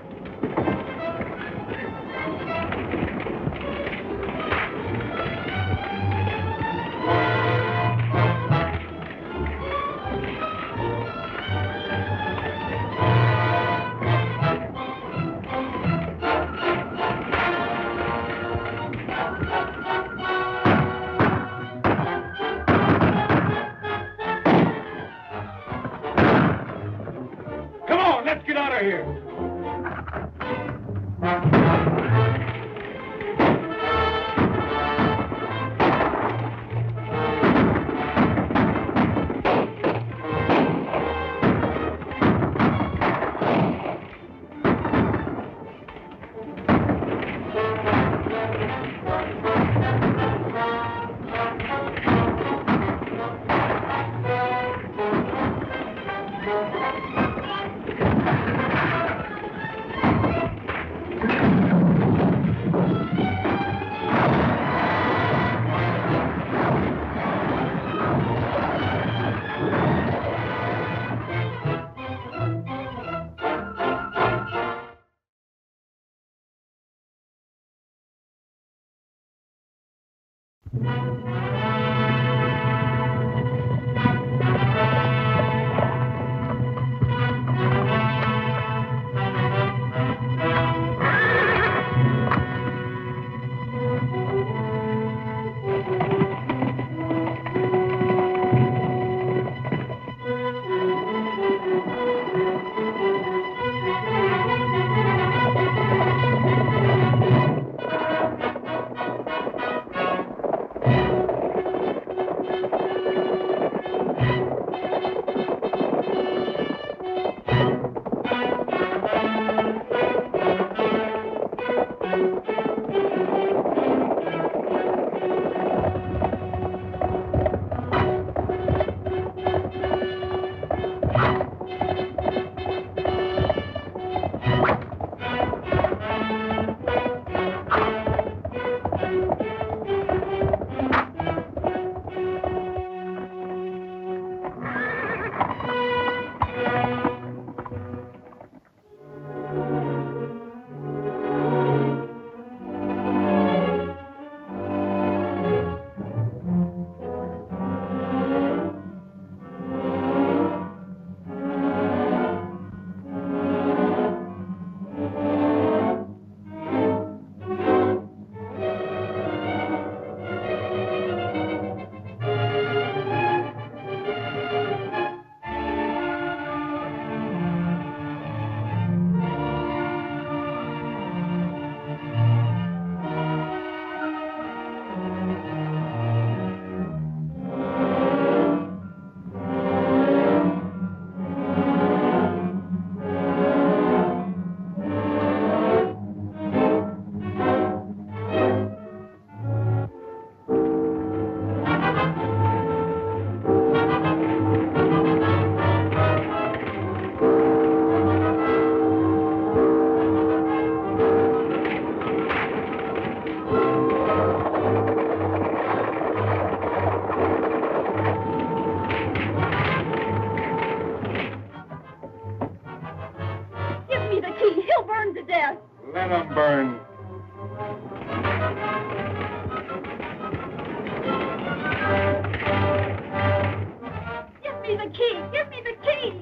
Let them burn. Give me the key! Give me the key!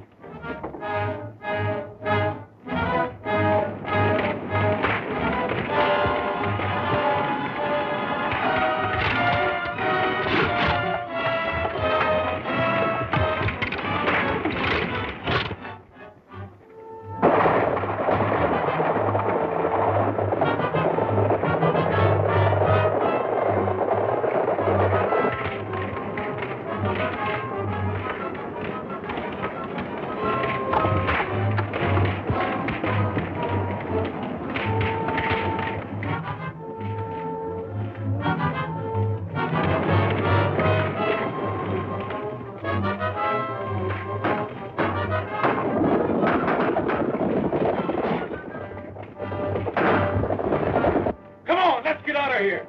Come on, let's get out of here.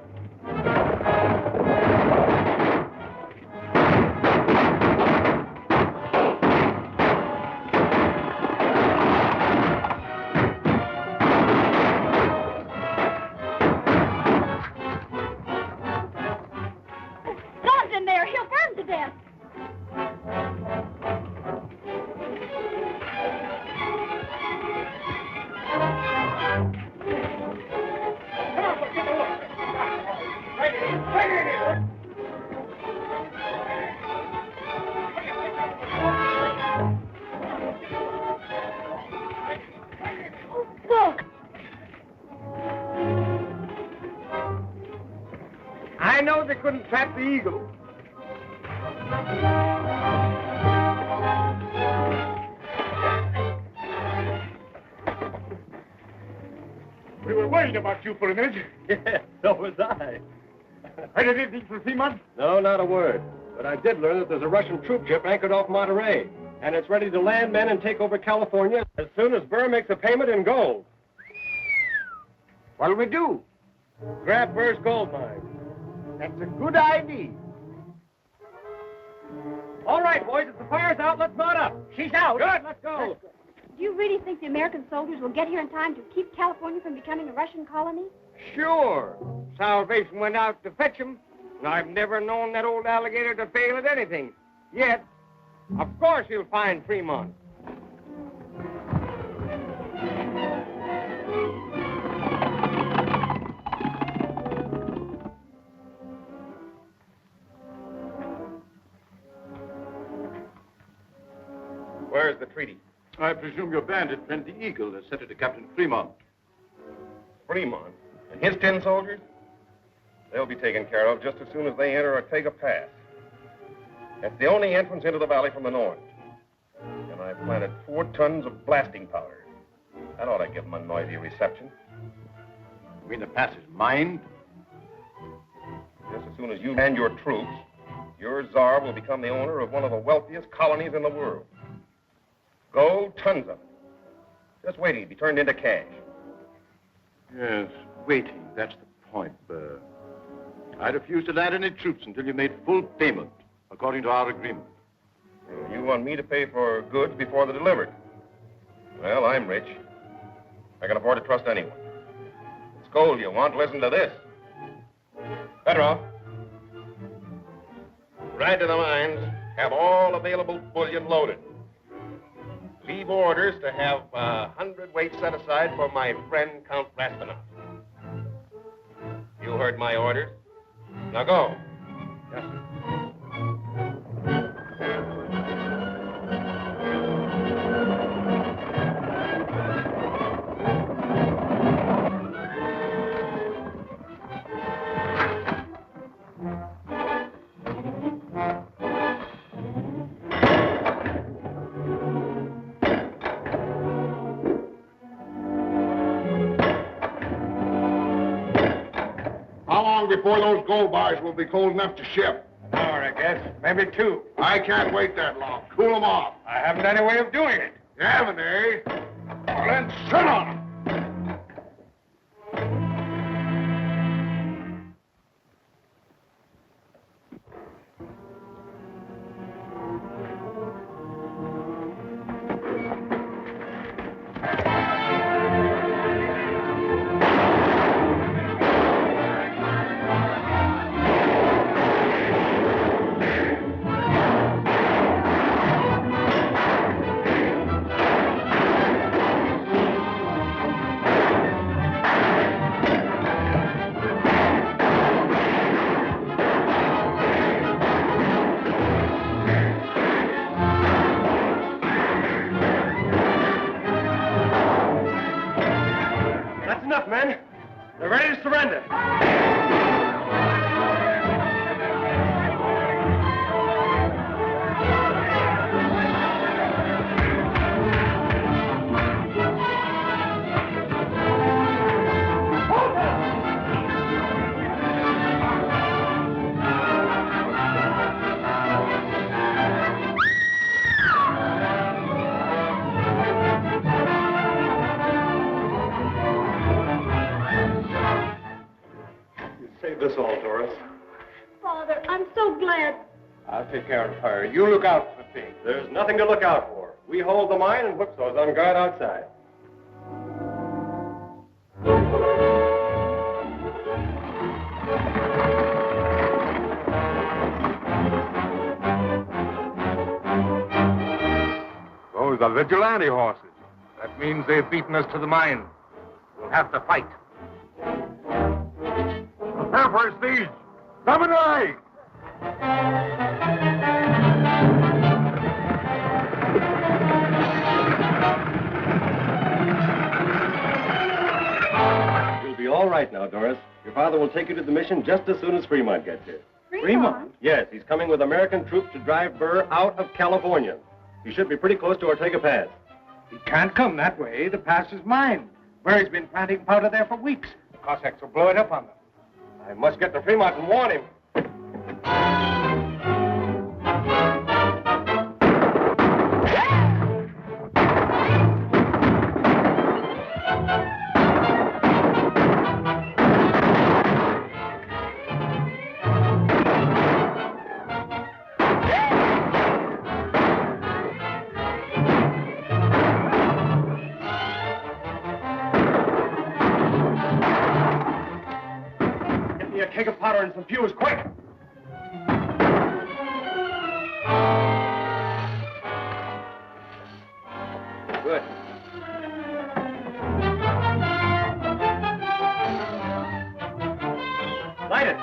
Don's in there. He'll burn to death. Look. I know they couldn't trap the eagle. We were worried about you for a minute. Yeah, so was I. Heard anything for 3 months? No, not a word. But I did learn that there's a Russian troop ship anchored off Monterey, and it's ready to land men and take over California as soon as Burr makes a payment in gold. What'll we do? Grab Burr's gold mine. That's a good idea. All right, boys, if the fire's out, let's mount up. She's out. Good, let's go. Do you really think the American soldiers will get here in time to keep California from becoming a Russian colony? Sure. Salvation went out to fetch 'em. I've never known that old alligator to fail at anything. Yet, of course he'll find Fremont. Where's the treaty? I presume your bandit friend, the Eagle, has sent it to Captain Fremont. Fremont? And his 10 soldiers? They'll be taken care of just as soon as they enter Ortega Pass. That's the only entrance into the valley from the north. And I've planted 4 tons of blasting powder. That ought to give them a noisy reception. You mean the pass is mined? Just as soon as you and your troops, your czar will become the owner of one of the wealthiest colonies in the world. Gold, tons of it. Just waiting to be turned into cash. Yes, waiting. That's the point, Burr. I refuse to land any troops until you made full payment, according to our agreement. You want me to pay for goods before they're delivered? Well, I'm rich. I can afford to trust anyone. It's gold you want. Listen to this. Petrov. Ride to the mines. Have all available bullion loaded. Leave orders to have 100 weight set aside for my friend Count Rastinov. You heard my orders. Now go. Yes, sir. How long before those gold bars will be cold enough to ship? An hour, I guess. Maybe 2. I can't wait that long. Cool them off. I haven't any way of doing it. You haven't, eh? Well, then sit on 'em. That's enough, men. They're ready to surrender. Save this all, Doris. Father, I'm so glad. I'll take care of her. You look out for things. There's nothing to look out for. We hold the mine and Whipsaw's on guard outside. Those are vigilante horses. That means they've beaten us to the mine. We'll have to fight. Prepare for a siege. Come and ride! You'll be all right now, Doris. Your father will take you to the mission just as soon as Fremont gets here. Fremont? Yes, he's coming with American troops to drive Burr out of California. He should be pretty close to Ortega Pass. He can't come that way. The pass is mine. Burr's been planting powder there for weeks. The Cossacks will blow it up on them. I must get to Fremont and warn him. Get me a keg of powder and some fuse, quick! Good. Light it.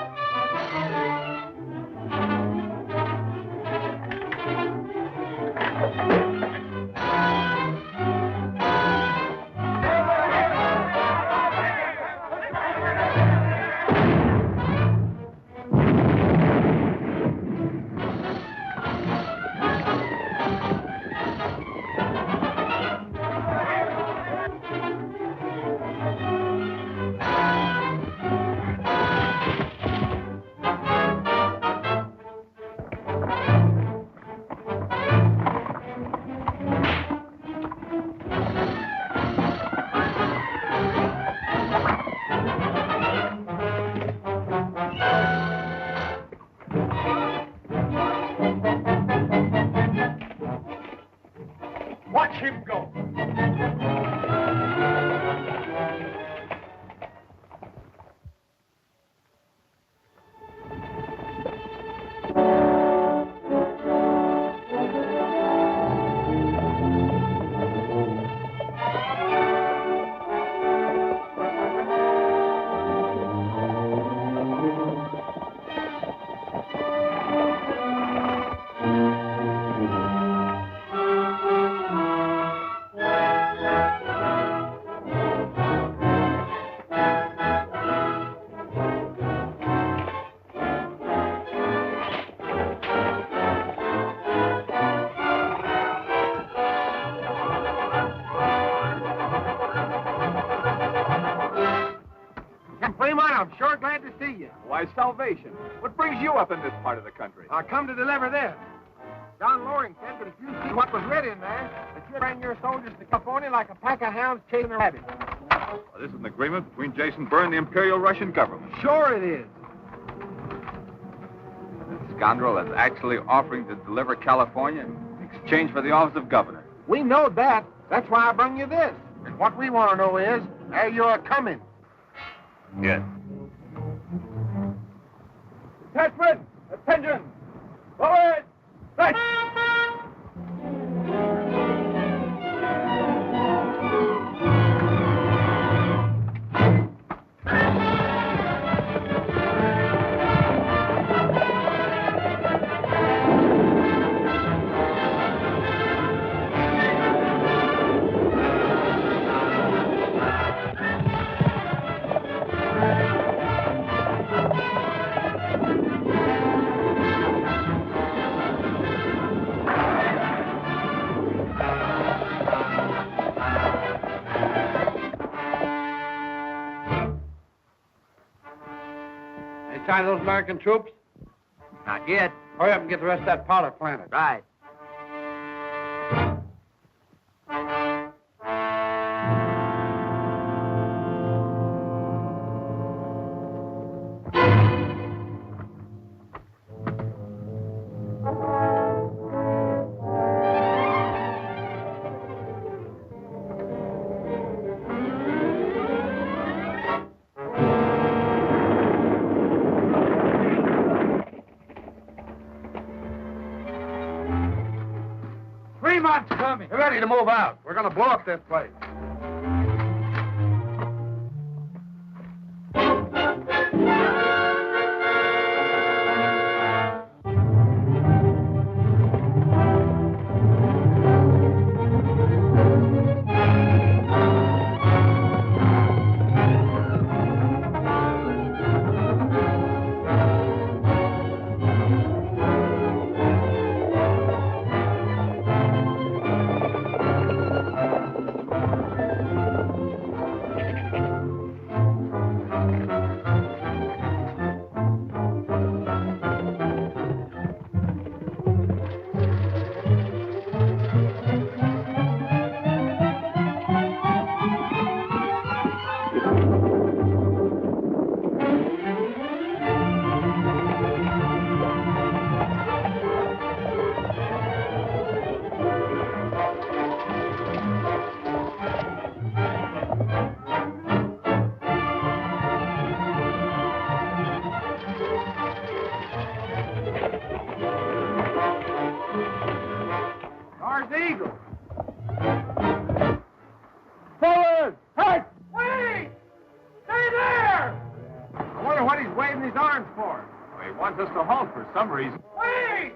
Watch him go. Fremont, I'm sure glad to see you. Why, Salvation. What brings you up in this part of the country? I come to deliver this. John Loring said that if you see what was writ in there, that you'd bring your soldiers to California like a pack of hounds chasing a rabbit. Well, this is an agreement between Jason Byrne and the Imperial Russian government. Sure it is. This scoundrel is actually offering to deliver California in exchange for the office of governor. We know that. That's why I brung you this. And what we want to know is, are you a-coming? Yes. Detachment! Attention! Forward! Right! Sign those American troops? Not yet. Hurry up and get the rest of that powder planted. Right. Fremont's coming. We're ready to move out. We're going to blow up this place. these arms for? Well, he wants us to halt for some reason. Wait!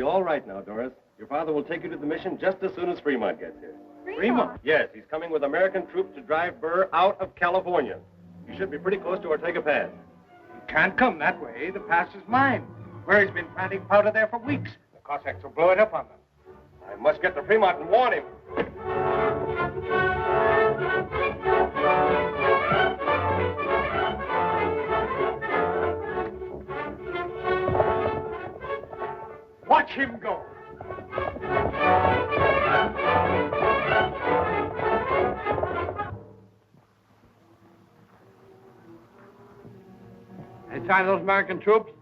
All right now, Doris. Your father will take you to the mission just as soon as Fremont gets here. Fremont? Yes, he's coming with American troops to drive Burr out of California. You should be pretty close to Ortega Pass. He can't come that way. The pass is mine. Burr's been planting powder there for weeks. The Cossacks will blow it up on them. I must get to Fremont and warn him. Watch him go. Any sign of those American troops?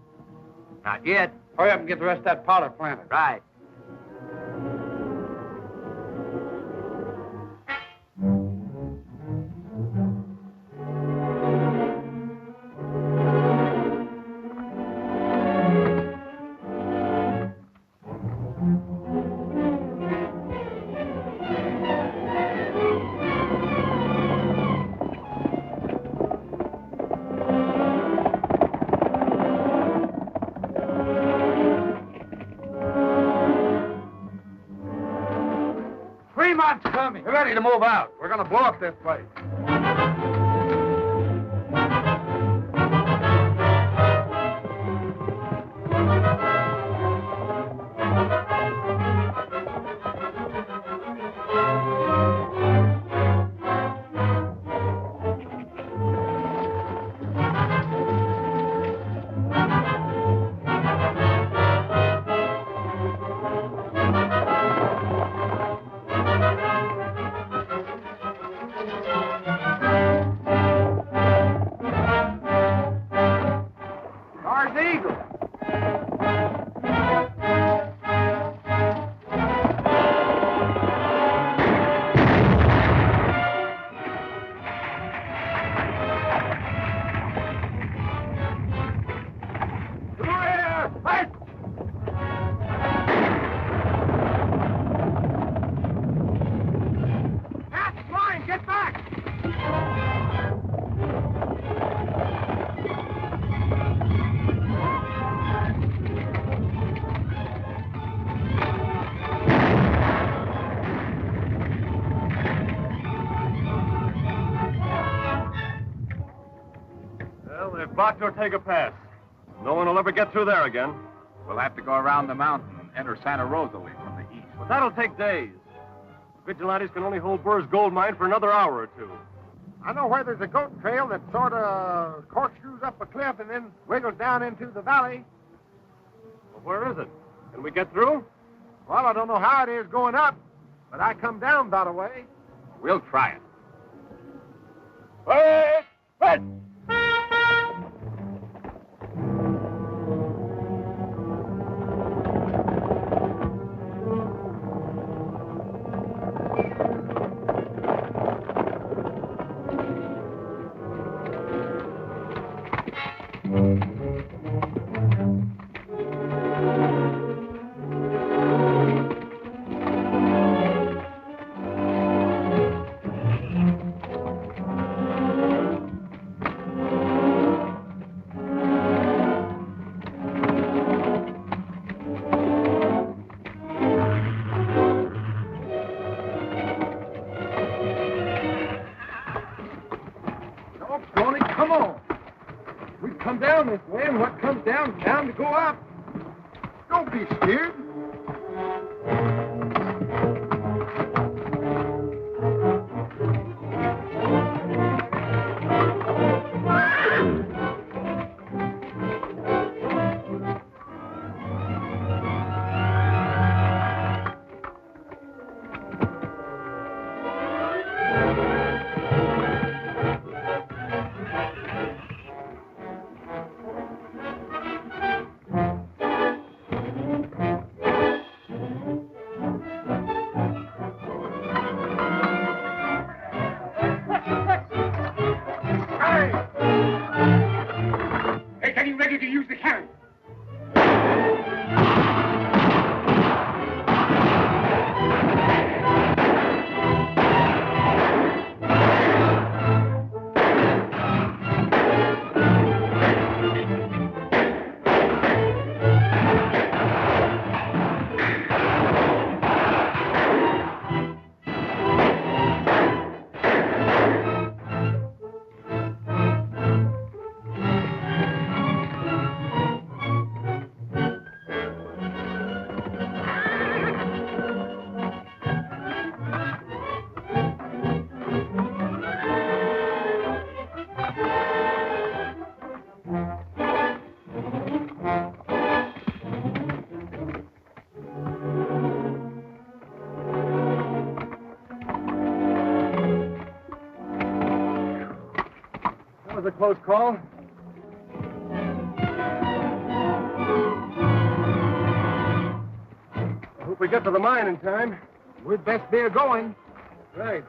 Not yet. Hurry up and get the rest of that powder planted. Right. Fremont's coming. We're ready to move out. We're going to blow up this place. blocked Ortega Pass. No one will ever get through there again. We'll have to go around the mountain and enter Santa Rosalie from the east. But that'll take days. Vigilantes can only hold Burr's gold mine for another hour or two. I know where there's a goat trail that sort of corkscrews up a cliff and then wiggles down into the valley. Well, where is it? Can we get through? Well, I don't know how it is going up, but I come down that way. We'll try it. Wait! Wait! Come on. We come down this way, and what comes down is down to go up. Don't be scared. That was a close call. I hope we get to the mine in time. We'd best be a-going. Right.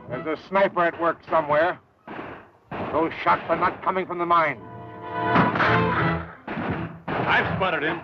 There's a sniper at work somewhere. Those shots are not coming from the mine. I've spotted him.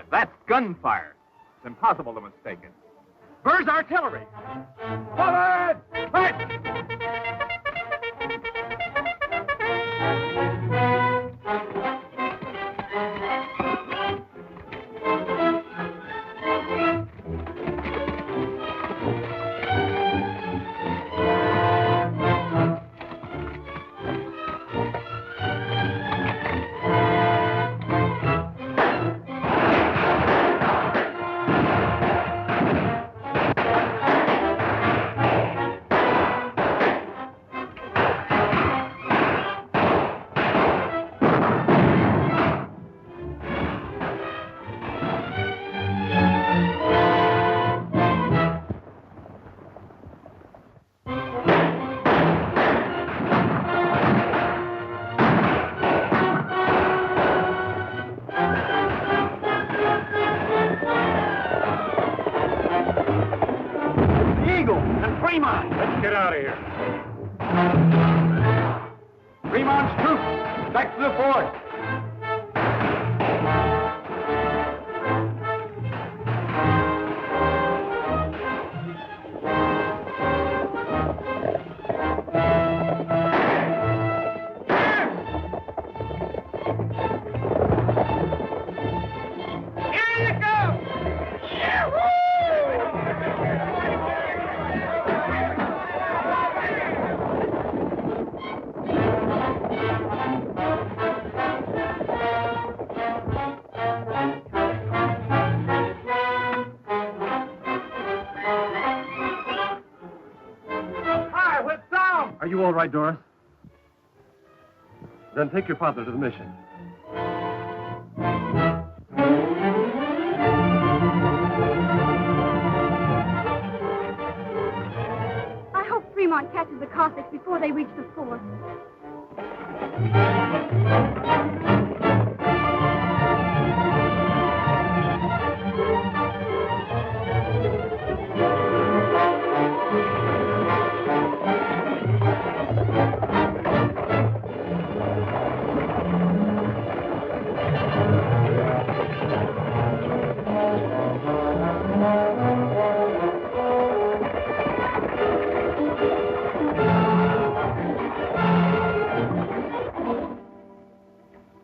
That's gunfire. It's impossible to mistake it. Burr's artillery. Forward! Fight! out of here. Fremont's troops, back to the fort. Are you all right, Doris? Then take your father to the mission. I hope Fremont catches the Cossacks before they reach the fort.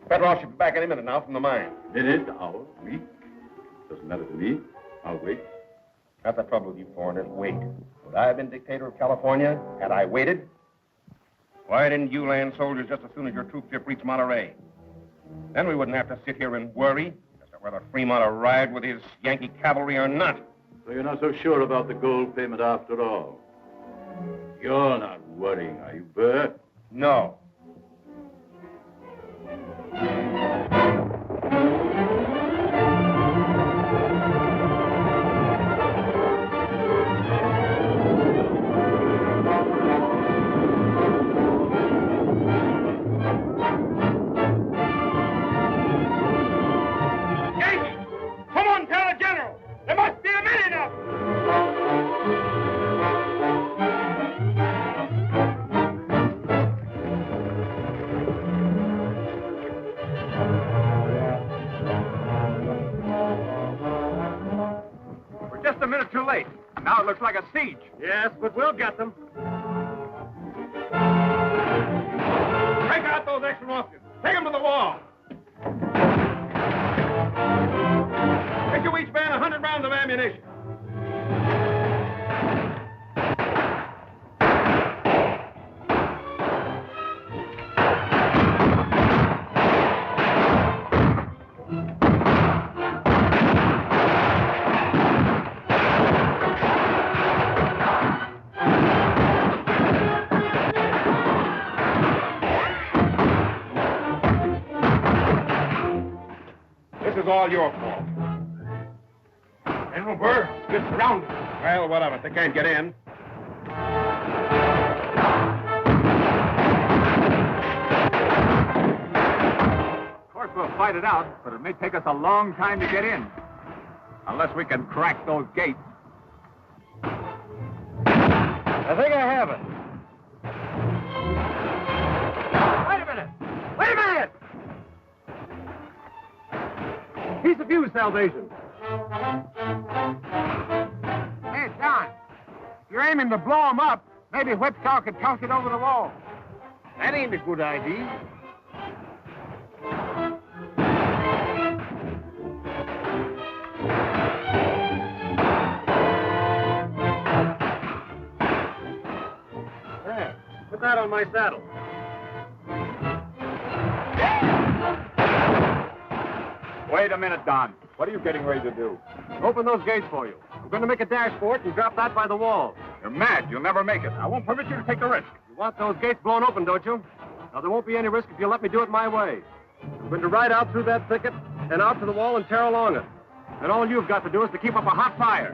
Fedorov should be back any minute now from the mine. Minute, hour, week. Doesn't matter to me. I'll wait. That's the trouble with you foreigners. Wait. Would I have been dictator of California had I waited? Why didn't you land soldiers just as soon as your troop ship reached Monterey? Then we wouldn't have to sit here and worry as to whether Fremont arrived with his Yankee cavalry or not. So you're not so sure about the gold payment after all? You're not worrying, are you, Burr? No. Now it looks like a siege. Yes, but we'll get them. Break out those extra muskets. Take them to the wall. Issue each man 100 rounds of ammunition. This is all your fault. General Burr, get surrounded. Well, what of it? They can't get in. Of course, we'll fight it out, but it may take us a long time to get in. Unless we can crack those gates. I think I have it. Wait a minute! Wait a minute! Piece of fuse, Salvation. Hey, John, if you're aiming to blow him up, maybe Whipsaw could toss it over the wall. That ain't a good idea. There, put that on my saddle. Wait a minute, Don. What are you getting ready to do? Open those gates for you. I'm going to make a dash for it and drop that by the wall. You're mad. You'll never make it. I won't permit you to take the risk. You want those gates blown open, don't you? Now, there won't be any risk if you let me do it my way. I'm going to ride out through that thicket and out to the wall and tear along it. And all you've got to do is to keep up a hot fire.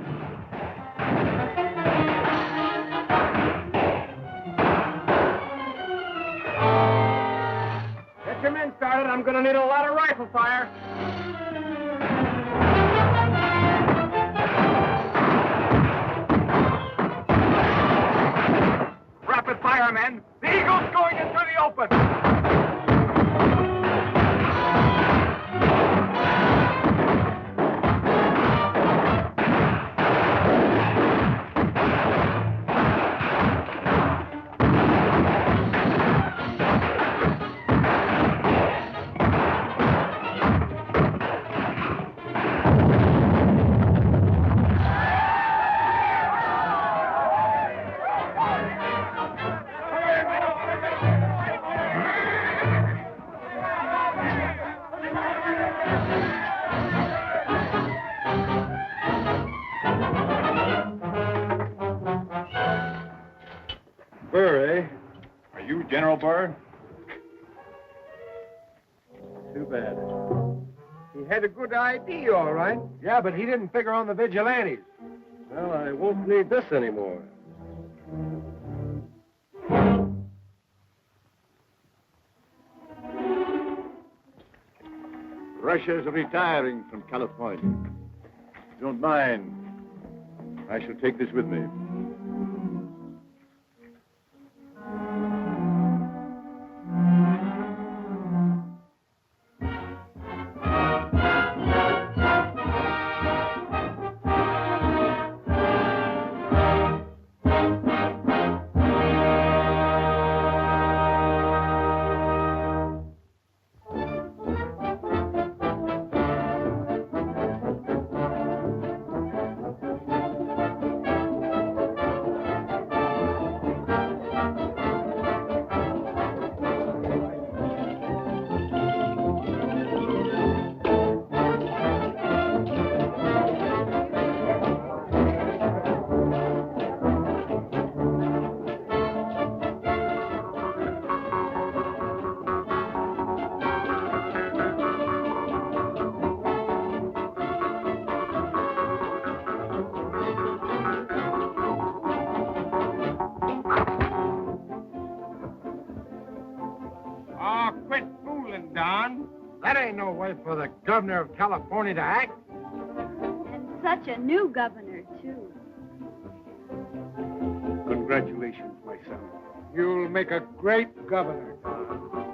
Get your men started. I'm going to need a lot of rifle fire. fire, men. The Eagle's going into the open. Burr, eh? Are you General Burr? Too bad. He had a good idea, all right. Yeah, but he didn't figure on the vigilantes. Well, I won't need this anymore. Russia's retiring from California. If you don't mind, I shall take this with me. Oh, quit fooling, Don. That ain't no way for the governor of California to act. And such a new governor, too. Congratulations, my son. You'll make a great governor, Don.